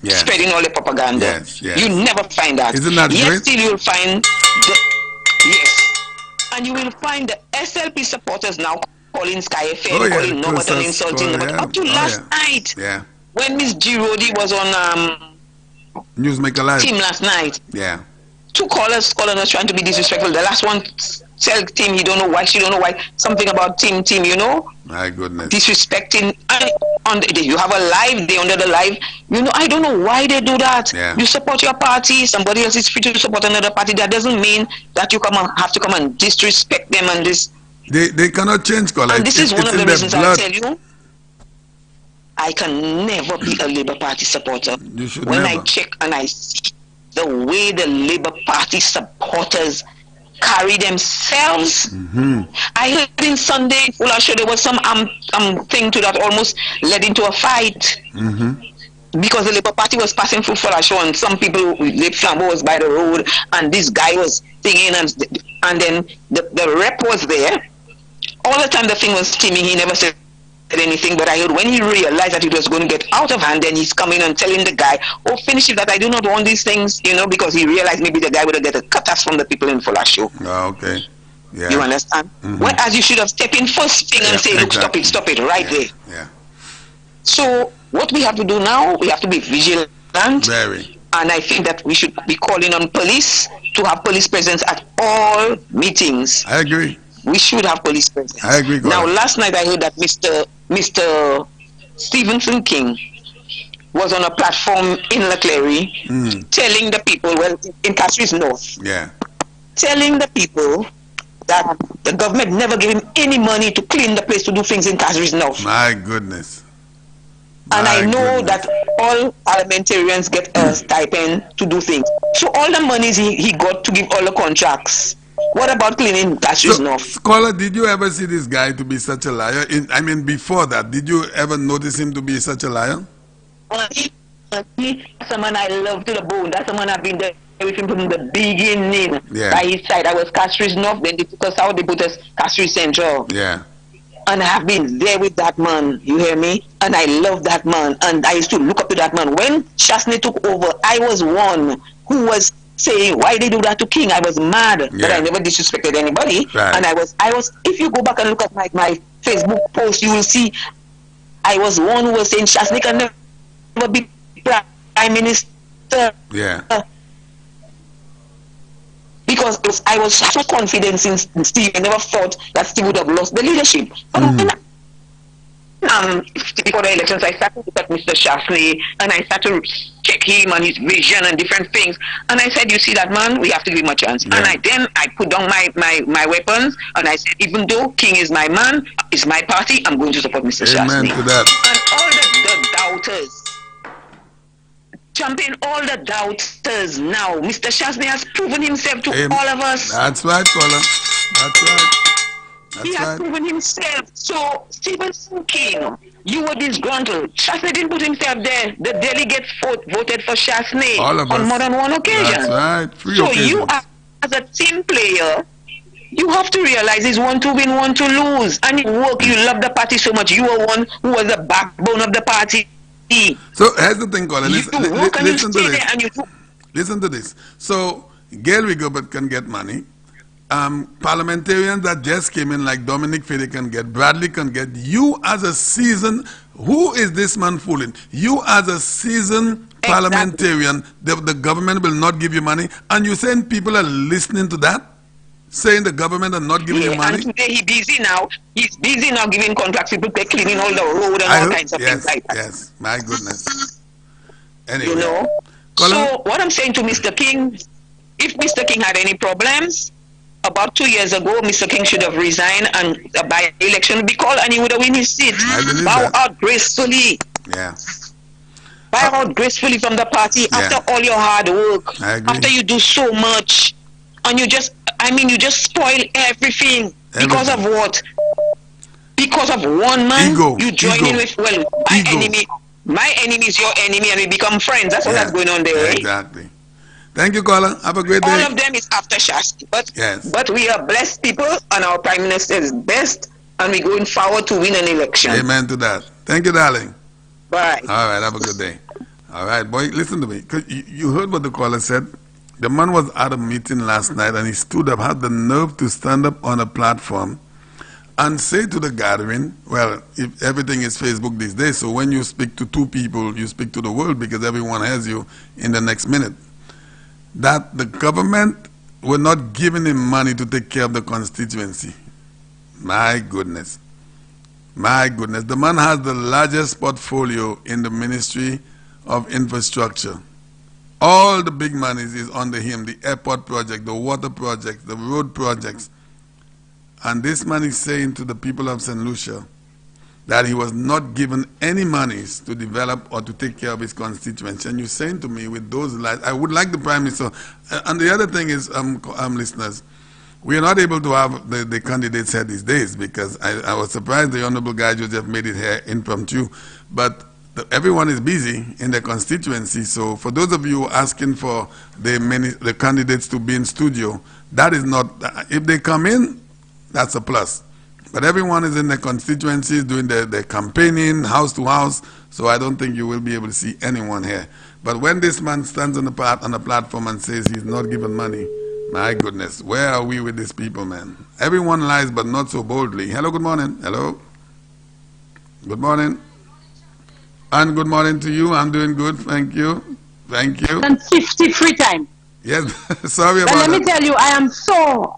spreading all the propaganda. Yes, yes. You never find that. Isn't that Yet great? still you'll find the, yes. And you will find the SLP supporters now calling Sky FM, calling Norbert, insulting Norbert. Up to last night, when Miss Girodi was on Newsmaker Live Team last night, yeah, two callers calling us trying to be disrespectful. The last one tell Tim he don't know why, she don't know why, something about Tim, you know. My goodness. Disrespecting. You have a live day under the live. You know, I don't know why they do that. Yeah. You support your party, somebody else is free to support another party. That doesn't mean that you have to come and disrespect them and this. They cannot change color. And this is one of the reasons I blood. tell you, I can never be a Labour Party supporter. You should when never. I check and I see the way the Labour Party supporters carry themselves. I heard in Sunday, Fulasho, there was some thing to that almost led into a fight. Because the Labour Party was passing through Fulasho and some people, the Flambeau was by the road and this guy was singing and then the rep was there. All the time the thing was steaming, he never said anything, but I heard when he realized that it was going to get out of hand, then he's coming and telling the guy, oh, finish it, that I do not want these things, you know, because he realized maybe the guy would have get a cutas from the people in Fulasho. Oh, okay. Yeah. You understand? Well, as you should have stepped in first thing and say, look, exactly. stop it, right there. Yeah. So what we have to do now, we have to be vigilant. Very. And I think that we should be calling on police to have police presence at all meetings. I agree. We should have police presence. I agree. Now, last night I heard that Mr. Stephenson King was on a platform in Leclerc telling the people, well, in Castries North, telling the people that the government never gave him any money to clean the place, to do things in Castries North. My goodness. And I know that all parliamentarians get a stipend to do things. So all the monies he got to give all the contracts. What about cleaning Castries North? Scholar, did you ever see this guy to be such a liar? I mean, before that, did you ever notice him to be such a liar? That's someone I love to the bone. That's someone I've been there with him from the beginning. By his side. I was Castries North, then they took us out, they put us Castries Central. Yeah. And I have been there with that man, you hear me? And I love that man. And I used to look up to that man. When Chasney took over, I was one who was saying, why they do that to King? I was mad, but I never disrespected anybody. Right. And I was, if you go back and look at my Facebook post, you will see I was one who was saying Chasney can never be Prime Minister. Yeah. Because I was so confident in Steve. I never thought that Steve would have lost the leadership. But before the elections, I started to look at Mr. Shasley and I started to check him and his vision and different things. And I said, you see that man, we have to give him a chance. And I put down my weapons and I said, even though King is my man, is my party, I'm going to support Mr. Shasley. Amen to that. And all the doubters, jumping all the doubters now. Mr. Shasley has proven himself to all of us. That's right, caller. That's right. He has proven himself. So, Stephenson King, you were disgruntled. Shasley didn't put himself there. The delegates voted for Shasley on more than one occasion. That's right. So you, as a team player, you have to realize it's one to win, one to lose. And you work, you love the party so much. You were one who was the backbone of the party. So here's the thing, Colin. Listen to this. Listen to this. So Gail Rigobert can get money. Parliamentarians that just came in, like Dominic Fede can get, Bradley can get. You as a seasoned, who is this man fooling? You as a seasoned parliamentarian, the government will not give you money, and you saying people are listening to that? Saying the government are not giving you money? And today he's busy now. He's busy now giving contracts. People cleaning all the road and all kinds of things like that. Yes, my goodness. Anyway. You know? So what I'm saying to Mr. King, if Mr. King had any problems, about 2 years ago, Mr. King should have resigned and a by-election would be called and he would have won his seat. Bow out gracefully. Yeah. Bow out gracefully from the party after all your hard work. After you do so much. And you just spoil everything. Because of what? Because of one man, you join in with, my enemy. My enemy is your enemy and we become friends. That's what's going on there, right? Exactly. Thank you, caller. Have a great day. All of them is aftershock. But we are blessed people and our Prime Minister is best and we're going forward to win an election. Amen to that. Thank you, darling. Bye. All right, have a good day. All right, boy, listen to me. 'Cause you heard what the caller said. The man was at a meeting last night and he stood up, had the nerve to stand up on a platform and say to the gathering, well, if everything is Facebook these days, so when you speak to two people, you speak to the world because everyone has you in the next minute, that the government were not giving him money to take care of the constituency. My goodness. My goodness. The man has the largest portfolio in the Ministry of Infrastructure. All the big monies is under him, the airport project, the water projects, the road projects. And this man is saying to the people of St. Lucia that he was not given any monies to develop or to take care of his constituency. And you're saying to me with those lies, I would like the Prime Minister. And the other thing is, listeners, we are not able to have the candidates here these days because I was surprised the Honorable Guy Joseph made it here impromptu. But everyone is busy in their constituency. So for those of you asking for the candidates to be in studio, that is not, if they come in, that's a plus. But everyone is in their constituencies doing their campaigning, house to house, so I don't think you will be able to see anyone here. But when this man stands on the platform and says he's not given money, my goodness, where are we with these people, man? Everyone lies, but not so boldly. Hello, good morning. Hello. Good morning. And good morning to you. I'm doing good. Thank you. Thank you. And 50 free time. Yes. Sorry about that. But let me tell you, I am so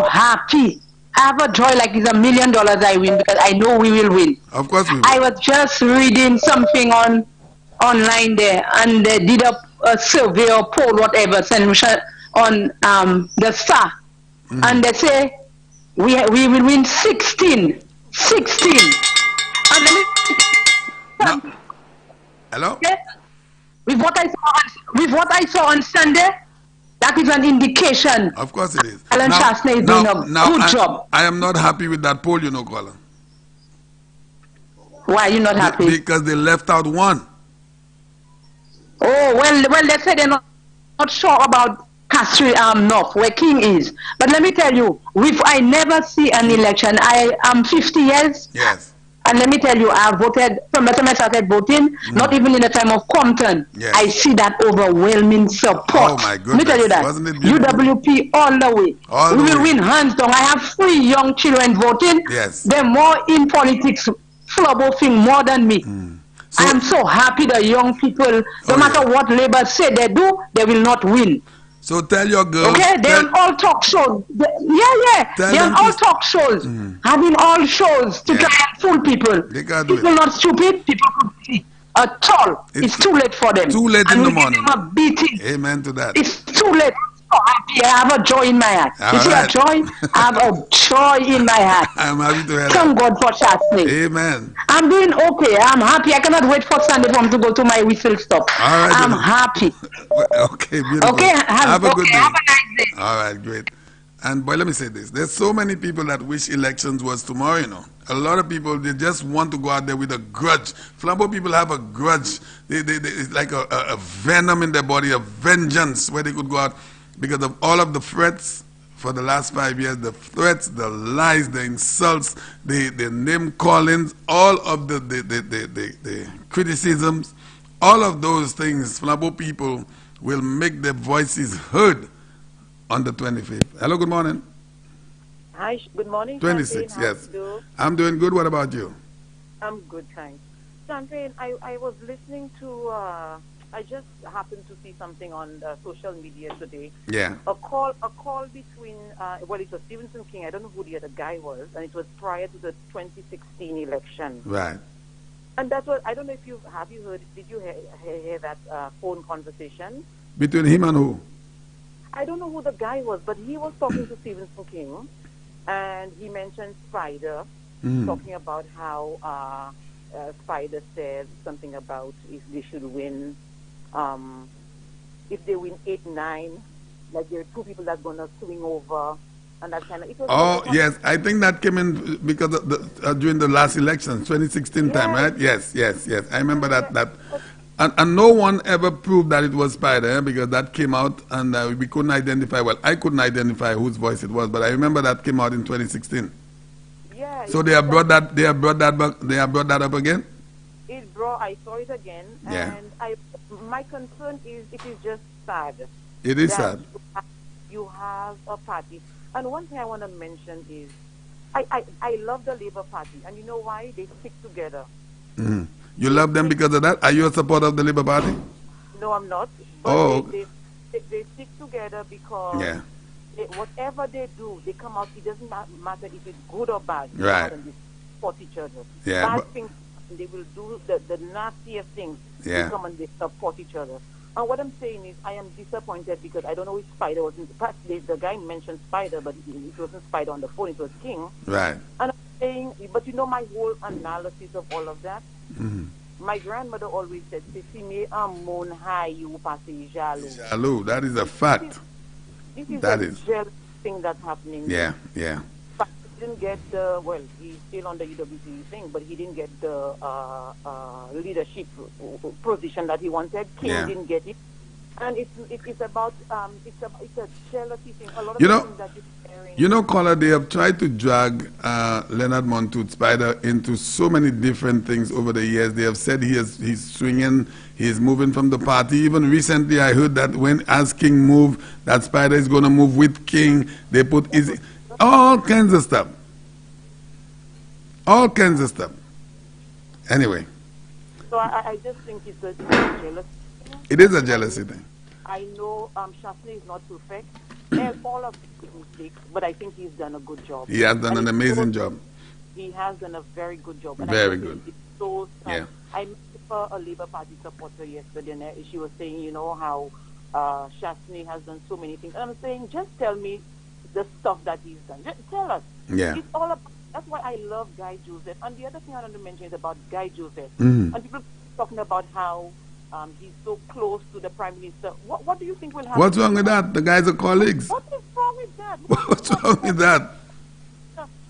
happy. I have a joy like it's $1 million I win because I know we will win. Of course we will. I was just reading something online there, and they did a survey or poll, whatever, on the Star, and they say we will win 16. And let me hello. With what I saw on Sunday. That is an indication. Of course it is. Alan Shastney is doing a good job. I am not happy with that poll, you know, caller. Why are you not happy? Because they left out one. Oh, well, they said they're not sure about Castry North, where King is. But let me tell you, I never see an election. I am 50 years. Yes. And let me tell you, I voted from the time I started voting, not even in the time of Compton. Yes. I see that overwhelming support. Oh my goodness. Let me tell you that. Wasn't it beautiful? UWP all the way. We will win hands down. I have 3 young children voting. Yes. They're more in politics, flubberfing more than me. So, I am so happy the young people, no matter what Labour say they do, they will not win. So tell your girls. Okay, they're on all talk shows. They're on all talk shows. Having all shows to try and fool people. People not stupid, people could see. At all. It's too late for them. Too late in the morning. Give them a beating. Amen to that. It's too late. I'm so happy. I have a joy in my heart. You see a joy? I have a joy in my heart. I'm happy to hear Thank God for Shastney. Amen. I'm doing okay. I'm happy. I cannot wait for Sunday for him to go to my whistle stop. All right, I'm happy. Okay, beautiful. Okay, have a good day. Have a nice day. All right, great. And boy, let me say this. There's so many people that wish elections was tomorrow, you know. A lot of people, they just want to go out there with a grudge. Flambeau people have a grudge. It's like a venom in their body, a vengeance, where they could go out because of all of the threats for the last 5 years, the threats, the lies, the insults, the name callings, all of the criticisms, all of those things, Flambeau people will make their voices heard on the 25th. Hello, good morning. Hi, good morning. 26, Champagne. yes. I'm doing good. What about you? I'm good, thanks. Champagne, I was listening to, I just happened to see something on social media today. Yeah. A call between, well, it was Stevenson King. I don't know who the other guy was, and it was prior to the 2016 election. Right. And that's what, I don't know if did you hear that phone conversation? Between him and who? I don't know who the guy was, but he was talking to Stevenson King, and he mentioned Spider, talking about how Spider said something about if they should win, if they win 8-9, like there are two people that's going to swing over, and that kind of. It was Yes, I think that came in because of during the last election, 2016 time, right? Yes. I remember that. And no one ever proved that it was Spider because that came out and we couldn't identify. Well, I couldn't identify whose voice it was, but I remember that came out in 2016. Yeah. So they have brought that. They have brought that up again. I saw it again, and my concern is it is just sad. It is sad. You have a party, and one thing I want to mention is I love the Labour Party, and you know why? They stick together. You love them because of that? Are you a supporter of the Labour Party? No, I'm not. But they stick together because whatever they do, they come out. It doesn't matter if it's good or bad. Right. They support each other. Yeah. Bad things, they will do the nastiest things. Yeah. They come and they support each other. And what I'm saying is, I am disappointed because I don't know if Spider was in the guy mentioned Spider, but it wasn't Spider on the phone, it was King. Right. And I'm saying, but you know my whole analysis of all of that? My grandmother always said, "Sisime amon hay you passe jaloux." Jaloux, that is a fact. This is That a is. jealous thing that's happening. Yeah. But he didn't get he's still on the UWC thing, but he didn't get the leadership position that he wanted. King didn't get it. And it's about it's a jealousy thing. A lot of things that you know, caller, they have tried to drag Leonard Montoot Spider into so many different things over the years. They have said he's swinging, he's moving from the party. Even recently, I heard that as King moved, that Spider is going to move with King. They put all kinds of stuff. All kinds of stuff. Anyway. So I just think it's a jealousy. It is a jealousy thing. I know Shasney is not perfect. And all of his mistakes, but I think he's done a good job. He has done an amazing job. He has done a very good job. And very good. It's so sad. I met a Labour Party supporter yesterday, and she was saying, you know, how Shasney has done so many things. And I'm saying, just tell me the stuff that he's done. Just tell us. Yeah. It's all about, that's why I love Guy Joseph. And the other thing I want to mention is about Guy Joseph. And people talking about how he's so close to the Prime Minister. What do you think will happen? What's wrong with that? The guys are colleagues. What is wrong with that? What's wrong with that?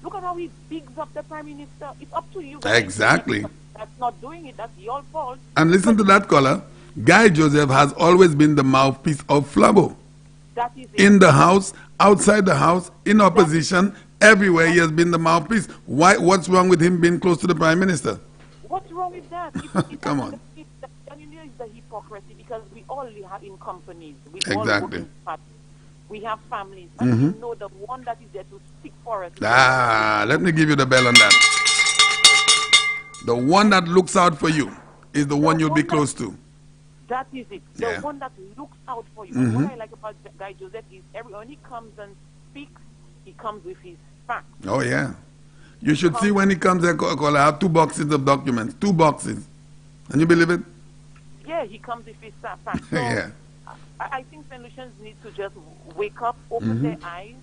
Look at how he bigs up the Prime Minister. It's up to you. Exactly. That's not doing it. That's your fault. And listen to that caller. Guy Joseph has always been the mouthpiece of Flabo. That is it. In the house, outside the house, in opposition, everywhere he has been the mouthpiece. What's wrong with him being close to the Prime Minister? What's wrong with that? Come on. And you know it's the hypocrisy because we all live in companies. We Exactly. all we have families. And you know the one that is there to speak for us. Let me give you the bell on that. The one that looks out for you is the one you'll be close to. That is it. The one that looks out for you. And what I like about Guy Joseph is when he comes and speaks, he comes with his facts. Oh, yeah. You should see when he comes and I have 2 boxes of documents. 2 boxes. Can you believe it? Yeah, he comes with his facts. So yeah. I think solutions need to just wake up, open their eyes,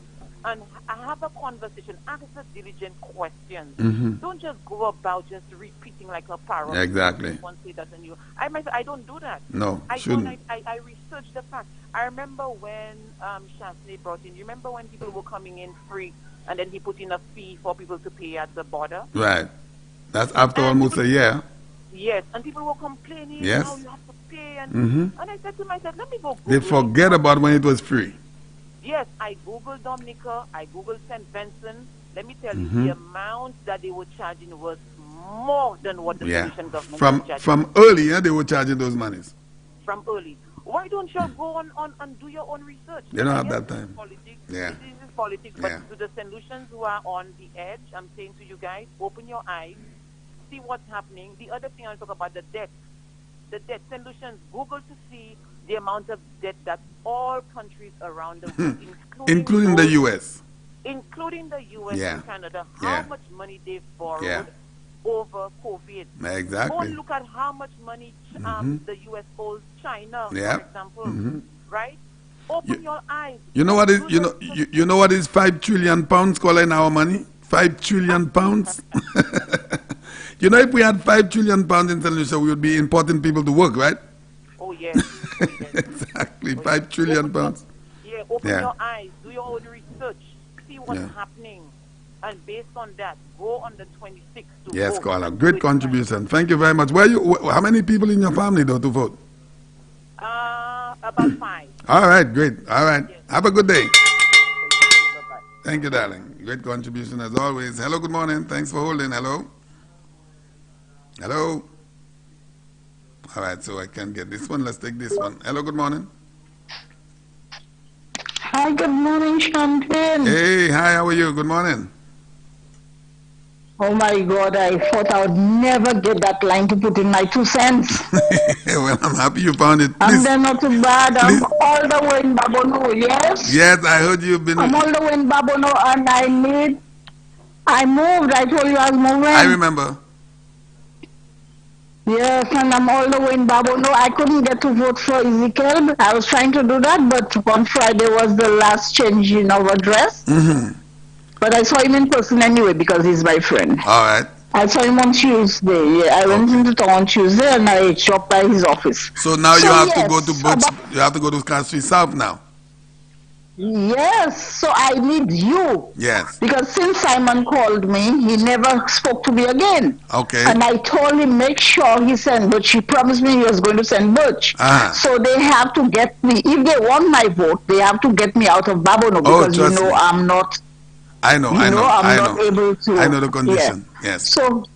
and have a conversation. Answer diligent questions. Don't just go about just repeating like a parrot. Exactly. One say that and you. I don't do that. No, shouldn't. I research the facts. I remember when Shasney brought in. You remember when people were coming in free, and then he put in a fee for people to pay at the border. Right. That's after almost a year. Yes, and people were complaining. Yes. How you have to pay, and I said to myself, let me go Google They forget about when it was free. Yes, I Googled Dominica, I Googled St. Vincent. Let me tell you, the amount that they were charging was more than what the Malaysian government was charging. From earlier, they were charging those monies. From early. Why don't you go on and do your own research? They don't have that time. Politics. Yeah. This is politics, but to the solutions who are on the edge, I'm saying to you guys, open your eyes, see what's happening. The other thing I'll talk about, the debt. The debt solutions, Google to see the amount of debt that all countries around the world, including the U.S. Including the U.S. and Canada, how much money they've borrowed over COVID. Exactly. Go and look at how much money the U.S. owes China, for example. right? Open your eyes. You know what is you know what is 5 trillion pounds calling our money? 5 trillion pounds. You know, if we had 5 trillion pounds in St. Lucia, we would be importing people to work, right? Oh yes. Exactly, 5 trillion pounds. Open your eyes, do your own research, see what's happening, and based on that, go on the 26th to Yes, vote. Koala, great contribution. Thank you very much. Where you? How many people in your family though to vote? About 5. All right, great. All right, have a good day. Thank you, darling. Great contribution as always. Hello, good morning. Thanks for holding. Hello. Hello. All right, so I can get this one. Let's take this one. Hello, good morning. Hi, good morning, Champagne. Hey, hi, how are you? Good morning. Oh my God, I thought I would never get that line to put in my 2 cents. Well, I'm happy you found it. I'm there not too bad. I'm all the way in Babono, yes? Yes, I heard you've been. I'm all the way in Babono and I moved. I told you I was moving. I remember. Yes, and I'm all the way in Babono. I couldn't get to vote for Ezekiel. I was trying to do that, but on Friday was the last change in our address. Mm-hmm. But I saw him in person anyway because he's my friend. All right. I saw him on Tuesday. Yeah, I went into town on Tuesday and I dropped by his office. So now you have to go to you have to go to Castle South now. Yes, so I need you. Yes. Because since Simon called me, he never spoke to me again. Okay. And I told him make sure he sent Butch. He promised me he was going to send Butch. So they have to get me. If they want my vote, they have to get me out of Babono because you know I'm not. I know. I'm not able to. I know the condition. Yeah. Yes. So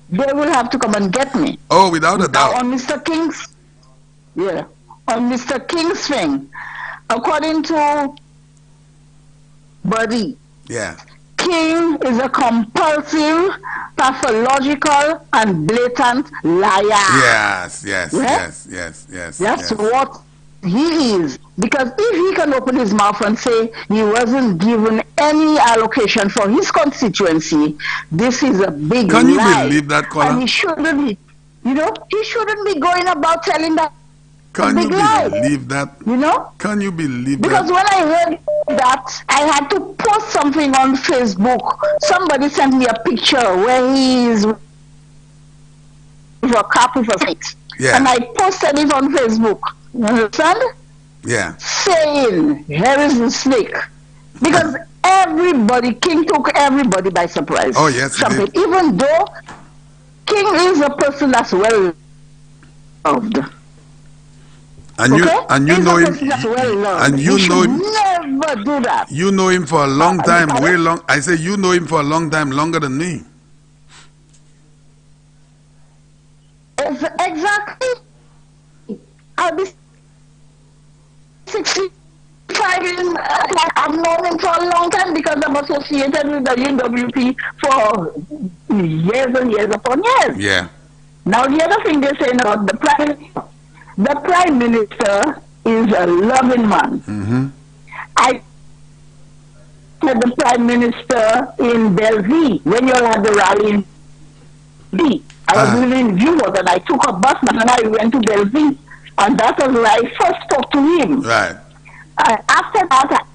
they will have to come and get me. Oh, without a doubt. Now on Mr. King's, on Mr. King's thing, according to Buddy, King is a compulsive, pathological, and blatant liar. Yes. That's what he is. Because if he can open his mouth and say he wasn't given any allocation for his constituency, this is a big lie. Can you believe that, Colin? And he shouldn't be, he shouldn't be going about telling that. Can you believe that? You know? Can you believe because that? When I heard that, I had to post something on Facebook. Somebody sent me a picture where he is with a cap with a snake. Yeah. And I posted it on Facebook. You understand? Yeah. Saying, here is the snake. Because King took everybody by surprise. Oh, yes, he did. Even though King is a person that's well loved. And you know him, and you know him. Never do that. You know him for a long time, way long. I say you know him for a long time, longer than me. Exactly. I'll be 65. I've known him for a long time because I'm associated with the UWP for years and years upon years. Yeah. Now the other thing they're saying about the Prime Minister is a loving man. Mm-hmm. I met the Prime Minister in Belleville when you all had the rally in B. I was living in Viewport and I took a bus and I went to Belleville. And that was where I first spoke to him. Right. After that,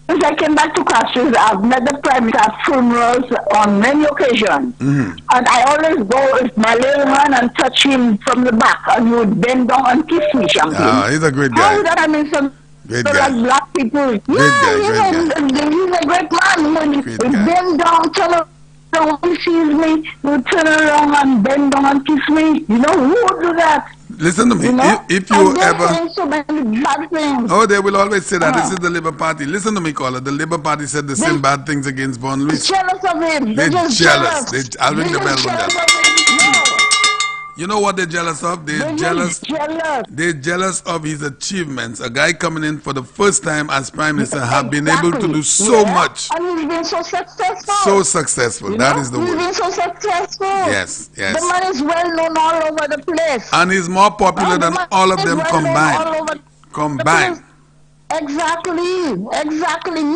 since I came back to Castries, I've met the Prime Minister at funerals on many occasions. Mm-hmm. And I always go with my little hand and touch him from the back, and he would bend down and kiss me, Champagne. Ah, he's a great guy. How would that I mean some great so guy. like black people? Great guy. He's a great man. When he bend down, turn around, when he sees me, he would turn around and bend down and kiss me. You know, who would do that? Listen to me. If you ever, so many bad things. Oh, they will always say that. This is the Labour Party. Listen to me, caller. The Labour Party said the same bad things against Von Luis. Jealous of him. They're just jealous. I'll ring the bell on that. You know what they're jealous of? They're jealous of his achievements. A guy coming in for the first time as Prime Minister have been able to do so much. And he's been so successful. So successful. That is the He's word. been so successful. Yes. The man is well known all over the place. And he's more popular than all of them combined. Exactly.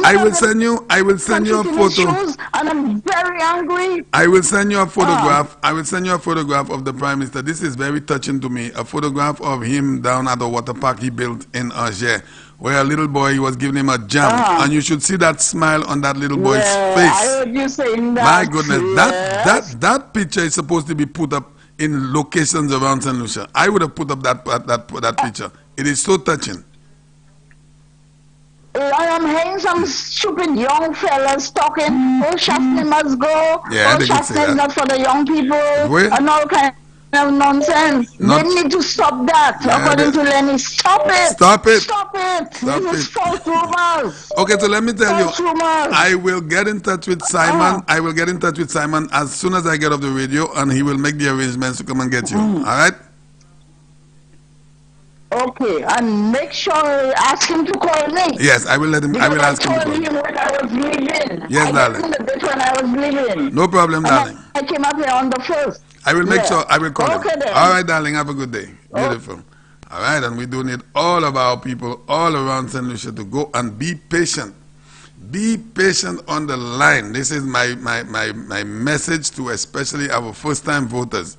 I will send you a photo. And I'm very angry. I will send you a photograph. I will send you a photograph of the Prime Minister. This is very touching to me. A photograph of him down at the water park he built in Alger, where a little boy, he was giving him a jam, and you should see that smile on that little boy's face. I heard you saying that. My goodness, that picture is supposed to be put up in locations around St. Lucia. I would have put up that picture. It is so touching. I am hearing some stupid young fellas talking, oh, Shastney must go, Yeah, oh, Shastney is not for the young people, and all kind of nonsense. They need to stop that, according to Lenny. Stop it! Stop it! Stop it! This is false rumors. Okay, so let me tell you, False rumors. I will get in touch with Simon. I will get in touch with Simon as soon as I get off the radio, and he will make the arrangements to come and get you. All right? Okay, and make sure ask him to call me. Yes, I will let him. I will ask him to call. I told him when I was leaving. Yes, darling. I told him when I was leaving. No problem, darling. I came up here on the 1st. I will make sure. I will call him. Then. All right, darling. Have a good day. Beautiful. All right, and we do need all of our people all around St. Lucia to go and be patient. Be patient on the line. This is my message to especially our first-time voters.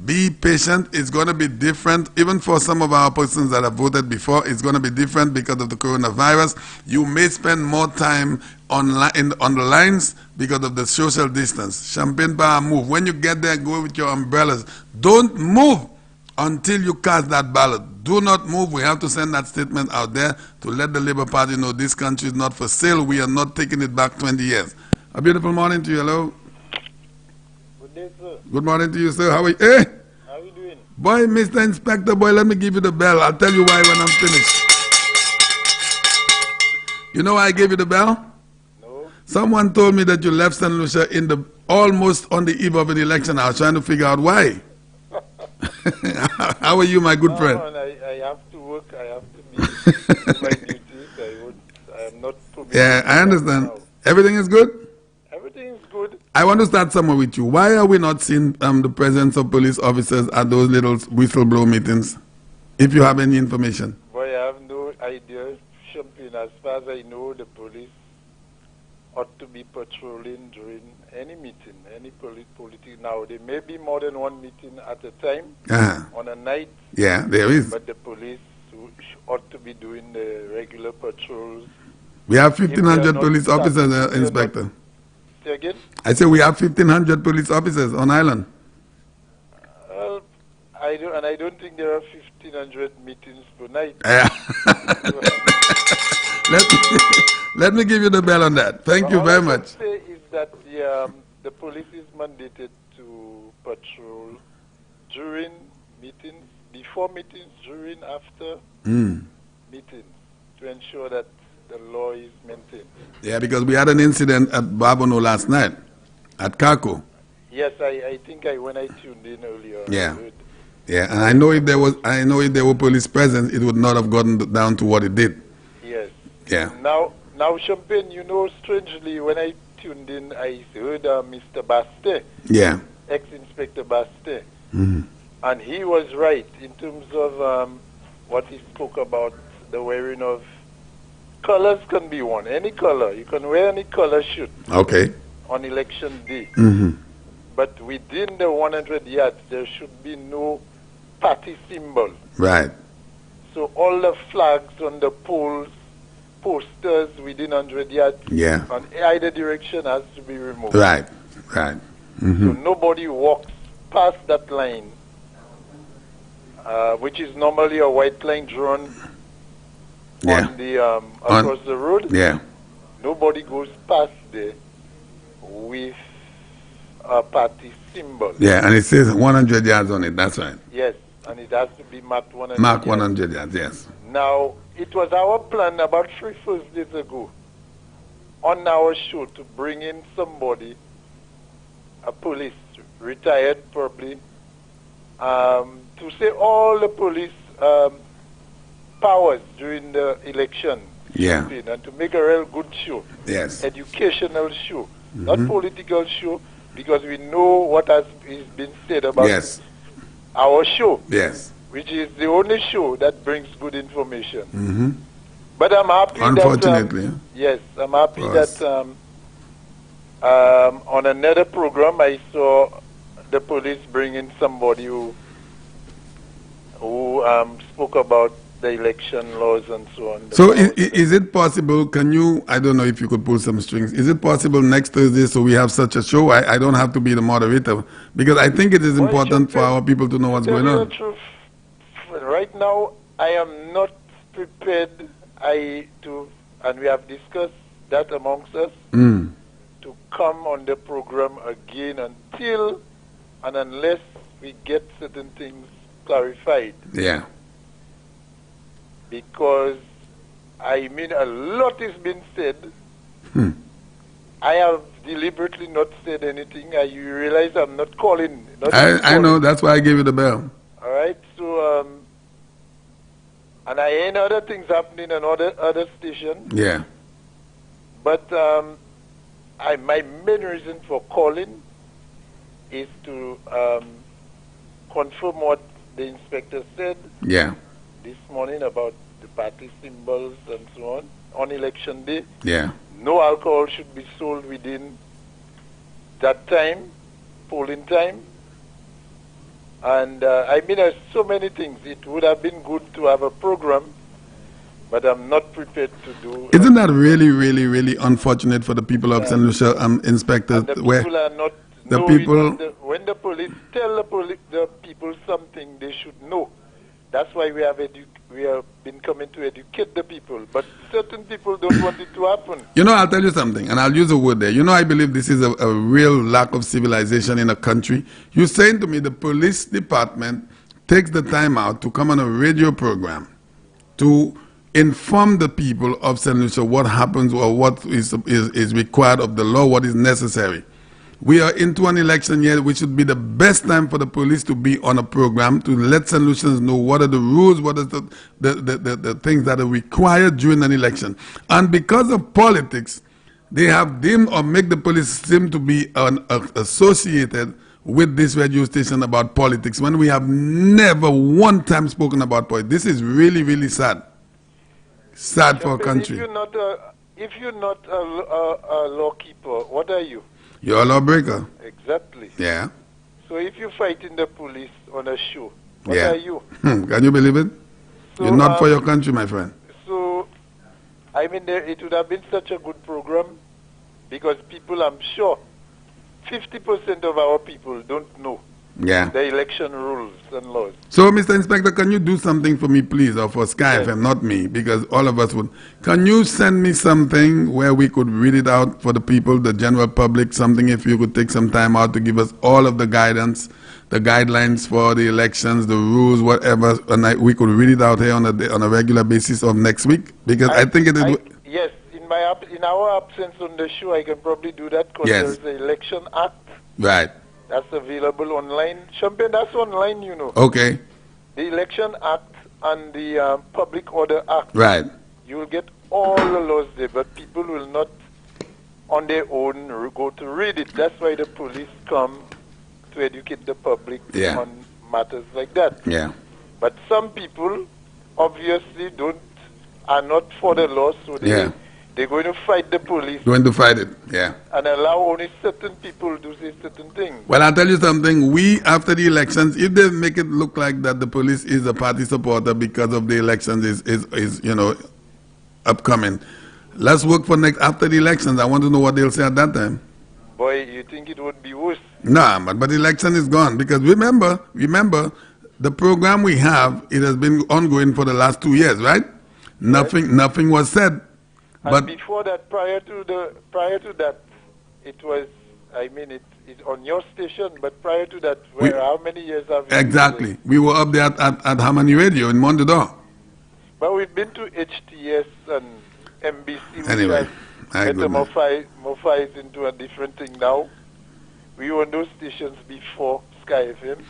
Be patient. It's going to be different. Even for some of our persons that have voted before, it's going to be different because of the coronavirus. You may spend more time on the lines because of the social distance. Champagne bar, move. When you get there, go with your umbrellas. Don't move until you cast that ballot. Do not move. We have to send that statement out there to let the Labour Party know this country is not for sale. We are not taking it back 20 years. A beautiful morning to you. Hello. Good day, sir. Good morning to you, sir. How are you? Hey! How are you doing? Boy, Mr. Inspector, boy, let me give you the bell. I'll tell you why when I'm finished. You know why I gave you the bell? No. Someone told me that you left St. Lucia almost on the eve of an election. I was trying to figure out why. How are you, my good friend? I have to work. I have to meet my duties. I am not permitted. Yeah, I understand. Everything is good? Everything is good. I want to start somewhere with you. Why are we not seeing the presence of police officers at those little whistleblower meetings? If you have any information. Boy, I have no idea. Champagne, as far as I know, the police ought to be patrolling during any meeting, any political. Now, there may be more than one meeting at a time on a night. Yeah, there is. But the police ought to be doing the regular patrols. We have 1,500 police officers, Inspector. Say again? I say we have 1,500 police officers on island. Well, I don't think there are 1,500 meetings per night. Let me give you the bell on that. Thank you very much. All I can say is that the police is mandated to patrol during meetings, before meetings, during, after meetings, to ensure that the law is maintained. Yeah, because we had an incident at Babono last night, at Kako. Yes, I think when I tuned in earlier. Yeah. Yeah, and I know if there were police present, it would not have gotten down to what it did. Yes. Yeah. Now, Champagne, you know, strangely, when I tuned in, I heard Mr. Baste. Yeah. Ex-Inspector Baste. And he was right in terms of what he spoke about the wearing of colors can be worn. Any color. You can wear any color shirt. Okay. On election day. But within the 100 yards, there should be no party symbol. Right. So all the flags on the poles, posters within 100 yards, on either direction has to be removed. Right. Right. So nobody walks past that line, which is normally a white line drawn on the across the road. Yeah. Nobody goes past there with a party symbol. Yeah, and it says 100 yards on it. That's right. Yes, and it has to be marked 100 Mark yards. 100 yards, yes. Now, it was our plan about 3 Thursdays ago on our show to bring in somebody, a police, retired probably, to say all the police powers during the election campaign and to make a real good show. Yes. Educational show, not political show, because we know what has been said about our show. Yes. Which is the only show that brings good information. But I'm happy unfortunately. that... yes, I'm happy that on another program I saw the police bring in somebody who spoke about the election laws and so on. So is it possible, can you, I don't know if you could pull some strings, is it possible next Thursday so we have such a show? I don't have to be the moderator, because I think it is important for our people to know what's going on. To tell you the truth, right now I am not prepared and we have discussed that amongst us, to come on the program again until and unless we get certain things clarified. Yeah. Because, I mean, a lot has been said. I have deliberately not said anything. You realize I'm not calling. I know, that's why I gave you the bell. All right, so, and I ain't other things happening on other stations. Yeah. But my main reason for calling is to confirm what the inspector said. Yeah. This morning about the party symbols and so on election day. Yeah. No alcohol should be sold within that time, polling time. And I mean, there's so many things. It would have been good to have a program, but I'm not prepared to do. Isn't that really, really, really unfortunate for the people of St. Lucia, Inspector? The people are not the people. When the police tell the people something, they should know. That's why we have been coming to educate the people. But certain people don't want it to happen. You know, I'll tell you something, and I'll use a word there. You know, I believe this is a real lack of civilization in a country. You're saying to me the police department takes the time out to come on a radio program to inform the people of St. Lucia what happens or what is required of the law, what is necessary. We are into an election year, which should be the best time for the police to be on a program to let St. Lucians know what are the rules, what are the things that are required during an election. And because of politics, they have deemed or make the police seem to be associated with this radio station about politics when we have never one time spoken about politics. This is really, really sad. Sad for a country. If you're not a lawkeeper, what are you? You're a lawbreaker. Exactly. Yeah. So if you're fighting the police on a show, what are you? Can you believe it? So, you're not for your country, my friend. So, I mean, it would have been such a good program because people, I'm sure, 50% of our people don't know the election rules and laws. So, Mr. Inspector, can you do something for me, please, or for Sky FM, not me, because all of us would. Can you send me something where we could read it out for the people, the general public, something if you could take some time out to give us all of the guidance, the guidelines for the elections, the rules, whatever, and we could read it out here on a regular basis of next week? Because I think it is... Yes, in our absence on the show, I can probably do that because there's the Election Act. Right. That's available online. Champagne, that's online, you know. Okay. The Election Act and the Public Order Act. Right. You will get all the laws there, but people will not, on their own, go to read it. That's why the police come to educate the public on matters like that. Yeah. But some people, obviously, are not for the law, so they're going to fight the police. Going to fight it, yeah. And allow only certain people to say certain things. Well, I'll tell you something. We, after the elections, if they make it look like that the police is a party supporter because of the elections is you know, upcoming, let's work for after the elections. I want to know what they'll say at that time. Boy, you think it would be worse? No, but the election is gone. Because remember, the program we have, it has been ongoing for the last 2 years, right? Nothing was said. And before that, prior to that, it was, I mean, it's on your station, but prior to that, how many years have you Exactly. We were up there at Harmony Radio in Mondador. But we've been to HTS and MBC, anyway, which metamorphized into a different thing now. We were on those stations before Sky FM.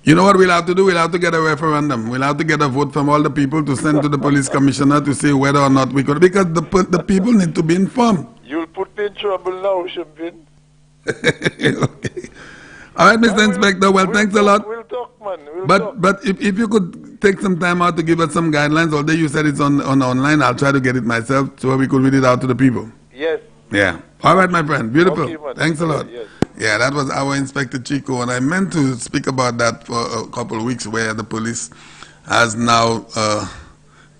You know what we'll have to do? We'll have to get a referendum. We'll have to get a vote from all the people to send to the police commissioner to say whether or not we could. Because the people need to be informed. You'll put me in trouble now, Champagne. Okay. All right, Mr. Inspector. Well, thanks a lot. We'll talk, man. But if you could take some time out to give us some guidelines? Although you said it's on online, I'll try to get it myself so we could read it out to the people. Yes. Yeah. All right, my friend. Beautiful. Okay, Thanks a lot. Yes. Yeah, that was our Inspector Chico, and I meant to speak about that for a couple of weeks, where the police has now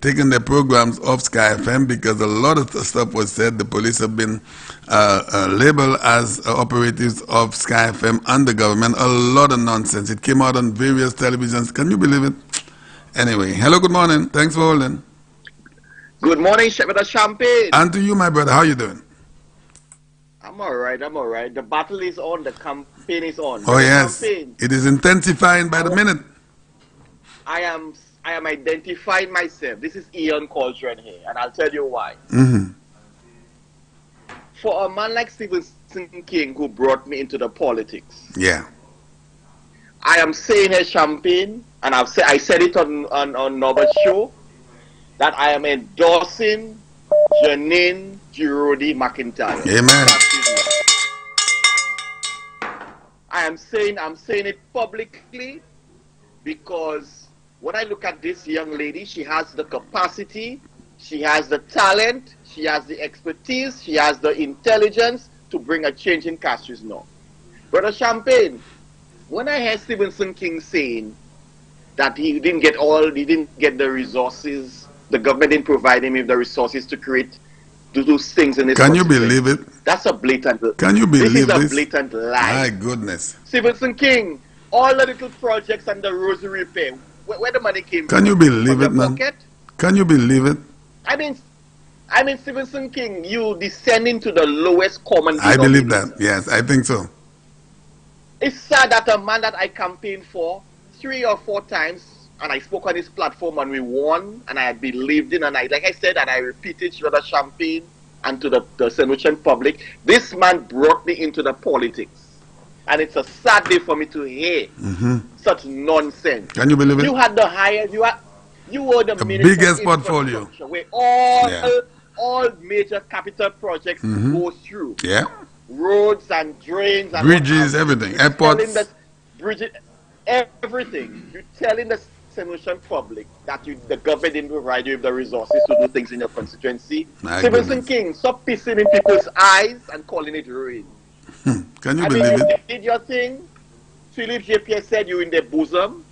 taken their programs off Sky FM because a lot of the stuff was said. The police have been labeled as operatives of Sky FM and the government. A lot of nonsense. It came out on various televisions. Can you believe it? Anyway, hello, good morning. Thanks for holding. Good morning, Shepherd Champagne. And to you, my brother. How you doing? I'm all right. The battle is on. The campaign is on. Oh, yes. It is intensifying by the minute. I am identifying myself. This is Ian Cauldron here, and I'll tell you why. For a man like Stevenson King, who brought me into the politics, I am saying here, Champagne, and I said it on Norbert's show, that I am endorsing Janine Girodi McIntyre. Amen. I'm saying it publicly because when I look at this young lady, she has the capacity, she has the talent, she has the expertise, she has the intelligence to bring a change in Castries North. Brother Champagne, when I heard Stevenson King saying that he didn't get the resources, the government didn't provide him with the resources to do those things in this Can you believe it? That's a blatant. Can you believe this? Is a blatant lie. My goodness. Stevenson King, all the little projects and the rosary repair, where the money came Can from? you believe it, man? Pocket? Can you believe it? I mean, Stevenson King, you descending to the lowest common denominator. I believe that. Yes, I think so. It's sad that a man that I campaigned for 3 or 4 times, and I spoke on his platform and we won, and I believed in, and like I said, and I repeated to the Champagne and to the St. Lucian public, this man brought me into the politics. And it's a sad day for me to hear such nonsense. Can you believe it? You had the highest, you were the biggest portfolio, where all major capital projects go through. Yeah. Roads and drains and bridges, everything, airports. Bridges, everything. You're telling the St. Lucian public that the government didn't provide you with the resources to do things in your constituency. Stevenson King, stop pissing in people's eyes and calling it ruin. Can you believe it? You did your thing. Philip JPS said you in their bosom.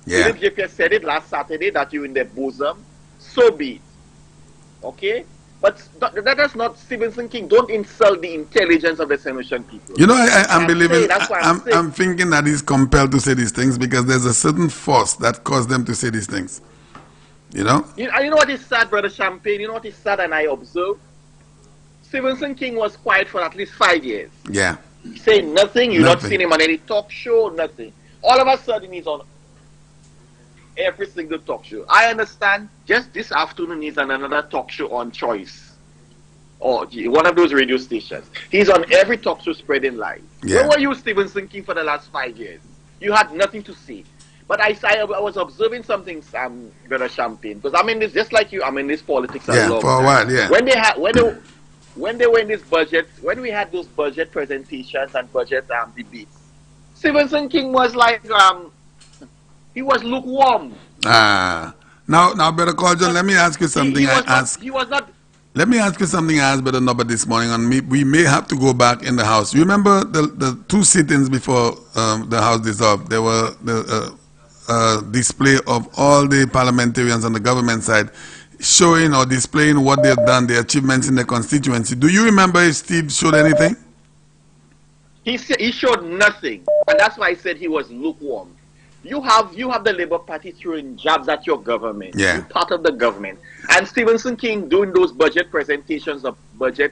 Yeah. Philip JPS said it last Saturday that you in their bosom. So be it. Okay? But that is not Stevenson King. Don't insult the intelligence of the St. Lucian people. You know, I'm thinking that he's compelled to say these things because there's a certain force that caused them to say these things. You know? You know what is sad, Brother Champagne? You know what is sad, and I observed? Stevenson King was quiet for at least 5 years. Yeah. Saying nothing. You've not seen him on any talk show, nothing. All of a sudden, he's on every single talk show. I understand. Just this afternoon, he's on another talk show on Choice, or one of those radio stations. He's on every talk show spreading lies. Yeah. Where were you, Stevenson King, for the last 5 years? You had nothing to say. But I was observing something, Brother Champagne, because I'm in this, just like you, I'm in this politics a long for a time. while, yeah. When they were in this budget, when we had those budget presentations and budget debates, Stevenson King was like, he was lukewarm. Now, Brother Cauldron, let me ask you something. Let me ask you something I asked Brother Norbert this morning, and we may have to go back in the House. You remember the 2 sit-ins before the House dissolved? There were the display of all the parliamentarians on the government side showing or displaying what they've done, their achievements in the constituency. Do you remember if Steve showed anything? He showed nothing, and that's why I said he was lukewarm. You have the Labour Party throwing jabs at your government. Yeah. You're part of the government. And Stevenson King doing those budget presentations of budget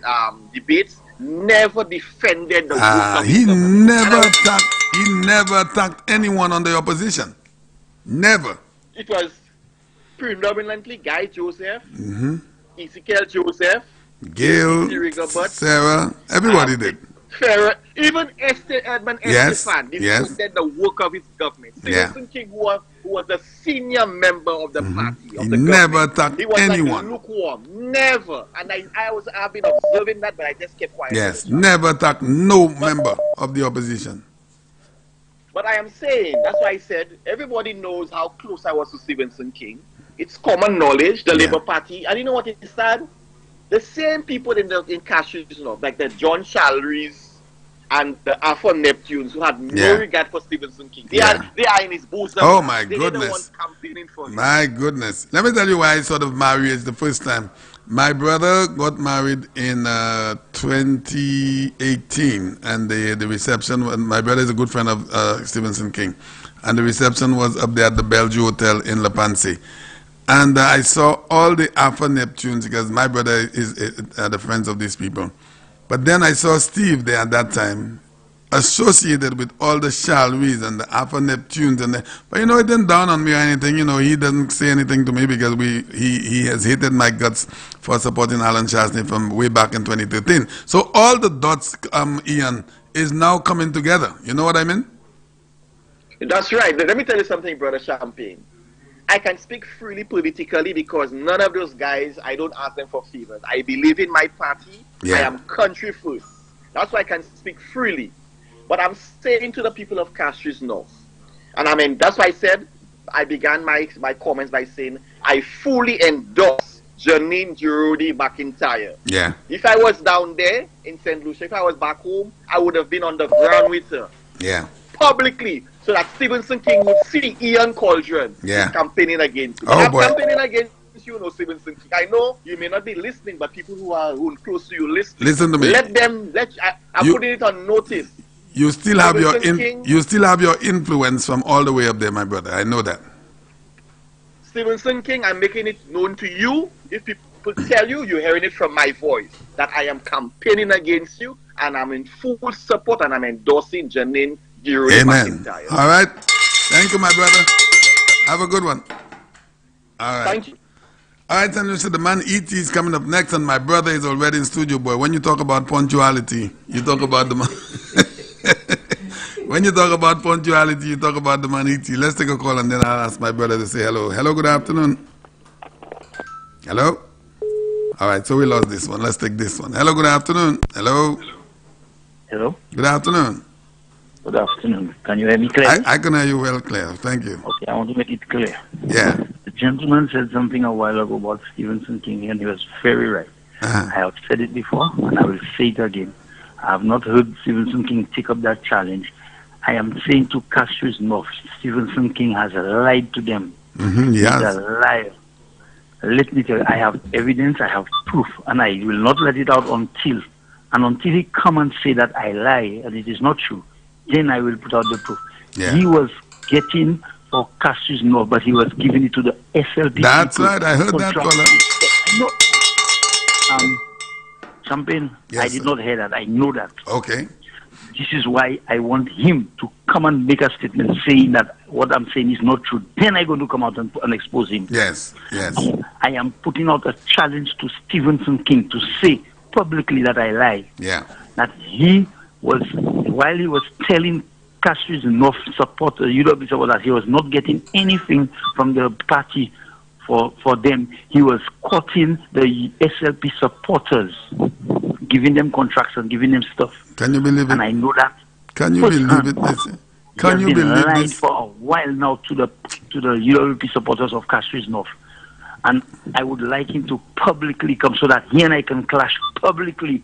debates never defended the work of he never attacked anyone on the opposition. Never. It was predominantly Guy Joseph, Ezekiel Joseph, Gail, Sarah, everybody did. Farah, even Edmund Estefan defended the work of his government. Stevenson King, who was a senior member of the party, of the never attacked anyone. Like lukewarm, never. And I've been observing that, but I just kept quiet. Yes, never attacked no member of the opposition. But I am saying, that's why I said, everybody knows how close I was to Stevenson King. It's common knowledge, the Labour Party. And you know what is sad? The same people in Castries, like the John Challeries and the Afro Neptunes, who had no regard for Stevenson King. They are in his bosom. Oh my They're goodness. the ones campaigning for him. My goodness. Let me tell you why I sort of married the first time. My brother got married in 2018, and the reception, my brother is a good friend of Stevenson King, and the reception was up there at the Bellevue Hotel in La Panse. And I saw all the Afro Neptunes, because my brother is the friends of these people. But then I saw Steve there at that time, associated with all the Charleries and the Afro Neptunes. But it didn't dawn on me or anything. He doesn't say anything to me because he has hated my guts for supporting Alan Chastney from way back in 2013. So all the dots, Ian, is now coming together. You know what I mean? That's right. Let me tell you something, Brother Champagne. I can speak freely politically because none of those guys, I don't ask them for favors. I believe in my party. I am country first. That's why I can speak freely. But I'm saying to the people of Castries North, and that's why I said, I began my comments by saying, I fully endorse Janine Girodi McIntyre. Yeah. If I was down there in St. Lucia, if I was back home, I would have been on the ground with her. Yeah. Publicly, so that Stevenson King would see Ian Cauldron campaigning against you. I'm campaigning against you, Stevenson King. I know you may not be listening, but people who are close to you listen to me. Let them. I'm putting it on notice. You still have you still have your influence from all the way up there, my brother. I know that. Stevenson King, I'm making it known to you. If people tell you, you're hearing it from my voice, that I am campaigning against you, and I'm in full support, and I'm endorsing Janine Girodi McIntyre. All right. Thank you, my brother. Have a good one. All right. Thank you. All right, and you said the man E.T. is coming up next, and my brother is already in studio, boy. When you talk about punctuality, you talk about the man. When you talk about punctuality, you talk about the man E.T. Let's take a call, and then I'll ask my brother to say hello. Hello, good afternoon. Hello? All right, so we lost this one. Let's take this one. Hello, good afternoon. Hello? Hello? Good afternoon. Good afternoon. Can you hear me clearly? I can hear you well clear. Thank you. Okay, I want to make it clear. Yeah. The gentleman said something a while ago about Stevenson King, and he was very right. I have said it before, and I will say it again. I have not heard Stevenson King take up that challenge. I am saying to Castries North, Stevenson King has lied to them. He's a liar. Let me tell you, I have evidence, I have proof, and I will not let it out until he come and say that I lie and it is not true. Then I will put out the proof. Yeah. He was getting for Castries North, but he was giving it to the SLP. That's right. I heard that, caller. Champagne, yes, I did not hear that. I know that. Okay. This is why I want him to come and make a statement saying that what I'm saying is not true. Then I'm going to come out and expose him. Yes, yes. I am putting out a challenge to Stevenson King to say publicly that I lie. Yeah. That he was, while he was telling Castries North supporters, UWP supporters, that he was not getting anything from the party for them. He was courting the SLP supporters, giving them contracts and giving them stuff. Can you believe it? And I know that. Can you believe it? Can you believe this? For a while now to the UWP supporters of Castries North. And I would like him to publicly come so that he and I can clash publicly,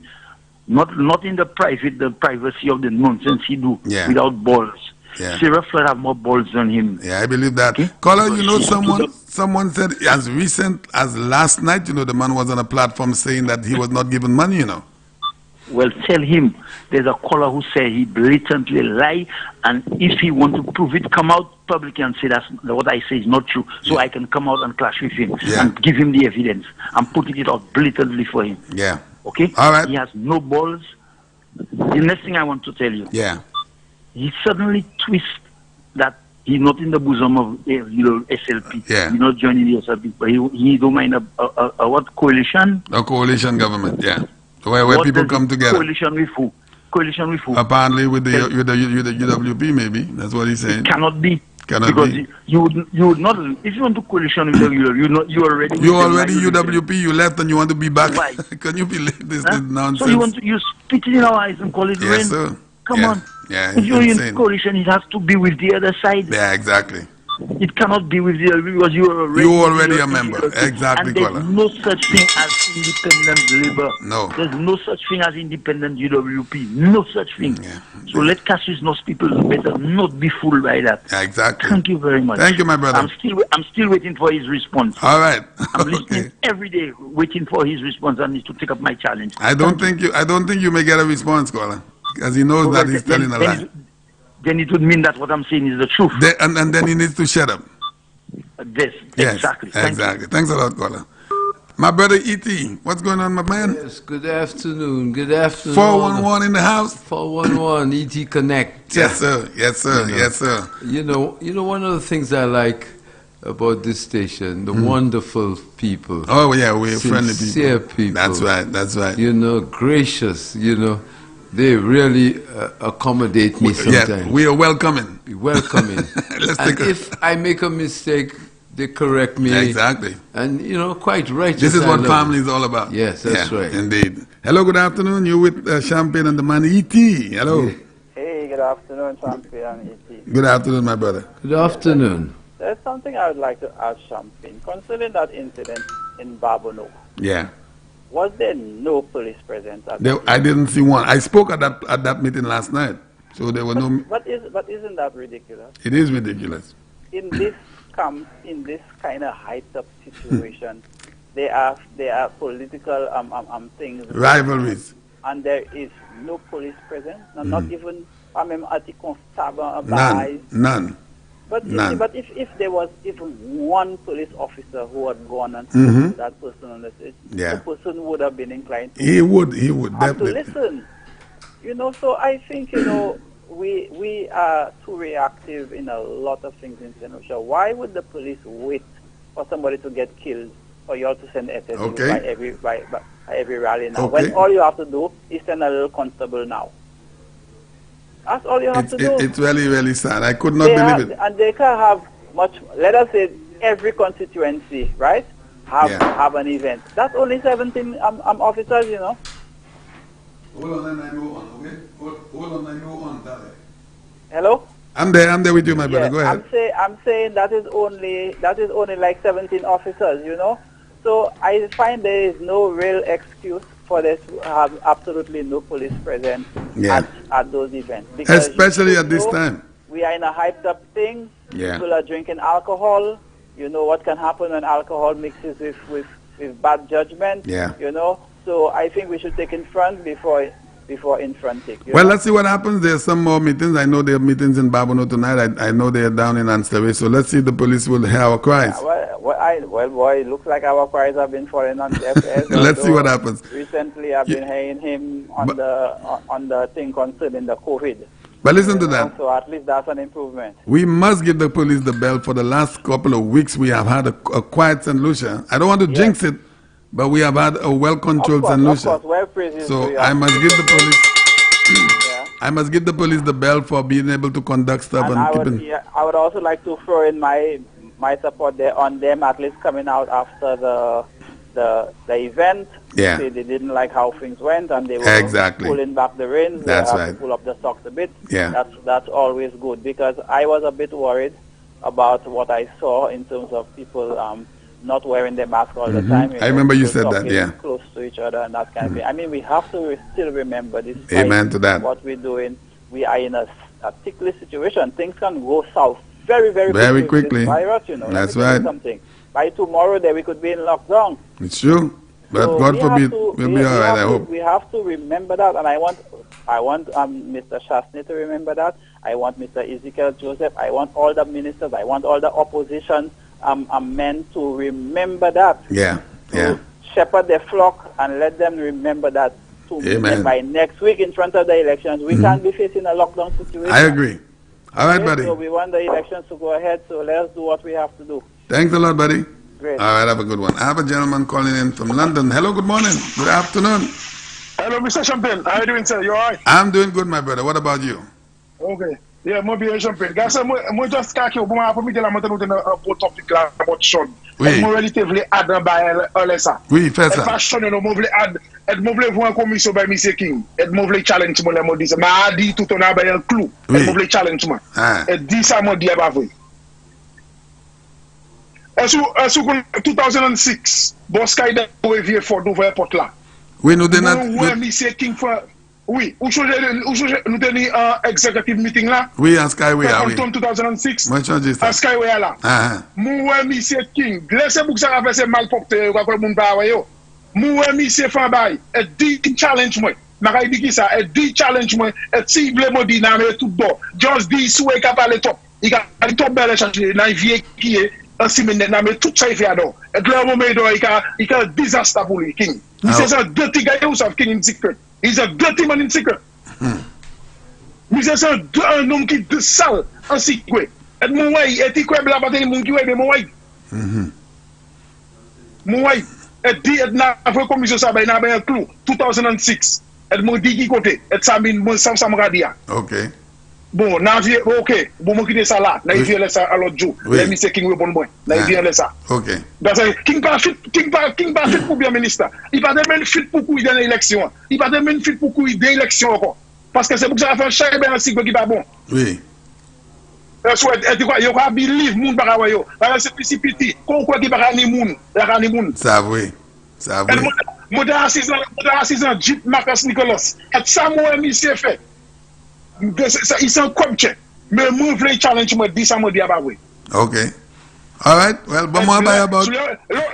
not in the privacy of the nonsense he do without balls. Yeah. Sarah Flood have more balls than him. Yeah, I believe that. Okay? Caller, you know, someone said as recent as last night, you know, the man was on a platform saying that he was not given money, you know. Well, tell him there's a caller who said he blatantly lie, and if he want to prove it, come out publicly and say that what I say is not true, so I can come out and clash with him and give him the evidence and putting it out blatantly for him. Yeah. Okay? All right. He has no balls. The next thing I want to tell you. Yeah. He suddenly twists that he's not in the bosom of SLP. Yeah. He's not joining the SLP, but he don't mind a what coalition? A coalition government, yeah. Where people come together. Coalition with who? Coalition with who? Apparently with the UWP, maybe. That's what he's saying. It cannot be. Cannot because be. You would not, if you want to coalition with the UWP, you already... You already UWP, you left and you want to be back. Can you believe this nonsense? So you spit it in our eyes and call it rain? Yes, sir. Come on. Yeah, If you're in insane. coalition, it has to be with the other side. Yeah, exactly. It cannot be with the other because you are already a member. Exactly, and there's caller. no such thing as independent labor. No. There's no such thing as independent UWP. No such thing. Yeah. So let Cassius people better not be fooled by that. Yeah, exactly. Thank you very much. Thank you, my brother. I'm still waiting for his response. All right. I'm listening every day, waiting for his response and to take up my challenge. I don't think you may get a response, caller, because he knows that he's telling a lie. Then it would mean that what I'm saying is the truth. And then he needs to shut up. Yes, exactly. Exactly. Thanks a lot, caller. My brother E.T., what's going on, my man? Yes, good afternoon. Good afternoon. 411 in the house. 411 E.T. Connect. Yes, sir. Yes, sir. Yes, sir. You know, one of the things I like about this station, the wonderful people. Oh, yeah, we're friendly people. Sincere people. That's right. That's right. Gracious, They really accommodate me sometimes. Yeah, we are welcoming. Welcoming. If I make a mistake, they correct me. Exactly. And, quite righteous. This is what family is all about. Yes, that's right. Indeed. Hello, good afternoon. You're with Champagne and the man E.T. Hello. Hey, good afternoon, Champagne and E.T. Good afternoon, my brother. Good afternoon. There's something I would like to ask Champagne. Concerning that incident in Babono. Yeah. Was there no police presence? I didn't see one. I spoke at that meeting last night, so there were no. But isn't that ridiculous? It is ridiculous. In this kind of hyped up situation, there are political things. Rivalries. And there is no police presence. Not even at the constable. None. But if there was even one police officer who had gone and that person on the stage, the person would have been inclined to. He would definitely. To listen. So I think, we are too reactive in a lot of things in St. Lucia. Why would the police wait for somebody to get killed for you all to send SSU by every rally now? When all you have to do is send a little constable now. That's all you have to do. It's really, really sad. I could not believe it. And they can have let us say every constituency, right, have an event. That's only 17 officers, Hold on, I go on, okay? Hold on, I go on, Dale. Hello? I'm there with you, my brother. Go ahead. I'm saying that is only like 17 officers, So I find there is no real excuse for this to have absolutely no police presence at those events. Because especially at this time. We are in a hyped up thing. Yeah. People are drinking alcohol. You know what can happen when alcohol mixes with bad judgment. Yeah. So I think we should take in front before in front take. Well, let's see what happens. There's some more meetings. I know there are meetings in Babono tonight. I know they are down in Anstaway. So let's see if the police will hear our cries. Boy, it looks like our cries have been falling on deaf ears. Let's see what happens. Recently, I've been hearing him on the thing concerning the COVID. But listen to that. So at least that's an improvement. We must give the police the bell. For the last couple of weeks, we have had a quiet St. Lucia. I don't want to jinx it, but we have had a well-controlled St. Lucia. So I must give the police. I must give the police the bell for being able to conduct stuff and I would also like to throw in my support there on them at least coming out after the event. Yeah. They didn't like how things went and they were pulling back the reins. That's they right. have to pull up the socks a bit. Yeah. That's always good because I was a bit worried about what I saw in terms of people not wearing their mask all the time. I remember you said that, yeah. Close to each other and that kind of thing. I mean, we have to still remember this. Amen to that. What we're doing, we are in a ticklish situation. Things can go south very, very quickly. This virus, That's right. Something. By tomorrow, we could be in lockdown. It's true. But So God forbid, we'll be all right, I hope. We have to remember that, and I want Mr. Shastny to remember that. I want Mr. Ezekiel Joseph. I want all the ministers. I want all the opposition men to remember that. Yeah. Shepherd their flock and let them remember that. Amen. By next week, in front of the elections, we can't be facing a lockdown situation. I agree. All right, buddy. So we want the elections to go ahead. So let us do what we have to do. Thanks a lot, buddy. Great. All right, have a good one. I have a gentleman calling in from London. Hello, good morning. Good afternoon. Hello, Mr. Champagne. How are you doing, sir? You all right? I'm doing good, my brother. What about you? Okay. Yeah, moi bien champion. Gars, moi just kaki au bon après-midi la monter dans un beau topic là about Sean. Oui. Moi réalité voulait Adam ba elle ça. Oui, fais ça. Pas Sean non, moi voulais Ad, et moi voulais voir commission by Mr King. Et moi voulais challenge moi les dit ça. M'a dit tout on a ba un clou. Et moi voulais challenge moi. Et dit ça moi dit pas vrai. Est-ce 2006, Boskai de Vieux Ford ouvert porte là. Oui, nous donnons. Ouais, Mr King oui, nous tenons un executive meeting là. Oui, en Skyway, oui. En 2006. Moi, changé ça. En Skyway là. Moi, Monsieur King, laissez pour que ça va faire mal porté, quoi, le monde va yo. Moi, Monsieur Fanbay, et dit challenge moi. M'a dit qui ça, et dit challenge moi, et si vous me dit na tout bon. Just dit souhait qu'a parler top. Il a top belle changer dans vieux qui est en 6 minutes na mais tout ça il fait alors. Et le moment il a disaster pour lui King. C'est ça deux petits gars ou savent King in secret. He's a dirty man in secret. Mais c'est un homme qui est sale en secret. Et mon way, et tu quoi la bataille mon qui ouais mon way. Mon way, et dit et na fait commission ça ben na ben clou 2006. Et mon dit qui côté, et ça min mon ça me radia. OK. Bon, na vie OK, bon mon quitter ça là, na vie laisse ça à l'autre jour. Les monsieur King répond bon. Na vie laisse ça. OK. Parce que King pas fit pour bien ministre. Il pas de même fit pour couiller dans l'élection. Il pas de même fit pour couiller des élections encore. Parce que c'est pour ça faire cher ben ainsi qui pas bon. Oui. Et tu quoi, il y aura believe moun para yo. Parce que c'est précipité. Qu'on quoi qui para ni moun, la ni moun. Ça oui. Ça oui. Moi dans 6 ans Jeep Marcus Nicholas. Et ça moi monsieur fait. Il s'en compte. Mais moi voulais challenge moi dit ça moi dit pas oui. OK. All right. Well, but more about.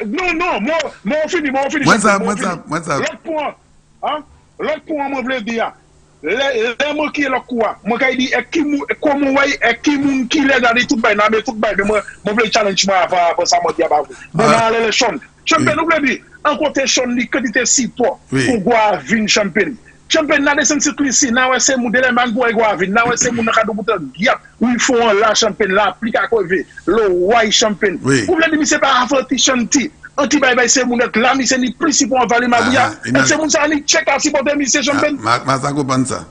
Non, moi fini. What's up? L'autre point, hein? L'autre point moi voulais dire. Les mots qui est le quoi? Moi qui dit comme ouais qui moun qui les dans tout bail, mais tout bail moi voulais challenge moi avant ça moi dit pas oui. Bon dans l'élection. Champion nous voulait dire encore tes champion li quantité 6 points pour voir vin champion. Champion na descend sur ici, na ouais c'est mon délai man pour voir vin, na ouais c'est mon nakado pour gap où ils font la champion là applique à cover le white champion. Vous voulez dire c'est pas affrontation ti. Anti bye c'est mon là mi c'est ni principal valeur mabouya. C'est mon ça ni check à supporter mi c'est champion. Ma ça comprend ça.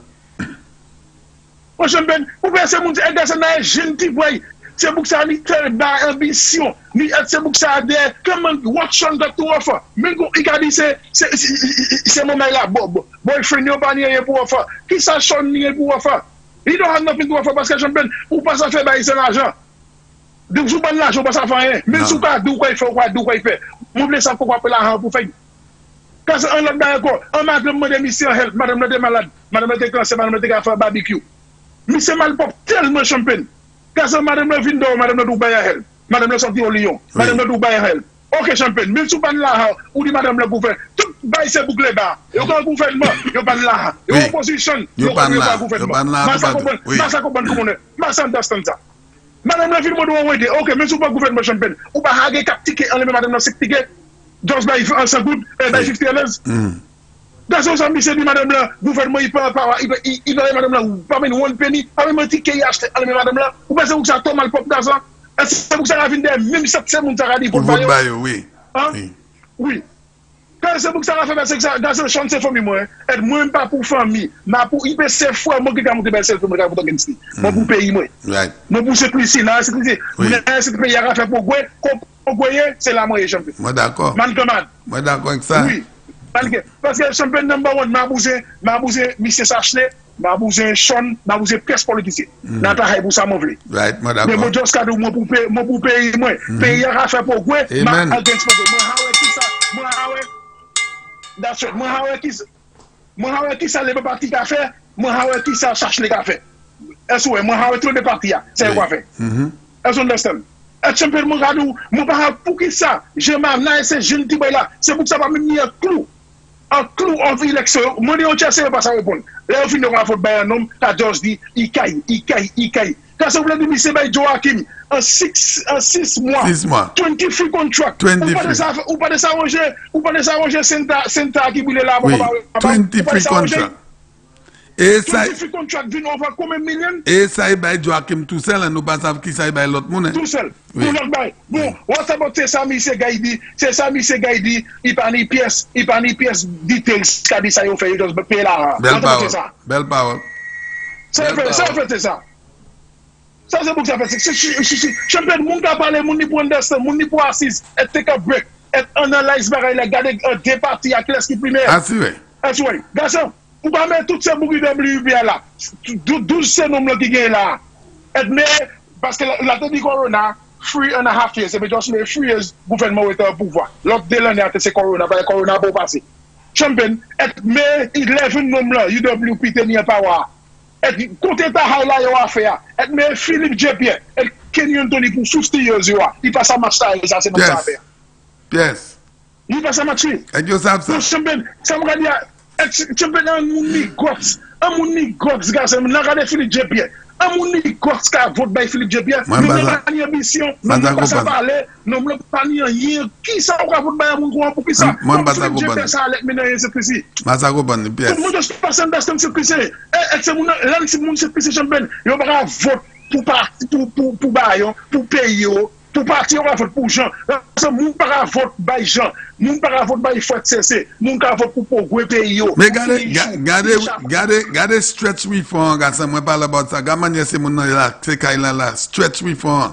Moi champion, vous pouvez c'est mon garçon na jeune ti boy. C'est pour ça ni très bas ambition. Ni c'est pour ça de comment watch on that to offer. Mais il a dit c'est mon là boyfriend yo pas ni pour offer. Qui ça son ni pour offer. Il don't have nothing to offer parce que champion ou pas ça fait bailler son argent. Donc sous ban l'argent pas ça fait rien. Mais sous pas d'où quoi il fait. Moi voulais ça pourquoi pas l'argent pour faire. Quand on l'autre d'accord, on m'a demandé mission health, madame était malade, madame était cancer, madame était faire barbecue. Mais c'est mal pour tellement champion. Quand madame le vin madame le Dubaï à elle, madame le sorti au Lyon, madame le Dubaï à elle. OK champion, même sous ban là ou dit madame le gouvernement, tout bail c'est bouclé bas. Yo quand gouvernement, yo ban là. Yo opposition, yo ban là. Massa comprendre comment massa understand ça. Madame la ville doit aider. OK, même sous pas gouvernement champion. Ou pas haguer cap ticket enlever madame la 6 ticket. Just by answer good and by 50 dollars. Dans ce sens c'est dit madame la gouvernement il pas il va madame la pas même one penny, pas même un ticket il acheter enlever madame la. Ou pas c'est que ça tombe mal pop d'argent. C'est pour ça la ville même 7 moun ça dit pour bailler. Oui. Oui. Quand c'est pour ça la fait c'est que ça dans ce champ c'est famille moi. Et moi même pas pour famille, mais pour IPC fois moi qui ga monter belle selfie moi pour organiser. Moi pour pays moi. Right. Moi pour sécurité là, sécurité. C'est pays a fait pour c'est la moyenne champion. Moi d'accord. Moi d'accord avec ça. Oui. Parce que champion number 1 m'a bousé monsieur Sachley, m'a bousé Sean, m'a bousé presse politique. Dans ta pour ça moi voulais. Right, moi d'accord. Mais moi just cadeau moi pour pays moi. Pays a fait pour moi against moi how qui ça moi that's it. Moi qui ça les parti qu'a fait, moi qui ça Sachley qu'a fait. Est-ce que moi tout les partis c'est quoi fait. Est-ce understand? Et champion mon gadou, mon pas pour qui ça? Je m'en c'est jeune petit là, c'est pour ça pas même ni un clou en élection. Moi on cherche pas ça répondre. Là on finit on va faire un homme qui just dit il caille. Quand ça vous voulez dire c'est by Joachim en 6 mois. 20 free contract. Ou pas de s'arranger Senta qui voulait là 20 free contract. Et ça contract vient on va combien millions? Et ça est by Joachim tout seul nous pas savoir qui ça est by l'autre monde. Tout seul. Bon, what about c'est ça monsieur Gaidi, il pas ni pièce details qu'a dit ça il fait juste payer là. Belle parole. Ça fait ça. Ça c'est pour ça fait champion moun ka parler moun ni pour understand moun ni pour assise et take a break et analyse baray la garder deux parties à classe qui primaire. Assurer. Garçon, ou pas mettre toutes ces bougies WP là. 12 ces noms là qui gagne là. Et mais parce que la tête du corona 3.5 years, c'est just 3 years gouvernement était au pouvoir. L'autre de l'année c'est corona, parce que corona pas passer. Champion, et mais il lève un nom là, UWP tenir power. Et côté ta highlight yo a fait et mais Philippe Jepierre et Kenyon Tony pour 50 years yo il passe à match ça c'est mon ça faire. Yes. Il passe à match. Et you savent ça. Champion, ça me regarde champion un mouni gox gars, ça me regarde Philippe Jepierre. Un mouni gox ka vote by Philippe Jepierre. Nous pas ni ambition, nous pas ça parler, nous pas ni rien. Qui ça on va vote by un moun pour qui ça? Moi pas ça comprendre. Ça avec maintenant c'est précis. Ça comprendre pièce. Tout le monde passe understand c'est précis. Et c'est moun là c'est moun c'est précis champion. Yo pas vote pour parti pour bayon, pour payer pour partir on va vote pour Jean. Ça moun pas vote by Jean. Moun pas vote by Fort CC. Moun ka vote pour gros pays yo. Mais regardez stretch reform gars, moi parle about ça. Gaman c'est moun là, c'est kaila là, stretch reform.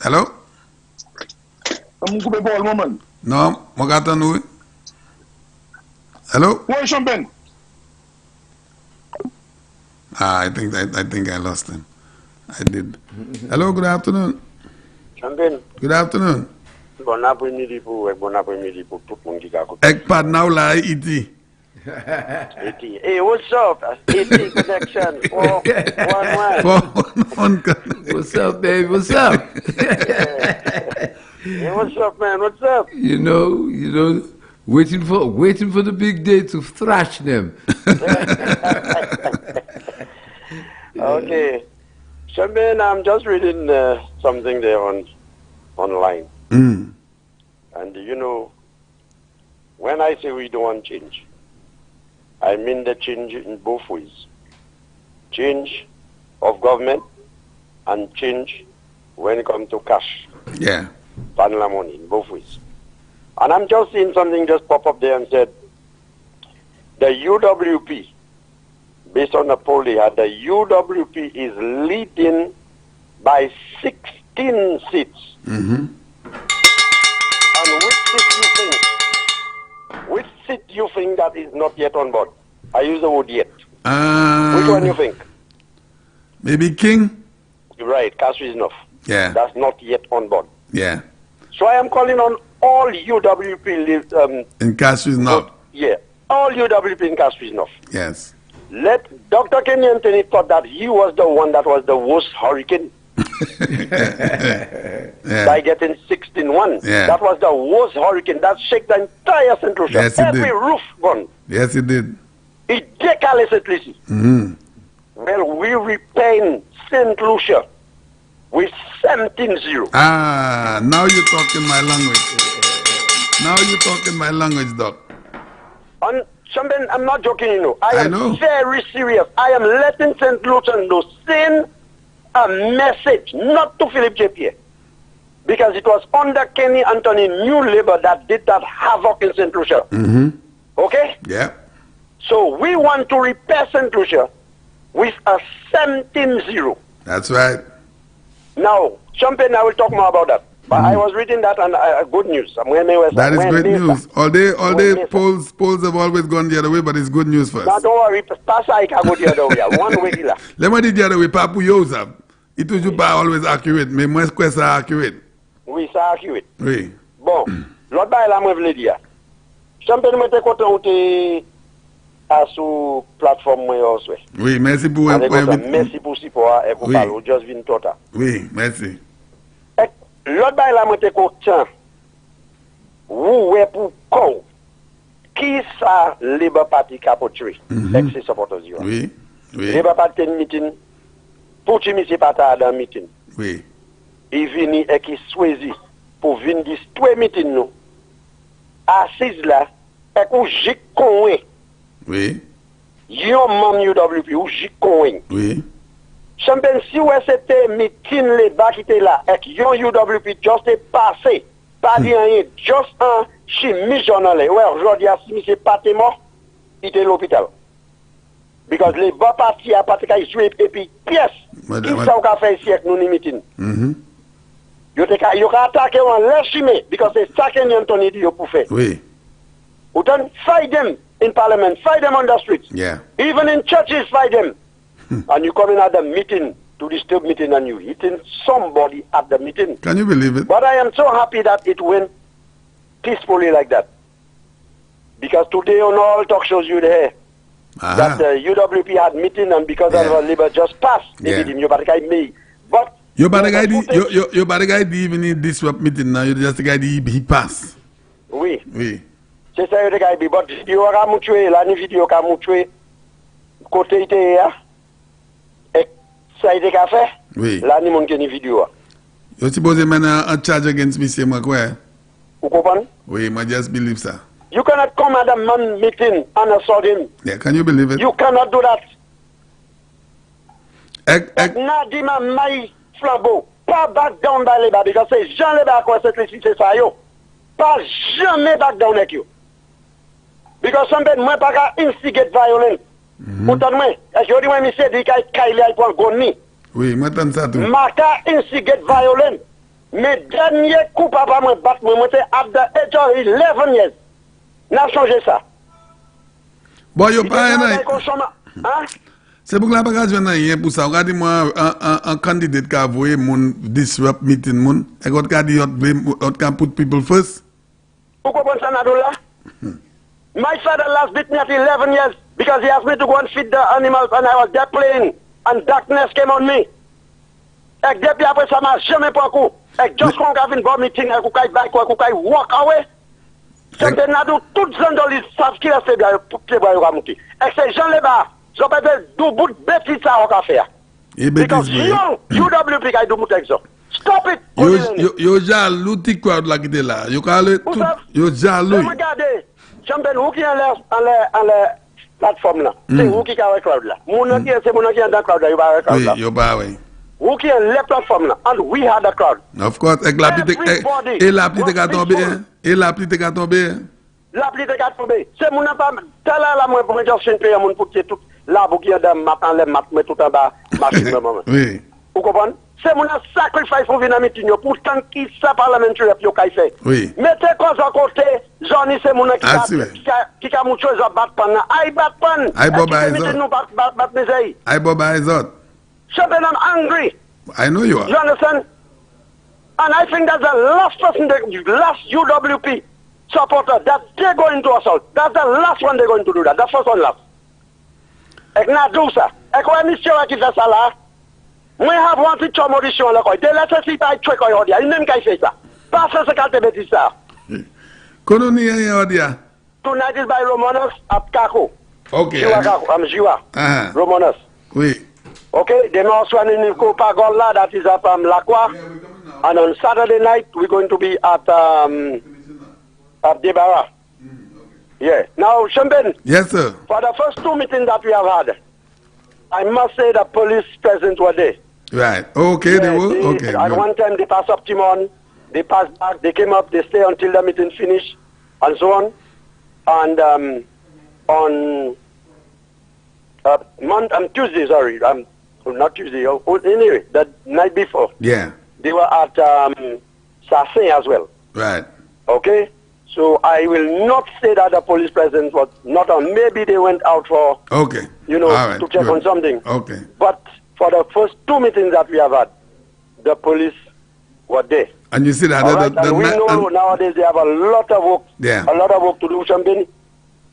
Hello? Moun couper ball moment. Non, moi gata nous. Hello? Oui, champion. I think I lost him. I did. Hello, good afternoon. Champion. Good afternoon. Bon après-midi pour tout le monde qui a écouté. Ekpad now la iti. Hey, what's up? ET connection. 411. What's up, baby? What's up? Hey, what's up, man? What's up? You know, waiting for the big day to thrash them. Okay. Champion, I'm just reading something there online. Mm. And when I say we don't want change, I mean the change in both ways. Change of government and change when it comes to cash. Yeah. Panela money in both ways. And I'm just seeing something just pop up there and said, the UWP, based on the poll they had, the UWP is leading by 16 seats. Mm-hmm. And which seat you think that is not yet on board? I use the word yet. Which one you think? Maybe King? You're right, Kasriznov. Yeah. That's not yet on board. Yeah. So I am calling on all UWP in Kasriznov. Yeah. All UWP in Kasriznov. Yes. Let Dr. Kenny Anthony thought that he was the one that was the worst hurricane. Yeah. By getting 16-1. Yeah. That was the worst hurricane. That shook the entire St. Lucia. Yes, it Every did. roof gone. Yes, it did. It decalcitly. Mm-hmm. Well, we repaying St. Lucia with 17-0. Now you're talking my language. Now you're talking my language, Doc. And something, I'm not joking, I know. am very serious. I am letting St. Lucia know, send a message, not to Philip Jepierre, because it was under Kenny Anthony New Labour that did that havoc in St. Lucia. Mm-hmm. Okay? Yeah. So we want to repair St. Lucia with a 17-0. That's right. Now, Champagne, I will talk more about that. But I was reading that and good news. That is great news. All day polls have always gone the other way, but it's good news for us. Now, don't worry. Pasa can go the other way. One way killer. Let me do the other way. Papu Yosa. It was always accurate. Mais moi, est-ce que accurate? Oui, ça accurate. Oui. Bon, l'autre bail là, moi, je veux dire. Champagne, moi, t'es content où t'es à sous plateforme, moi, aussi. Oui, merci pour merci pour support et pour parler. Just vin tota. Oui, merci. L'autre bail là, moi, t'es content. Où est pour quoi? Qui ça, Labour Party capotué? Ex supporters, you. Oui, oui. Labour Party meeting. Pour tu monsieur Pata dans meeting. Oui. Il vini et qui choisit pour venir dire tout meeting nous. Assise là, et qu'on j'y convainc. Oui. Yon membre UWP ou j'y convainc. Oui. Champagne, si ouais c'était meeting les bas qui était là, et que yon UWP juste est passé, pas dit rien, juste un chimie journal. Ouais, aujourd'hui, si monsieur Pata est mort, il était à l'hôpital. Because les bas partis à partir de jouer et puis pièce. Qui ça on a fait ici avec nous ni meeting. Yo ka attaqué on l'estimer because c'est ça que Anthony dit pour faire. Oui. We don't fight them in parliament, fight them on the streets. Yeah. Even in churches, fight them. And you come in at the meeting to disturb meeting and you hitting somebody at the meeting. Can you believe it? But I am so happy that it went peacefully like that. Because today on all talk shows you hear that the UWP had meeting and because of Labour just passed, they did him. But you bad guy even in this meeting now, you just the guy he passed. Oui. Oui. C'est ça le gars but vidéo a mutué la ni vidéo ka mutué côté était et ça a été qu'a fait. Oui. Là ni mon ni vidéo. You suppose maintenant a charge against me c'est moi quoi? Vous comprenez? Oui, I just believe ça. You cannot come at a man meeting and assault him. Yeah, can you believe it? You cannot do that. Nadima Maï Flambeau, pas back down by Labour because c'est Jean Labour qui a cette ça yo. Pas jamais back down avec you. Because somebody moi pas qu'à instigate violence. Pourtant moi, je dis moi monsieur dit qu'il a point gonni. Oui, moi t'en ça tout. Maka instigate violence. Mais dernier coup papa moi battre moi c'est at the age of 11 years. N'a changé ça. Bon, yo pas c'est pour la bagage rien pour ça. Regardez moi un candidat qui a voulu mon disrupt meeting mon et got ka di can put people first. Pourquoi bon ça là? My father last beat me at 11 years because he asked me to go and feed the animals and I was there playing and darkness came on me. Et depuis après ça m'a jamais pas coup. Et just quand on a une bonne meeting et qu'on walk away. Something n'a tout gens dans les savent qu'il a fait bien pour que les va monter. Et ces gens là-bas, je peux dire du bout de bêtises ça on va faire. Because young UWP qui do monter ça. Stop it. Yo jaloux ti crowd là qui est là. Yo calé tout yo jaloux. Regardez, j'aime où qui en la plateforme là. C'est où qui a crowd là. Mon qui c'est mon qui dans crowd là, yo ba crowd là. Oui, yo ba oui. Who can left platform là and we had a crowd. Of course, et la pluie est tombée. Et la pluie est tombée. La pluie est tombée. C'est mon pas tel là moi pour juste payer mon pour tout là pour qui dans matin les mat mais tout en bas machine moment. Oui. Vous comprenez? C'est mon sacrifice pour venir meeting pourtant qui ça parlementaire yo kay fait. Oui. Mettez cause à côté, Johnny c'est mon qui a mucho chose à battre pendant ay battre pendant. Ay boba izot. Nous battre mes ay boba izot. Something I'm angry. I know you are. You understand? And I think that's the last person, the last UWP supporter that they're going to assault. That's the last one they're going to do that. The first one last. Et na do ça. Et quand monsieur qui fait ça là, moi have one picture modition là quoi. They let us see by trick or audio. Il même qui fait ça. Pas ça c'est quand tu dis ça. Kono ni audio. Tonight is by Romanos at Kako. Okay. I'm Jiwa. Romanos. Oui. Okay, demain soir in Copagola, that is at Lacroix, and on Saturday night we're going to be at Debarra. Yeah. Now, Shemben. Yes, sir. For the first two meetings that we have had, I must say the police present were there. Right. Okay, they were. Okay. At one time they passed up Timon, they passed back, they came up, they stay until the meeting finished, and so on. And on Tuesday, sorry, not Tuesday, anyway, the night before. Yeah. They were at Sassin as well. Right. Okay? So I will not say that the police presence was not on. Maybe they went out for, okay, to check on something. Okay. But for the first two meetings that we have had, the police were there. And you see that? And we know nowadays they have a lot of work, a lot of work to do, something.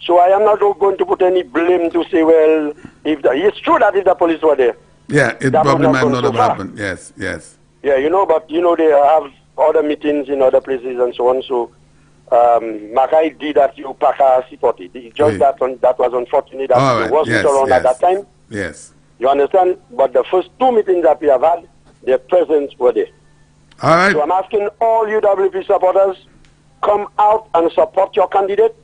So I am not going to put any blame to say, well, it's true that if the police were there. Yeah, it probably might not have happened. Yes, yes. Yeah, but they have other meetings in other places and so on. So Makai did that you Paka supported. Just that was unfortunate that he wasn't around at that time. Yes. You understand? But the first two meetings that we have had, their presence were there. All right. So I'm asking all UWP supporters, come out and support your candidate.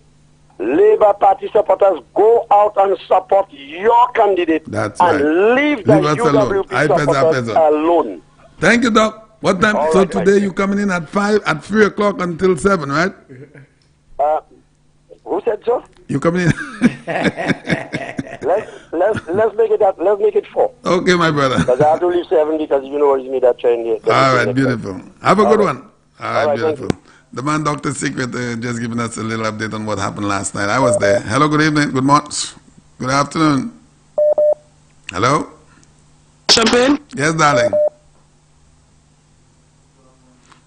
Labour Party supporters, go out and support your candidate. That's and leave the UWP supporters alone. Thank you, Doc. What time? All so right, today you coming in at 3 o'clock until 7, right? Who said so? You coming in? Let let's make it 4. Okay, my brother. Because I have to leave 7 because you know it's me that trained it. All right, beautiful. Have a good one. All right, thank beautiful. The man, Dr. Secret, just giving us a little update on what happened last night. I was there. Hello, good evening, good morning, good afternoon. Hello? Champagne? Yes, darling.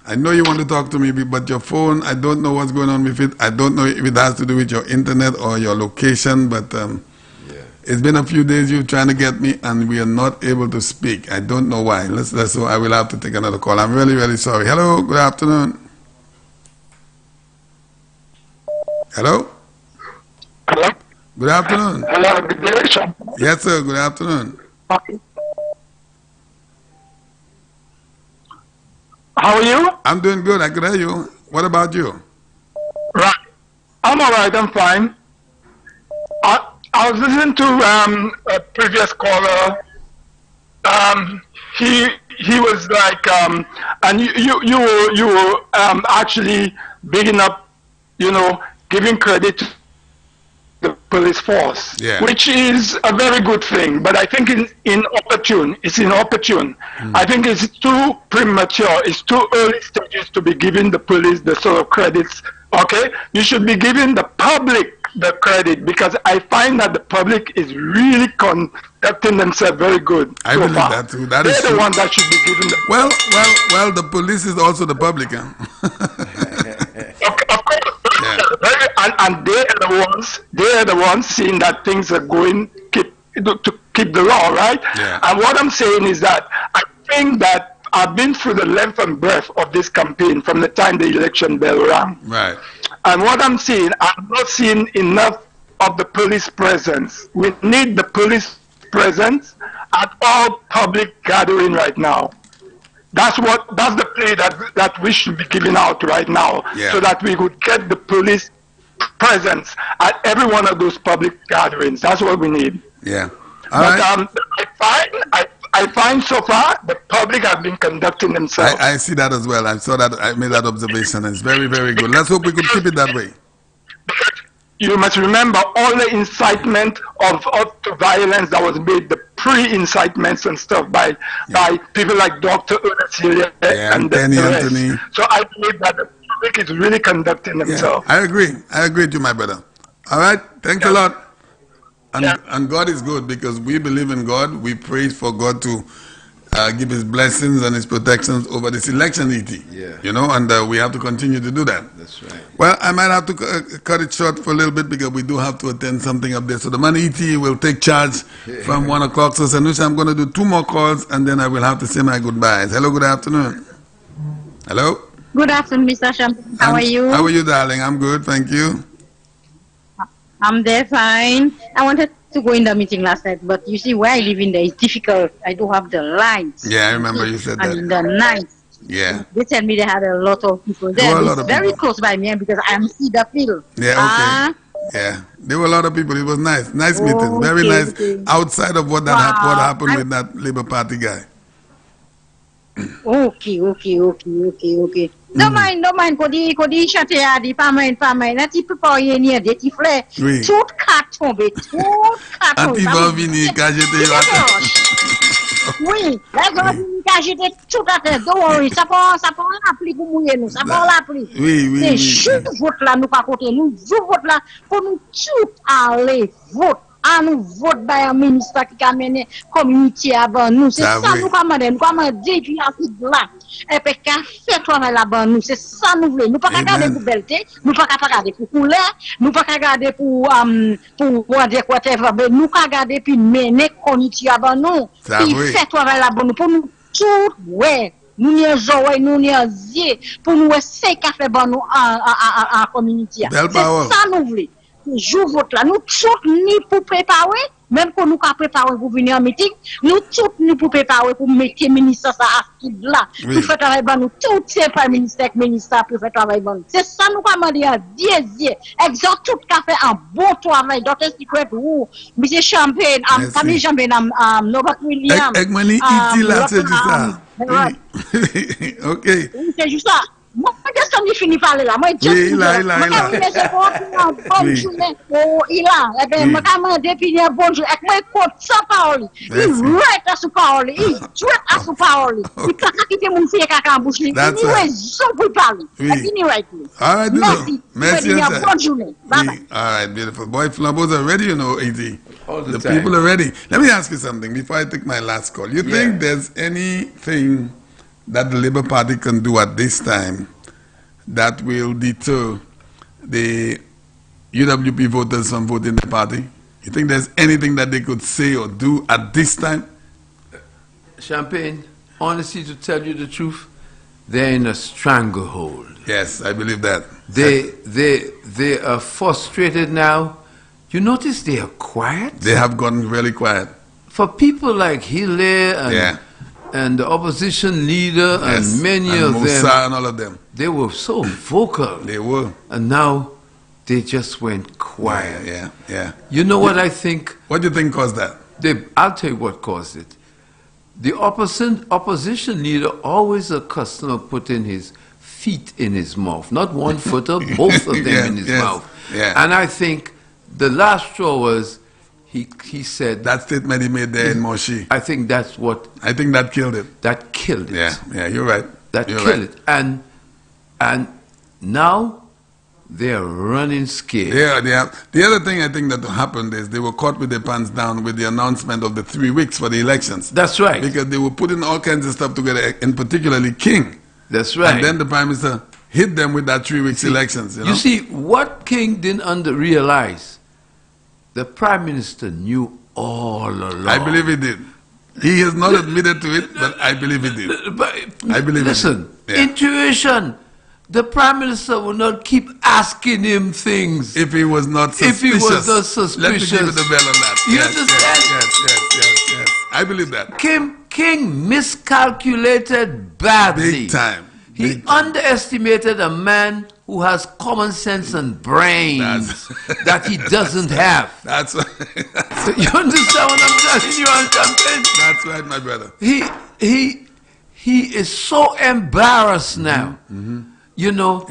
I know you want to talk to me, but your phone, I don't know what's going on with it. I don't know if it has to do with your internet or your location, but it's been a few days you're trying to get me, and we are not able to speak. I don't know why. So I will have to take another call. I'm really, really sorry. Hello, good afternoon. Hello? Hello? Good afternoon. Hello, good direction. Yes, sir. Good afternoon. Okay. How are you? I'm doing good. I can hear you. What about you? Right. I'm all right. I'm fine. I was listening to a previous caller. He was like, and you were actually bigging up, giving credit to the police force, which is a very good thing. But I think it's inopportune. I think it's too premature. It's too early stages to be giving the police the sort of credits. Okay, you should be giving the public the credit, because I find that the public is really conducting themselves very good. I believe that too. That is the true. one that should be given the well. The police is also the public, huh? Of course, and they are the ones seeing that things are going to keep the law, right? Yeah. And what I'm saying is that I think that I've been through the length and breadth of this campaign from the time the election bell rang. Right. And what I'm seeing, I'm not seeing enough of the police presence. We need the police presence at all public gathering right now. That's the play that we should be giving out right now, so that we could get the police presence at every one of those public gatherings. That's what we need. Yeah. I find so far the public have been conducting themselves. I see that as well. I saw that. I made that observation. It's very, very good. Let's hope we could keep it that way. You must remember all the incitement of to violence that was made, the pre-incitements and stuff by people like Dr. Ernest and Penny the rest. Anthony. So I believe that the public is really conducting themselves. I agree with you, my brother. All right. Thanks a lot. And God is good, because we believe in God. We pray for God to give His blessings and His protections over this election, E.T. Yeah. And we have to continue to do that. That's right. Well, I might have to cut it short for a little bit, because we do have to attend something up there. So the man E.T. will take charge from 1 o'clock. So, Sanusha, I'm going to do 2 more calls, and then I will have to say my goodbyes. Hello, good afternoon. Hello? Good afternoon, Mr. Champagne. How are you? How are you, darling? I'm good, thank you. I'm there fine. I wanted to go in the meeting last night, but you see, where I live in there is difficult. I do have the lines. Yeah, I remember you said that. And in the night. Yeah. They tell me they had a lot of people there. It's very close by me, because I am Cedar Field. Yeah, okay. Yeah. There were a lot of people. It was nice. Nice meeting. Very nice. Okay. Outside of what happened with that Labour Party guy. Okay. Don't mind, Kodi chante a di, pas mind. Là, tu peux pas y aller, des petits frères. Tout carton. Anti va venir, quand j'étais là. Oui, là, quand j'étais tout à fait, don't worry, ça pas l'appli pour mouiller nous, ça pas l'appli. Oui. C'est juste vote là, nous pas côté, nous vote là, pour nous tout aller vote. Nous vote par un ministre qui a mené la communauté avant nous. C'est ça nous commandons. Nous commandons depuis là. Et puis, qu'à faire travail là-bas, nous, c'est ça nous voulons. Nous pas regarder pour belleté, nous pas regarder pour couleur, nous pas regarder pour dire quoi, nous pas regarder pour mener la communauté avant nous. Puis faire travail là-bas, nous, pour nous tout, nous n'y avons nous n'y avons pour nous essayer de faire bon nous en communauté. C'est ça nous voulons. Jour vote là, nous tous ni pour préparer, même quand nous préparer pour venir en meeting, nous tous ni pour préparer pour mettre le ministre ça à ce là, pour faire travail bon nous, tous ces prime ministre pour faire travail bon. C'est ça nous commandons à Dieu, exhorte tout qu'à faire un bon travail, Dr. Secret ou Monsieur Champagne, Camille Champagne, Robert William. Egmani, il là, c'est juste ça. Ok. C'est juste ça. Moi, qu'est-ce qu'on y finit par là? Moi, Oui, il a. Bonne journée. Oh, il a. Eh bien, moi, quand depuis une bonne journée, moi, compte sans parole. Il jouait à sous parole. Il jouait à sous parole. Il pas quitter mon fille caca en bouche. Il raison pour parler. All right, merci. Merci. Bonne journée. Bye bye. All right, beautiful. Boy, Flambos are ready, you know, AD. All the The time. people are ready. Let me ask you something before I take my last call. You think there's anything that the Labour Party can do at this time that will deter the UWP voters from voting the party? You think there's anything that they could say or do at this time? Champagne, honestly, to tell you the truth, they're in a stranglehold. Yes, I believe that. They are frustrated now. You notice they are quiet? They have gotten really quiet. For people like Hilaire and the opposition leader and many of Musa them, and all of them, they were so vocal. They were. And now they just went quiet. Yeah. You know what I think? What do you think caused that? I'll tell you what caused it. The opposition leader always accustomed to putting his feet in his mouth. Not one foot, both of them in his mouth. Yeah. And I think the last straw was he said... That statement he made there in Moshi. I think that's what... I think that killed it. That killed it. Yeah, you're right. That killed it. And now they're running scared. The other thing I think that happened is they were caught with their pants down with the announcement of the 3 weeks for the elections. That's right. Because they were putting all kinds of stuff together, and particularly King. That's right. And then the Prime Minister hit them with that 3 weeks elections. You see, what King didn't realize, the Prime Minister knew all along. I believe he did. He has not admitted to it, but I believe he did. I believe listen, he did. intuition. The Prime Minister will not keep asking him things. If he was not suspicious. If he was not suspicious. Let me give you the bell on that. You understand? Yes. I believe that. King miscalculated badly. Big time. He underestimated a man who has common sense and brains that he doesn't have. That's right. You understand what I'm telling you on Champagne? That's right, my brother. He is so embarrassed now. You know,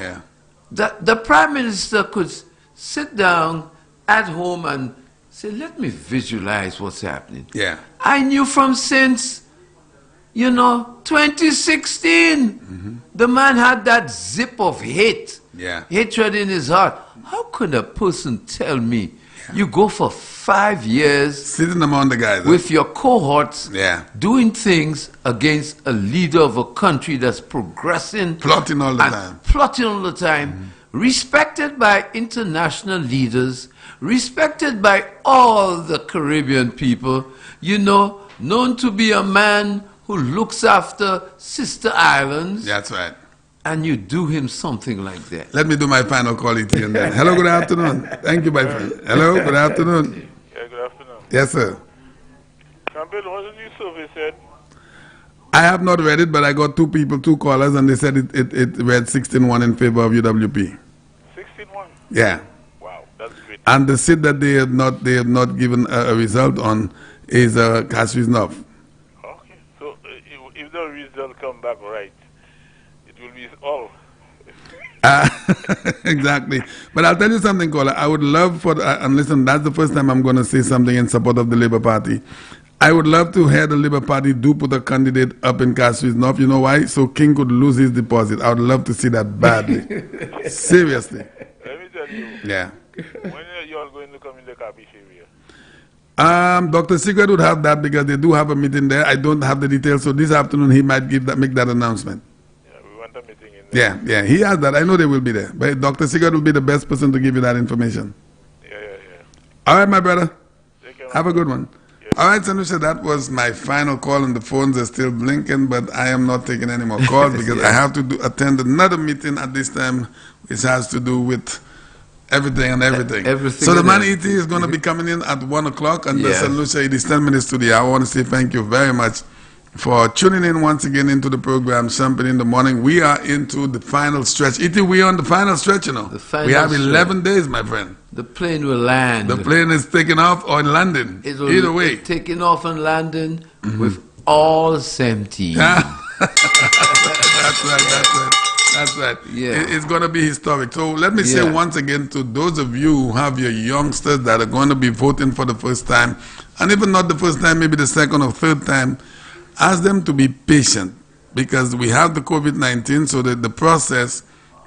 that the Prime Minister could sit down at home and say, let me visualize what's happening. Yeah. I knew from since, 2016, the man had that zip of hatred in his heart. How could a person tell me you go for 5 years sitting among the guys with your cohorts doing things against a leader of a country that's progressing, plotting all the time, respected by international leaders, respected by all the Caribbean people, known to be a man who looks after sister islands. That's right. And you do him something like that. Let me do my final call and then. Hello, good afternoon. Thank you, my friend. Hello, good afternoon. Yeah, good afternoon. Yes, sir. Champagne, what's the new survey said? I have not read it, but I got two callers, and they said it read 16-1 in favor of UWP. 16-1? Yeah. Wow, that's great. And the seat that they have not given a result on is Kasriznov. Okay, so if the result come back right, it will be all. Exactly. But I'll tell you something, caller. I would love for, and listen, that's the first time I'm going to say something in support of the Labour Party. I would love to hear the Labour Party do put a candidate up in Kasriznov. You know why? So King could lose his deposit. I would love to see that badly. Seriously. Let me tell you. Yeah. When are you all going to come in the Kabish area? Dr. Sigurd would have that because they do have a meeting there. I don't have the details, so this afternoon he might make that announcement. Yeah, we want a meeting in there. Yeah, he has that. I know they will be there. But Dr. Sigurd will be the best person to give you that information. Yeah. All right, my brother. Have a good one. All right, Sanusha, that was my final call, and the phones are still blinking, but I am not taking any more calls because I have to attend another meeting at this time, which has to do with everything and everything. So the man ET is going to be coming in at 1 o'clock, and the Sanusha, it is 10 minutes to the hour. I want to say thank you very much for tuning in once again into the program, Champagne in the Morning. We are into the final stretch. ET, we are on the final stretch, you know. We have 11 days, my friend. The plane will land. The plane is taking off or landing. Either way. Taking off and landing with all same team. That's right. That's right. Yeah. It's going to be historic. So let me say once again to those of you who have your youngsters that are going to be voting for the first time, and even not the first time, maybe the second or third time, ask them to be patient because we have the COVID-19, so that the process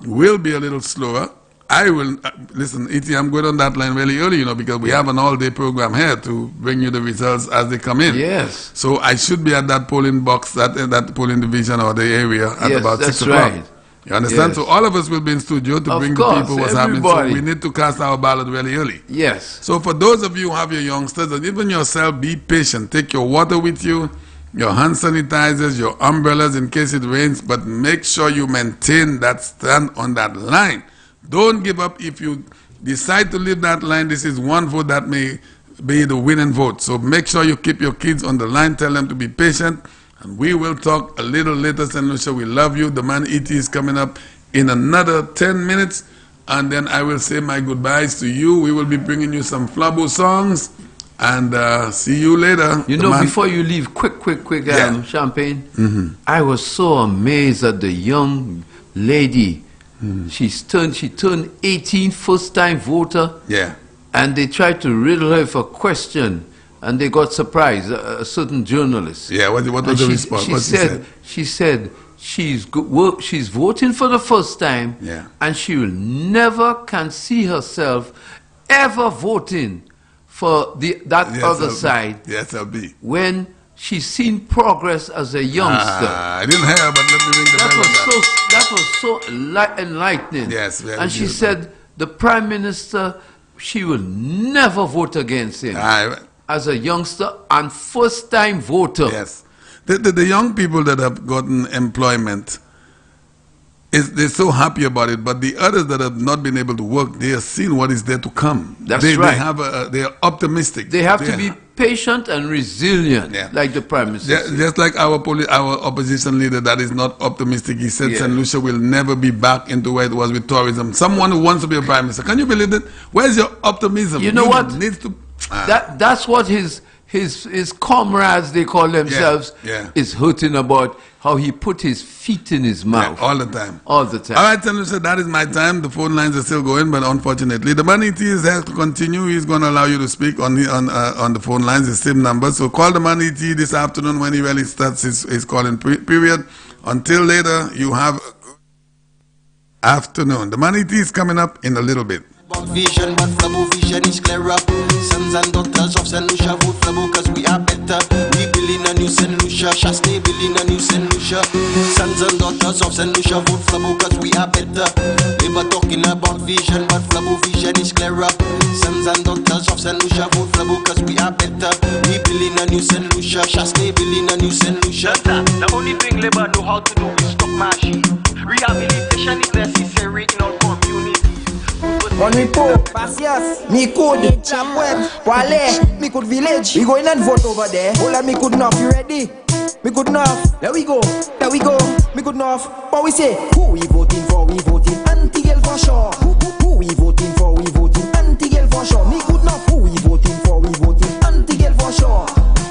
will be a little slower. I will, listen, E.T., I'm going on that line really early, because we have an all-day program here to bring you the results as they come in. Yes. So I should be at that polling box, that polling division or the area at about 6 o'clock. Right. You understand? Yes. So all of us will be in studio to bring the people what's happening. So we need to cast our ballot really early. Yes. So for those of you who have your youngsters, and even yourself, be patient. Take your water with you, your hand sanitizers, your umbrellas in case it rains, but make sure you maintain that stand on that line. Don't give up. If you decide to leave that line, this is one vote that may be the winning vote. So make sure you keep your kids on the line. Tell them to be patient. And we will talk a little later. St. Lucia, we love you. The man E.T. is coming up in another 10 minutes. And then I will say my goodbyes to you. We will be bringing you some Flabo songs. And see you later. Before you leave, quick, Champagne. I was so amazed at the young lady. She turned 18, first-time voter. Yeah. And they tried to riddle her for a question, and they got surprised. A certain journalist. Yeah. What was the response? She said she's voting for the first time. Yeah. And she will never can see herself ever voting for that other side. The SLB. When she's seen progress as a youngster. I didn't hear, but let me ring the bell. That was so enlightening. Yes, very and she beautiful. said the Prime Minister, she will never vote against him as a youngster and first-time voter. Yes. The young people that have gotten employment, they're so happy about it, but the others that have not been able to work, they are seeing what is there to come. That's right. They are optimistic. They have to be patient and resilient, like the Prime Minister. Just like our opposition leader that is not optimistic. He said St. Lucia will never be back into where it was with tourism. Someone who wants to be a Prime Minister. Can you believe it? Where's your optimism? You know what? Needs to, That's what his comrades, they call themselves, is hurting about, how he put his feet in his mouth. All the time. All the time. All right, St. Lucia, that is my time. The phone lines are still going, but unfortunately, the man ET is here to continue. He's going to allow you to speak on the phone lines, the same number. So call the man ET this afternoon when he really starts his calling period. Until later, you have a good afternoon. The man ET is coming up in a little bit. Vision, but Flabo vision is clear up. Sons and daughters of St. Lucia vote Flabo cause we are better. We build in a new St. Lucia, shall stay building a new St. Lucia. Sons and daughters of St. Lucia vote Flabo cause we are better. They were talking about vision, but Flabo vision is clear up. Sons and daughters of St. Lucia vote Flabo cause we are better. We build in a new St. Lucia, shall stay building a new St. Lucia. The only thing Labour know how to do is stop machine. Rehabilitation is necessary in our community. On we po, Pasias, Mikud, Chapwet, Wale, Mikud village. We going and vote over there. Hold on, Mikud enough, you ready? Mikud enough, there we go, Mikud enough. What we say? Who we voting for? We voting anti-girl for sure. Who we voting for? We voting anti-girl for sure. Mikud enough, who we voting for? We voting anti-girl for sure.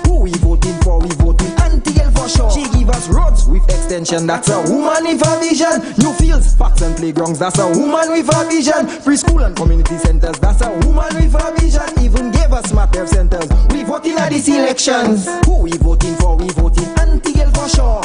Who we voting for? We voting anti-girl for sure. She give us roads with extension, that's a woman with a vision. New fields, parks and playgrounds, that's a woman with a vision. Preschool and community centers, that's a woman with a vision. Even gave us smart health centers. We voting at these elections. Who we voting for? We voting anti-girl for sure.